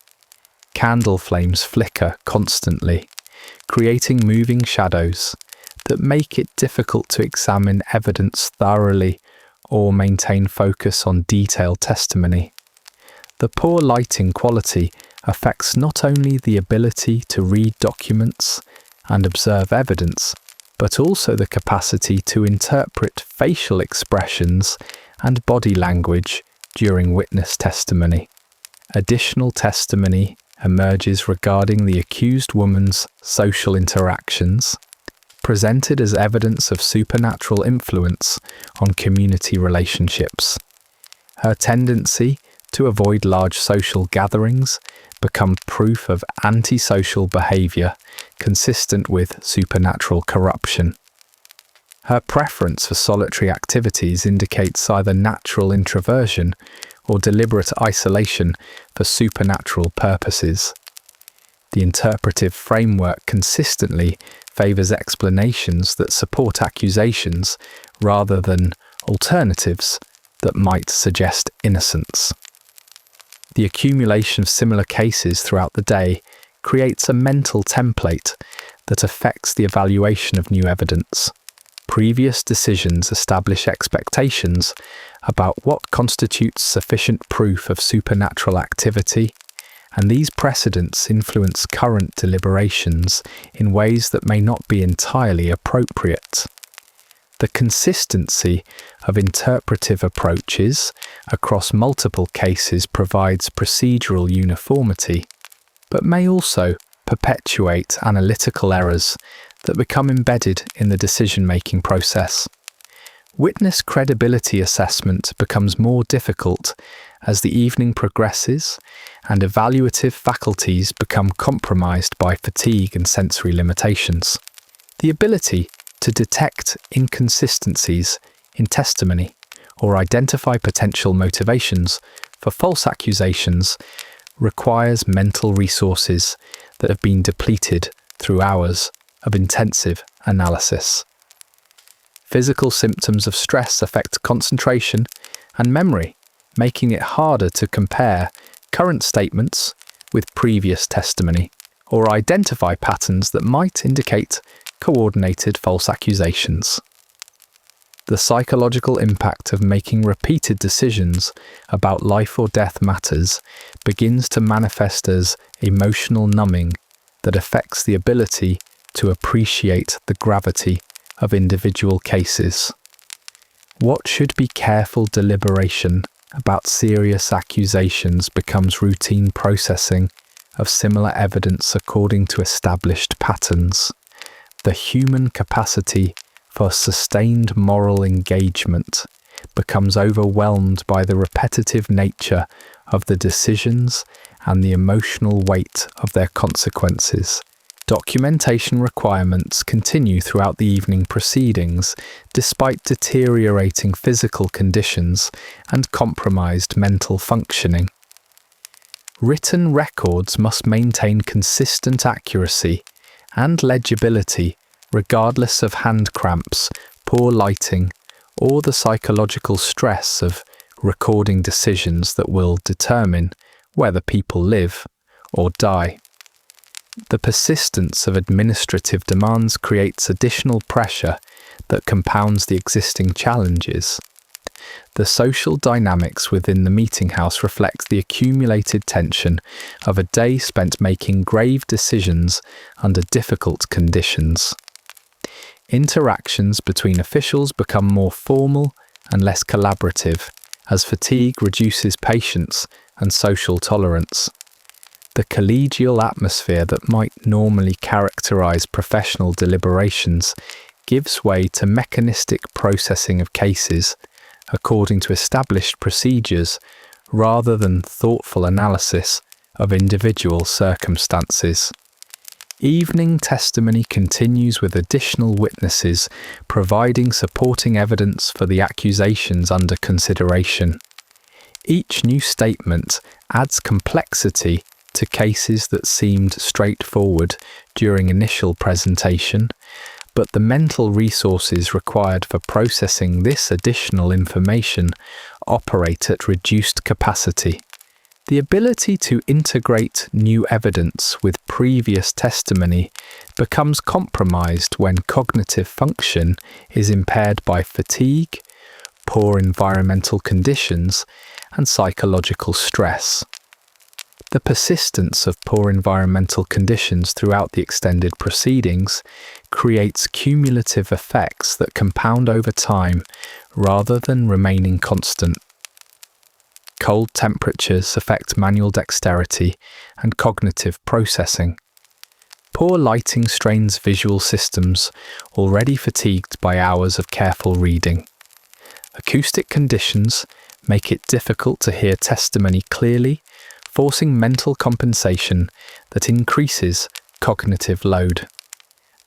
Candle flames flicker constantly, creating moving shadows that make it difficult to examine evidence thoroughly or maintain focus on detailed testimony. The poor lighting quality affects not only the ability to read documents and observe evidence, but also the capacity to interpret facial expressions and body language during witness testimony. Additional testimony emerges regarding the accused woman's social interactions, presented as evidence of supernatural influence on community relationships. Her tendency to avoid large social gatherings become proof of antisocial behaviour consistent with supernatural corruption. Her preference for solitary activities indicates either natural introversion or deliberate isolation for supernatural purposes. The interpretive framework consistently favours explanations that support accusations rather than alternatives that might suggest innocence. The accumulation of similar cases throughout the day creates a mental template that affects the evaluation of new evidence. Previous decisions establish expectations about what constitutes sufficient proof of supernatural activity, and these precedents influence current deliberations in ways that may not be entirely appropriate. The consistency of interpretive approaches across multiple cases provides procedural uniformity, but may also perpetuate analytical errors that become embedded in the decision-making process. Witness credibility assessment becomes more difficult as the evening progresses and evaluative faculties become compromised by fatigue and sensory limitations. The ability to detect inconsistencies in testimony or identify potential motivations for false accusations requires mental resources that have been depleted through hours of intensive analysis. Physical symptoms of stress affect concentration and memory, making it harder to compare current statements with previous testimony or identify patterns that might indicate coordinated false accusations. The psychological impact of making repeated decisions about life or death matters begins to manifest as emotional numbing that affects the ability to appreciate the gravity of individual cases. What should be careful deliberation about serious accusations becomes routine processing of similar evidence according to established patterns. The human capacity for sustained moral engagement becomes overwhelmed by the repetitive nature of the decisions and the emotional weight of their consequences. Documentation requirements continue throughout the evening proceedings, despite deteriorating physical conditions and compromised mental functioning. Written records must maintain consistent accuracy and legibility regardless of hand cramps, poor lighting, or the psychological stress of recording decisions that will determine whether people live or die. The persistence of administrative demands creates additional pressure that compounds the existing challenges. The social dynamics within the meeting house reflect the accumulated tension of a day spent making grave decisions under difficult conditions. Interactions between officials become more formal and less collaborative as fatigue reduces patience and social tolerance. The collegial atmosphere that might normally characterize professional deliberations gives way to mechanistic processing of cases according to established procedures rather than thoughtful analysis of individual circumstances. Evening testimony continues with additional witnesses providing supporting evidence for the accusations under consideration. Each new statement adds complexity to cases that seemed straightforward during initial presentation, but the mental resources required for processing this additional information operate at reduced capacity. The ability to integrate new evidence with previous testimony becomes compromised when cognitive function is impaired by fatigue, poor environmental conditions, and psychological stress. The persistence of poor environmental conditions throughout the extended proceedings creates cumulative effects that compound over time rather than remaining constant. Cold temperatures affect manual dexterity and cognitive processing. Poor lighting strains visual systems already fatigued by hours of careful reading. Acoustic conditions make it difficult to hear testimony clearly, forcing mental compensation that increases cognitive load.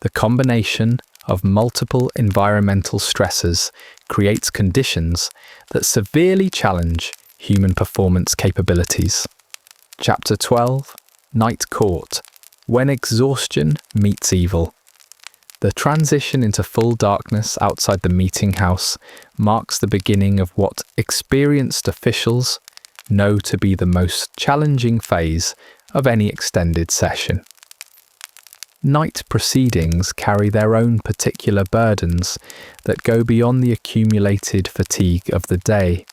The combination of multiple environmental stressors creates conditions that severely challenge human performance capabilities. Chapter 12, Night Court, When Exhaustion Meets Evil. The transition into full darkness outside the meeting house marks the beginning of what experienced officials know to be the most challenging phase of any extended session. Night proceedings carry their own particular burdens that go beyond the accumulated fatigue of the day.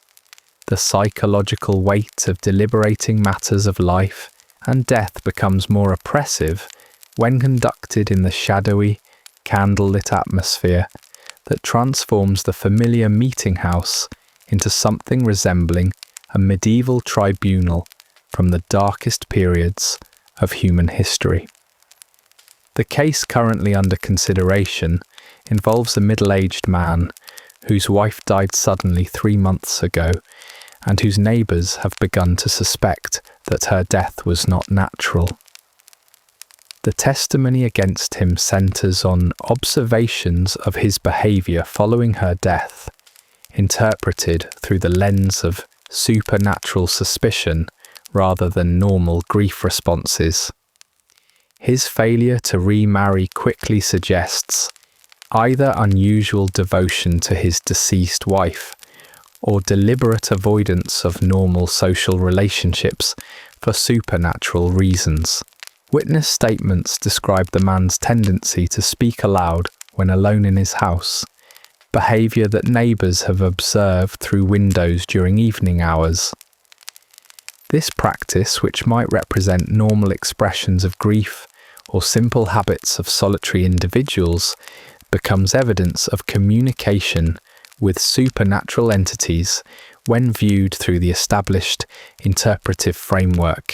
The psychological weight of deliberating matters of life and death becomes more oppressive when conducted in the shadowy, candlelit atmosphere that transforms the familiar meeting house into something resembling a medieval tribunal from the darkest periods of human history. The case currently under consideration involves a middle-aged man whose wife died suddenly 3 months ago and whose neighbours have begun to suspect that her death was not natural. The testimony against him centres on observations of his behaviour following her death, interpreted through the lens of supernatural suspicion rather than normal grief responses. His failure to remarry quickly suggests either unusual devotion to his deceased wife or deliberate avoidance of normal social relationships for supernatural reasons. Witness statements describe the man's tendency to speak aloud when alone in his house, behaviour that neighbours have observed through windows during evening hours. This practice, which might represent normal expressions of grief or simple habits of solitary individuals, becomes evidence of communication with supernatural entities when viewed through the established interpretive framework.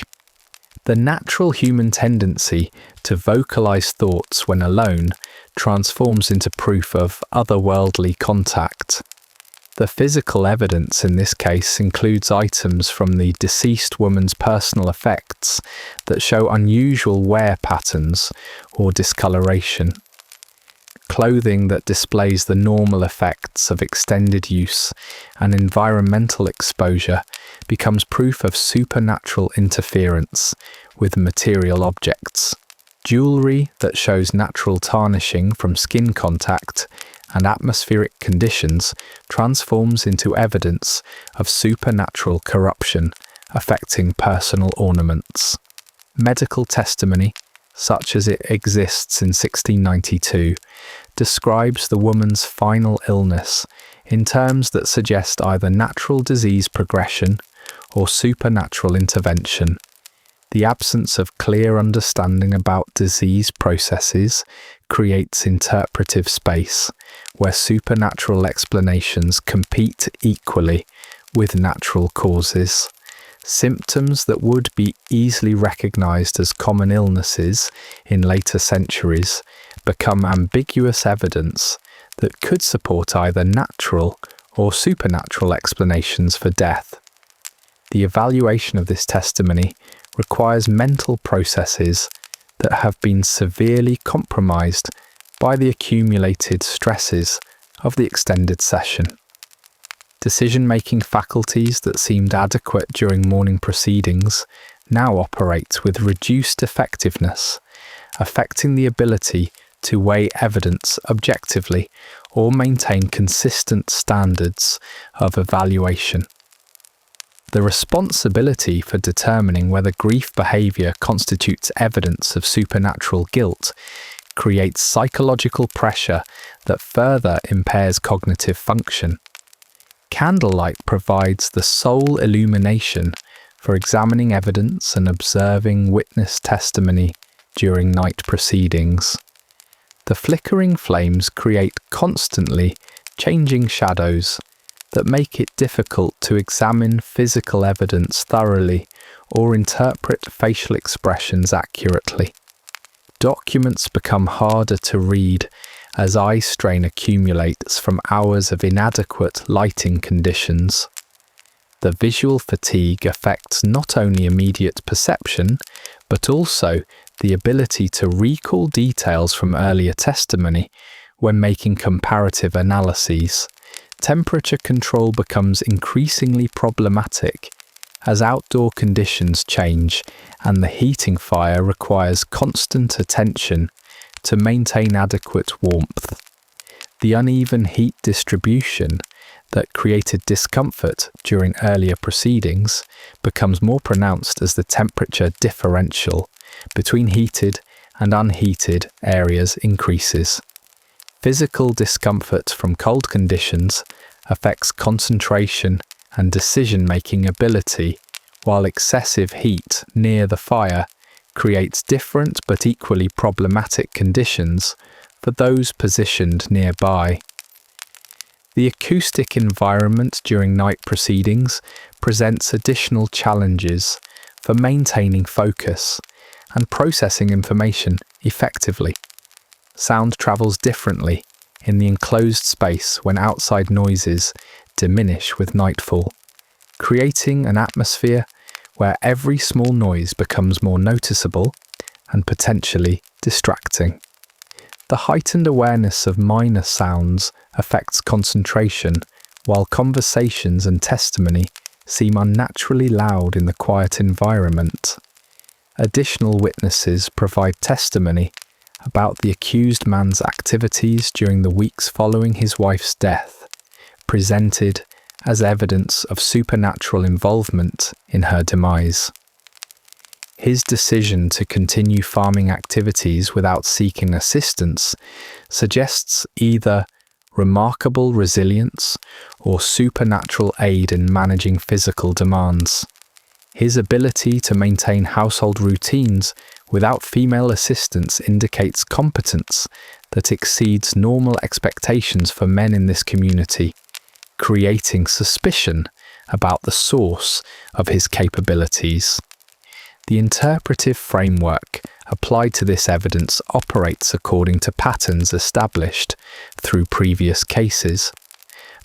The natural human tendency to vocalize thoughts when alone transforms into proof of otherworldly contact. The physical evidence in this case includes items from the deceased woman's personal effects that show unusual wear patterns or discoloration. Clothing that displays the normal effects of extended use and environmental exposure becomes proof of supernatural interference with material objects. Jewellery that shows natural tarnishing from skin contact and atmospheric conditions transforms into evidence of supernatural corruption affecting personal ornaments. Medical testimony, such as it exists in 1692, describes the woman's final illness in terms that suggest either natural disease progression or supernatural intervention. The absence of clear understanding about disease processes creates interpretive space where supernatural explanations compete equally with natural causes. Symptoms that would be easily recognized as common illnesses in later centuries become ambiguous evidence that could support either natural or supernatural explanations for death. The evaluation of this testimony requires mental processes that have been severely compromised by the accumulated stresses of the extended session. Decision-making faculties that seemed adequate during morning proceedings now operate with reduced effectiveness, affecting the ability to weigh evidence objectively or maintain consistent standards of evaluation. The responsibility for determining whether grief behavior constitutes evidence of supernatural guilt creates psychological pressure that further impairs cognitive function. Candlelight provides the sole illumination for examining evidence and observing witness testimony during night proceedings. The flickering flames create constantly changing shadows that make it difficult to examine physical evidence thoroughly or interpret facial expressions accurately. Documents become harder to read as eye strain accumulates from hours of inadequate lighting conditions. The visual fatigue affects not only immediate perception, but also the ability to recall details from earlier testimony when making comparative analyses. Temperature control becomes increasingly problematic as outdoor conditions change and the heating fire requires constant attention to maintain adequate warmth. The uneven heat distribution that created discomfort during earlier proceedings becomes more pronounced as the temperature differential between heated and unheated areas increases. Physical discomfort from cold conditions affects concentration and decision-making ability, while excessive heat near the fire creates different but equally problematic conditions for those positioned nearby. The acoustic environment during night proceedings presents additional challenges for maintaining focus and processing information effectively. Sound travels differently in the enclosed space when outside noises diminish with nightfall, creating an atmosphere where every small noise becomes more noticeable and potentially distracting. The heightened awareness of minor sounds affects concentration, while conversations and testimony seem unnaturally loud in the quiet environment. Additional witnesses provide testimony about the accused man's activities during the weeks following his wife's death, presented as evidence of supernatural involvement in her demise. His decision to continue farming activities without seeking assistance suggests either remarkable resilience or supernatural aid in managing physical demands. His ability to maintain household routines without female assistance indicates competence that exceeds normal expectations for men in this community, creating suspicion about the source of his capabilities. The interpretive framework applied to this evidence operates according to patterns established through previous cases,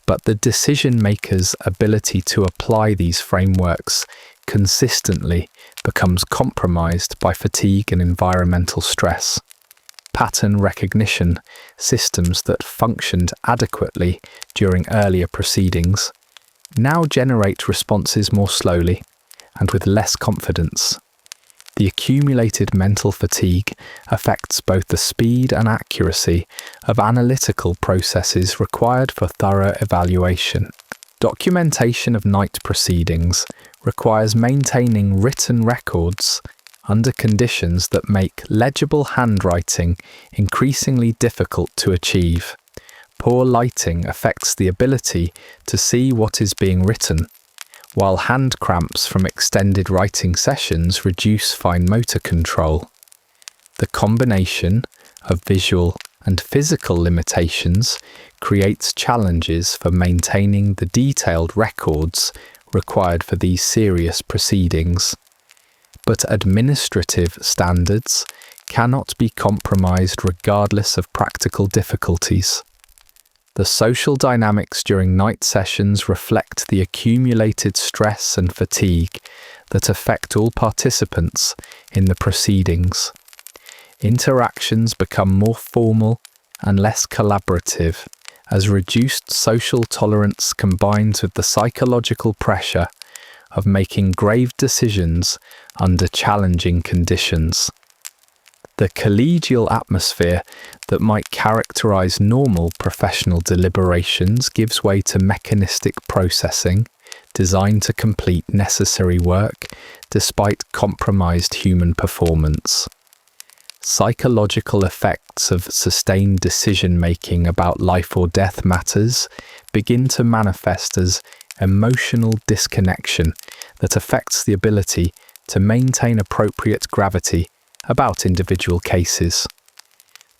but the decision-maker's ability to apply these frameworks consistently becomes compromised by fatigue and environmental stress. Pattern recognition systems that functioned adequately during earlier proceedings now generate responses more slowly and with less confidence. The accumulated mental fatigue affects both the speed and accuracy of analytical processes required for thorough evaluation. Documentation of night proceedings requires maintaining written records under conditions that make legible handwriting increasingly difficult to achieve. Poor lighting affects the ability to see what is being written, while hand cramps from extended writing sessions reduce fine motor control. The combination of visual and physical limitations creates challenges for maintaining the detailed records required for these serious proceedings. But administrative standards cannot be compromised regardless of practical difficulties. The social dynamics during night sessions reflect the accumulated stress and fatigue that affect all participants in the proceedings. Interactions become more formal and less collaborative as reduced social tolerance combines with the psychological pressure of making grave decisions under challenging conditions. The collegial atmosphere that might characterize normal professional deliberations gives way to mechanistic processing, designed to complete necessary work despite compromised human performance. Psychological effects of sustained decision-making about life or death matters begin to manifest as emotional disconnection that affects the ability to maintain appropriate gravity about individual cases.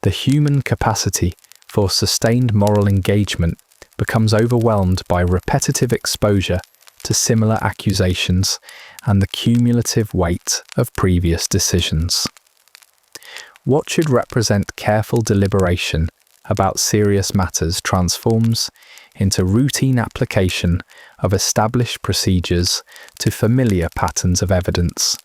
The human capacity for sustained moral engagement becomes overwhelmed by repetitive exposure to similar accusations and the cumulative weight of previous decisions. What should represent careful deliberation about serious matters transforms into routine application of established procedures to familiar patterns of evidence.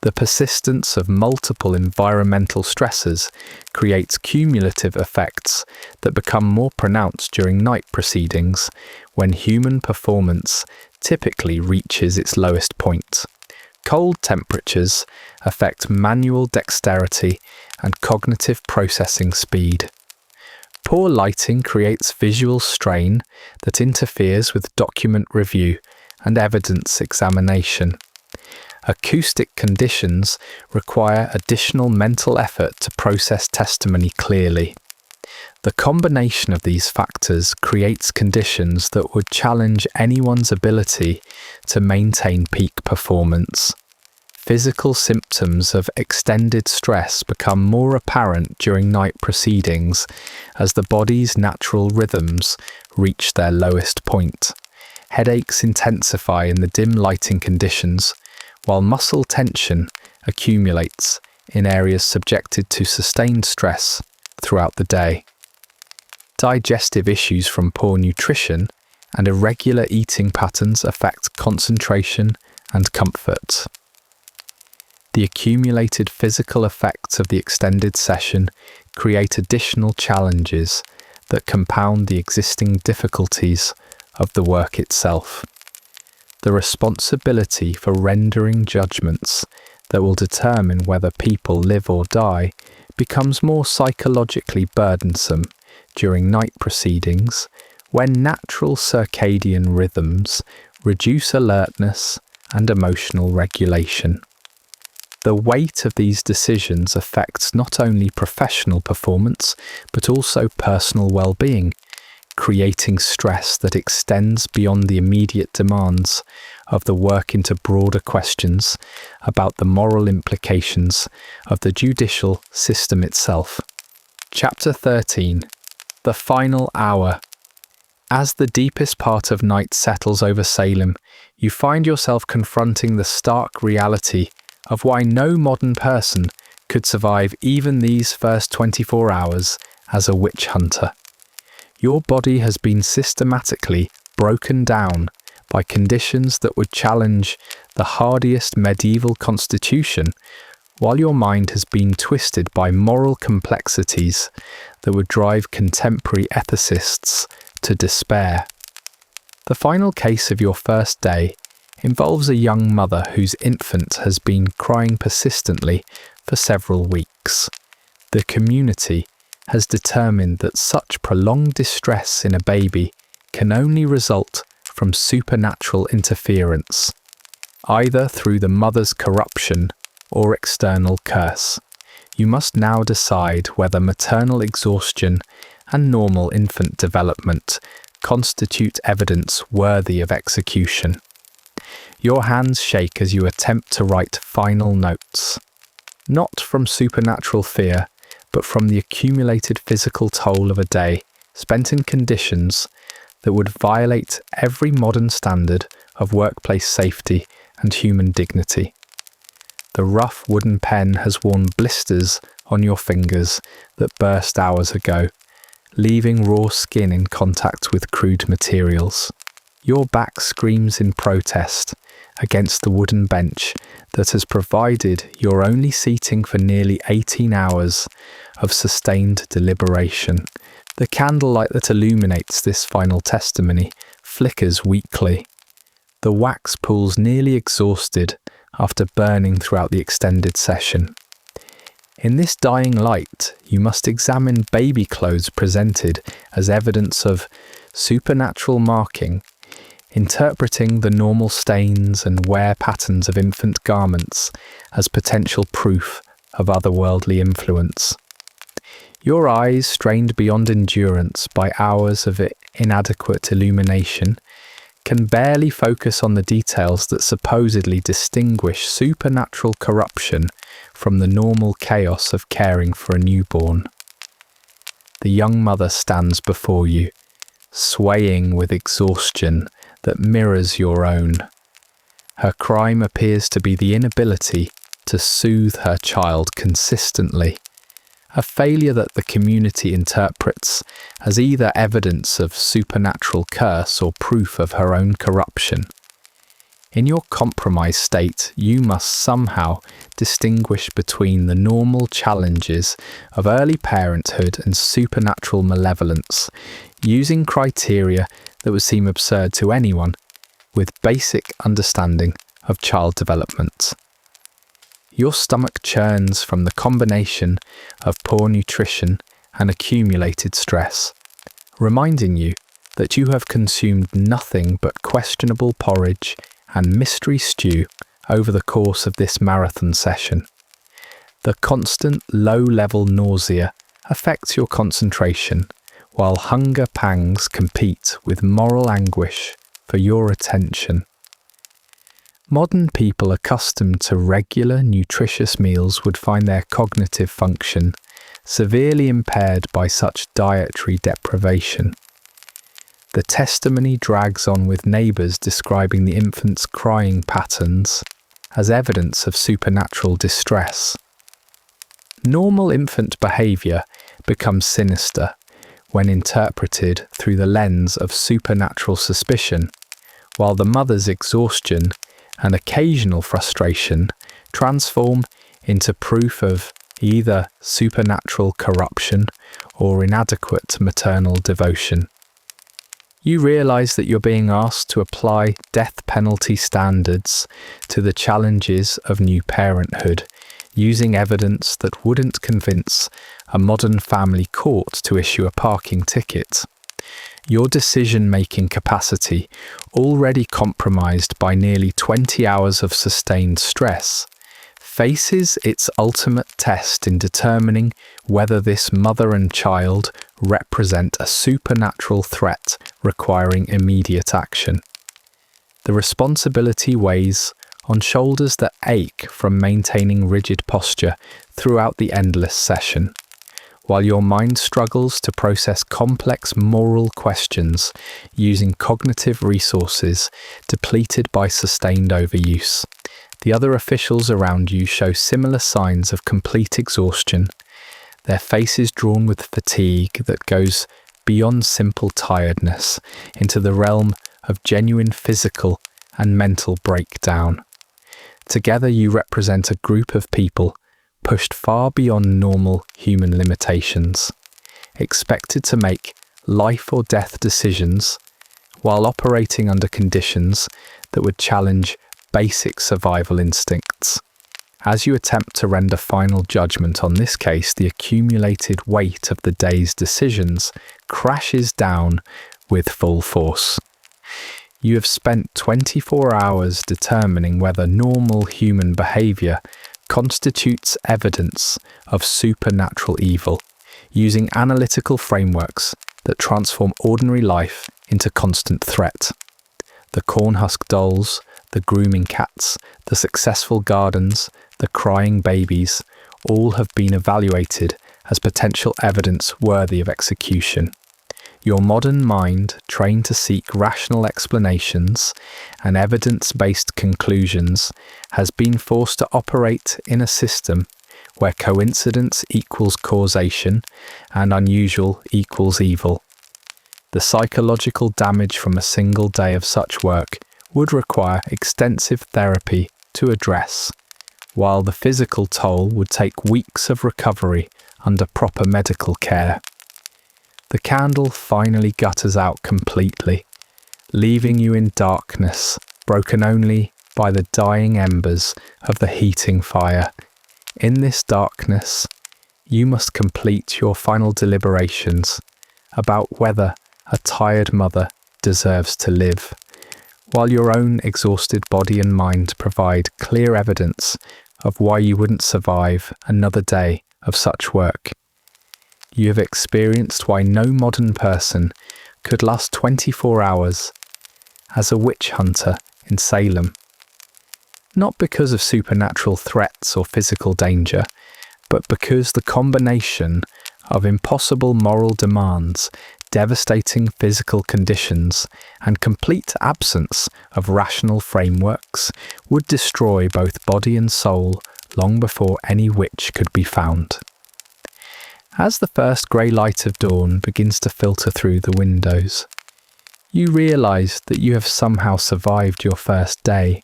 The persistence of multiple environmental stressors creates cumulative effects that become more pronounced during night proceedings when human performance typically reaches its lowest point. Cold temperatures affect manual dexterity and cognitive processing speed. Poor lighting creates visual strain that interferes with document review and evidence examination. Acoustic conditions require additional mental effort to process testimony clearly. The combination of these factors creates conditions that would challenge anyone's ability to maintain peak performance. Physical symptoms of extended stress become more apparent during night proceedings as the body's natural rhythms reach their lowest point. Headaches intensify in the dim lighting conditions, while muscle tension accumulates in areas subjected to sustained stress throughout the day. Digestive issues from poor nutrition and irregular eating patterns affect concentration and comfort. The accumulated physical effects of the extended session create additional challenges that compound the existing difficulties of the work itself. The responsibility for rendering judgments that will determine whether people live or die becomes more psychologically burdensome during night proceedings when natural circadian rhythms reduce alertness and emotional regulation. The weight of these decisions affects not only professional performance but also personal well-being, creating stress that extends beyond the immediate demands of the work into broader questions about the moral implications of the judicial system itself. Chapter 13. The Final Hour. As the deepest part of night settles over Salem, you find yourself confronting the stark reality of why no modern person could survive even these first 24 hours as a witch hunter. Your body has been systematically broken down by conditions that would challenge the hardiest medieval constitution, while your mind has been twisted by moral complexities that would drive contemporary ethicists to despair. The final case of your first day involves a young mother whose infant has been crying persistently for several weeks. The community has determined that such prolonged distress in a baby can only result from supernatural interference, either through the mother's corruption or external curse. You must now decide whether maternal exhaustion and normal infant development constitute evidence worthy of execution. Your hands shake as you attempt to write final notes, not from supernatural fear, but from the accumulated physical toll of a day spent in conditions that would violate every modern standard of workplace safety and human dignity. The rough wooden pen has worn blisters on your fingers that burst hours ago, leaving raw skin in contact with crude materials. Your back screams in protest against the wooden bench that has provided your only seating for nearly 18 hours of sustained deliberation. The candlelight that illuminates this final testimony flickers weakly, the wax pools nearly exhausted after burning throughout the extended session. In this dying light, you must examine baby clothes presented as evidence of supernatural marking, interpreting the normal stains and wear patterns of infant garments as potential proof of otherworldly influence. Your eyes, strained beyond endurance by hours of inadequate illumination, can barely focus on the details that supposedly distinguish supernatural corruption from the normal chaos of caring for a newborn. The young mother stands before you, swaying with exhaustion that mirrors your own. Her crime appears to be the inability to soothe her child consistently, a failure that the community interprets as either evidence of supernatural curse or proof of her own corruption. In your compromised state, you must somehow distinguish between the normal challenges of early parenthood and supernatural malevolence, using criteria that would seem absurd to anyone with basic understanding of child development. Your stomach churns from the combination of poor nutrition and accumulated stress, reminding you that you have consumed nothing but questionable porridge and mystery stew over the course of this marathon session. The constant low-level nausea affects your concentration, while hunger pangs compete with moral anguish for your attention. Modern people accustomed to regular, nutritious meals would find their cognitive function severely impaired by such dietary deprivation. The testimony drags on with neighbours describing the infant's crying patterns as evidence of supernatural distress. Normal infant behaviour becomes sinister when interpreted through the lens of supernatural suspicion, while the mother's exhaustion and occasional frustration transform into proof of either supernatural corruption or inadequate maternal devotion. You realise that you're being asked to apply death penalty standards to the challenges of new parenthood, using evidence that wouldn't convince a modern family court to issue a parking ticket. Your decision-making capacity, already compromised by nearly 20 hours of sustained stress, faces its ultimate test in determining whether this mother and child represent a supernatural threat requiring immediate action. The responsibility weighs on shoulders that ache from maintaining rigid posture throughout the endless session, while your mind struggles to process complex moral questions using cognitive resources depleted by sustained overuse. The other officials around you show similar signs of complete exhaustion, their faces drawn with fatigue that goes beyond simple tiredness into the realm of genuine physical and mental breakdown. Together you represent a group of people pushed far beyond normal human limitations, expected to make life or death decisions while operating under conditions that would challenge basic survival instincts. As you attempt to render final judgment on this case, the accumulated weight of the day's decisions crashes down with full force. You have spent 24 hours determining whether normal human behaviour constitutes evidence of supernatural evil, using analytical frameworks that transform ordinary life into constant threat. The cornhusk dolls, the grooming cats, the successful gardens, the crying babies, all have been evaluated as potential evidence worthy of execution. Your modern mind, trained to seek rational explanations and evidence-based conclusions, has been forced to operate in a system where coincidence equals causation and unusual equals evil. The psychological damage from a single day of such work would require extensive therapy to address, while the physical toll would take weeks of recovery under proper medical care. The candle finally gutters out completely, leaving you in darkness broken only by the dying embers of the heating fire. In this darkness, you must complete your final deliberations about whether a tired mother deserves to live, while your own exhausted body and mind provide clear evidence of why you wouldn't survive another day of such work. You have experienced why no modern person could last 24 hours as a witch hunter in Salem. Not because of supernatural threats or physical danger, but because the combination of impossible moral demands, devastating physical conditions, and complete absence of rational frameworks would destroy both body and soul long before any witch could be found. As the first grey light of dawn begins to filter through the windows, you realise that you have somehow survived your first day,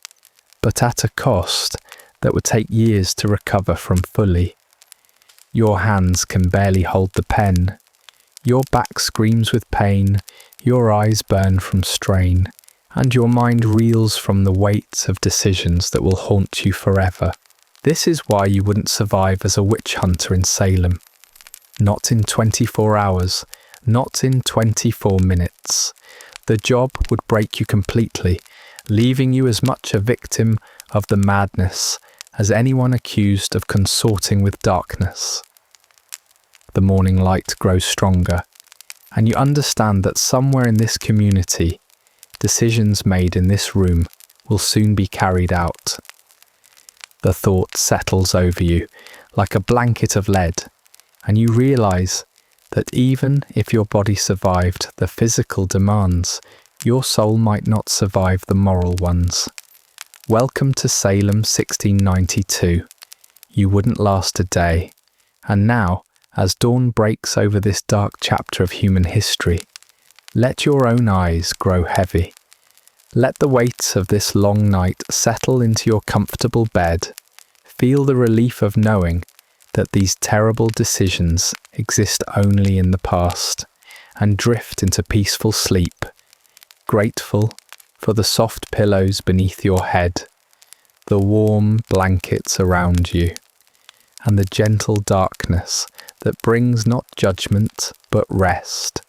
but at a cost that would take years to recover from fully. Your hands can barely hold the pen. Your back screams with pain, your eyes burn from strain, and your mind reels from the weight of decisions that will haunt you forever. This is why you wouldn't survive as a witch hunter in Salem. Not in 24 hours, not in 24 minutes. The job would break you completely, leaving you as much a victim of the madness as anyone accused of consorting with darkness. The morning light grows stronger, and you understand that somewhere in this community, decisions made in this room will soon be carried out. The thought settles over you like a blanket of lead, and you realise that even if your body survived the physical demands, your soul might not survive the moral ones. Welcome to Salem 1692. You wouldn't last a day. And now, as dawn breaks over this dark chapter of human history, let your own eyes grow heavy. Let the weight of this long night settle into your comfortable bed. Feel the relief of knowing that these terrible decisions exist only in the past, and drift into peaceful sleep, grateful for the soft pillows beneath your head, the warm blankets around you, and the gentle darkness that brings not judgment but rest.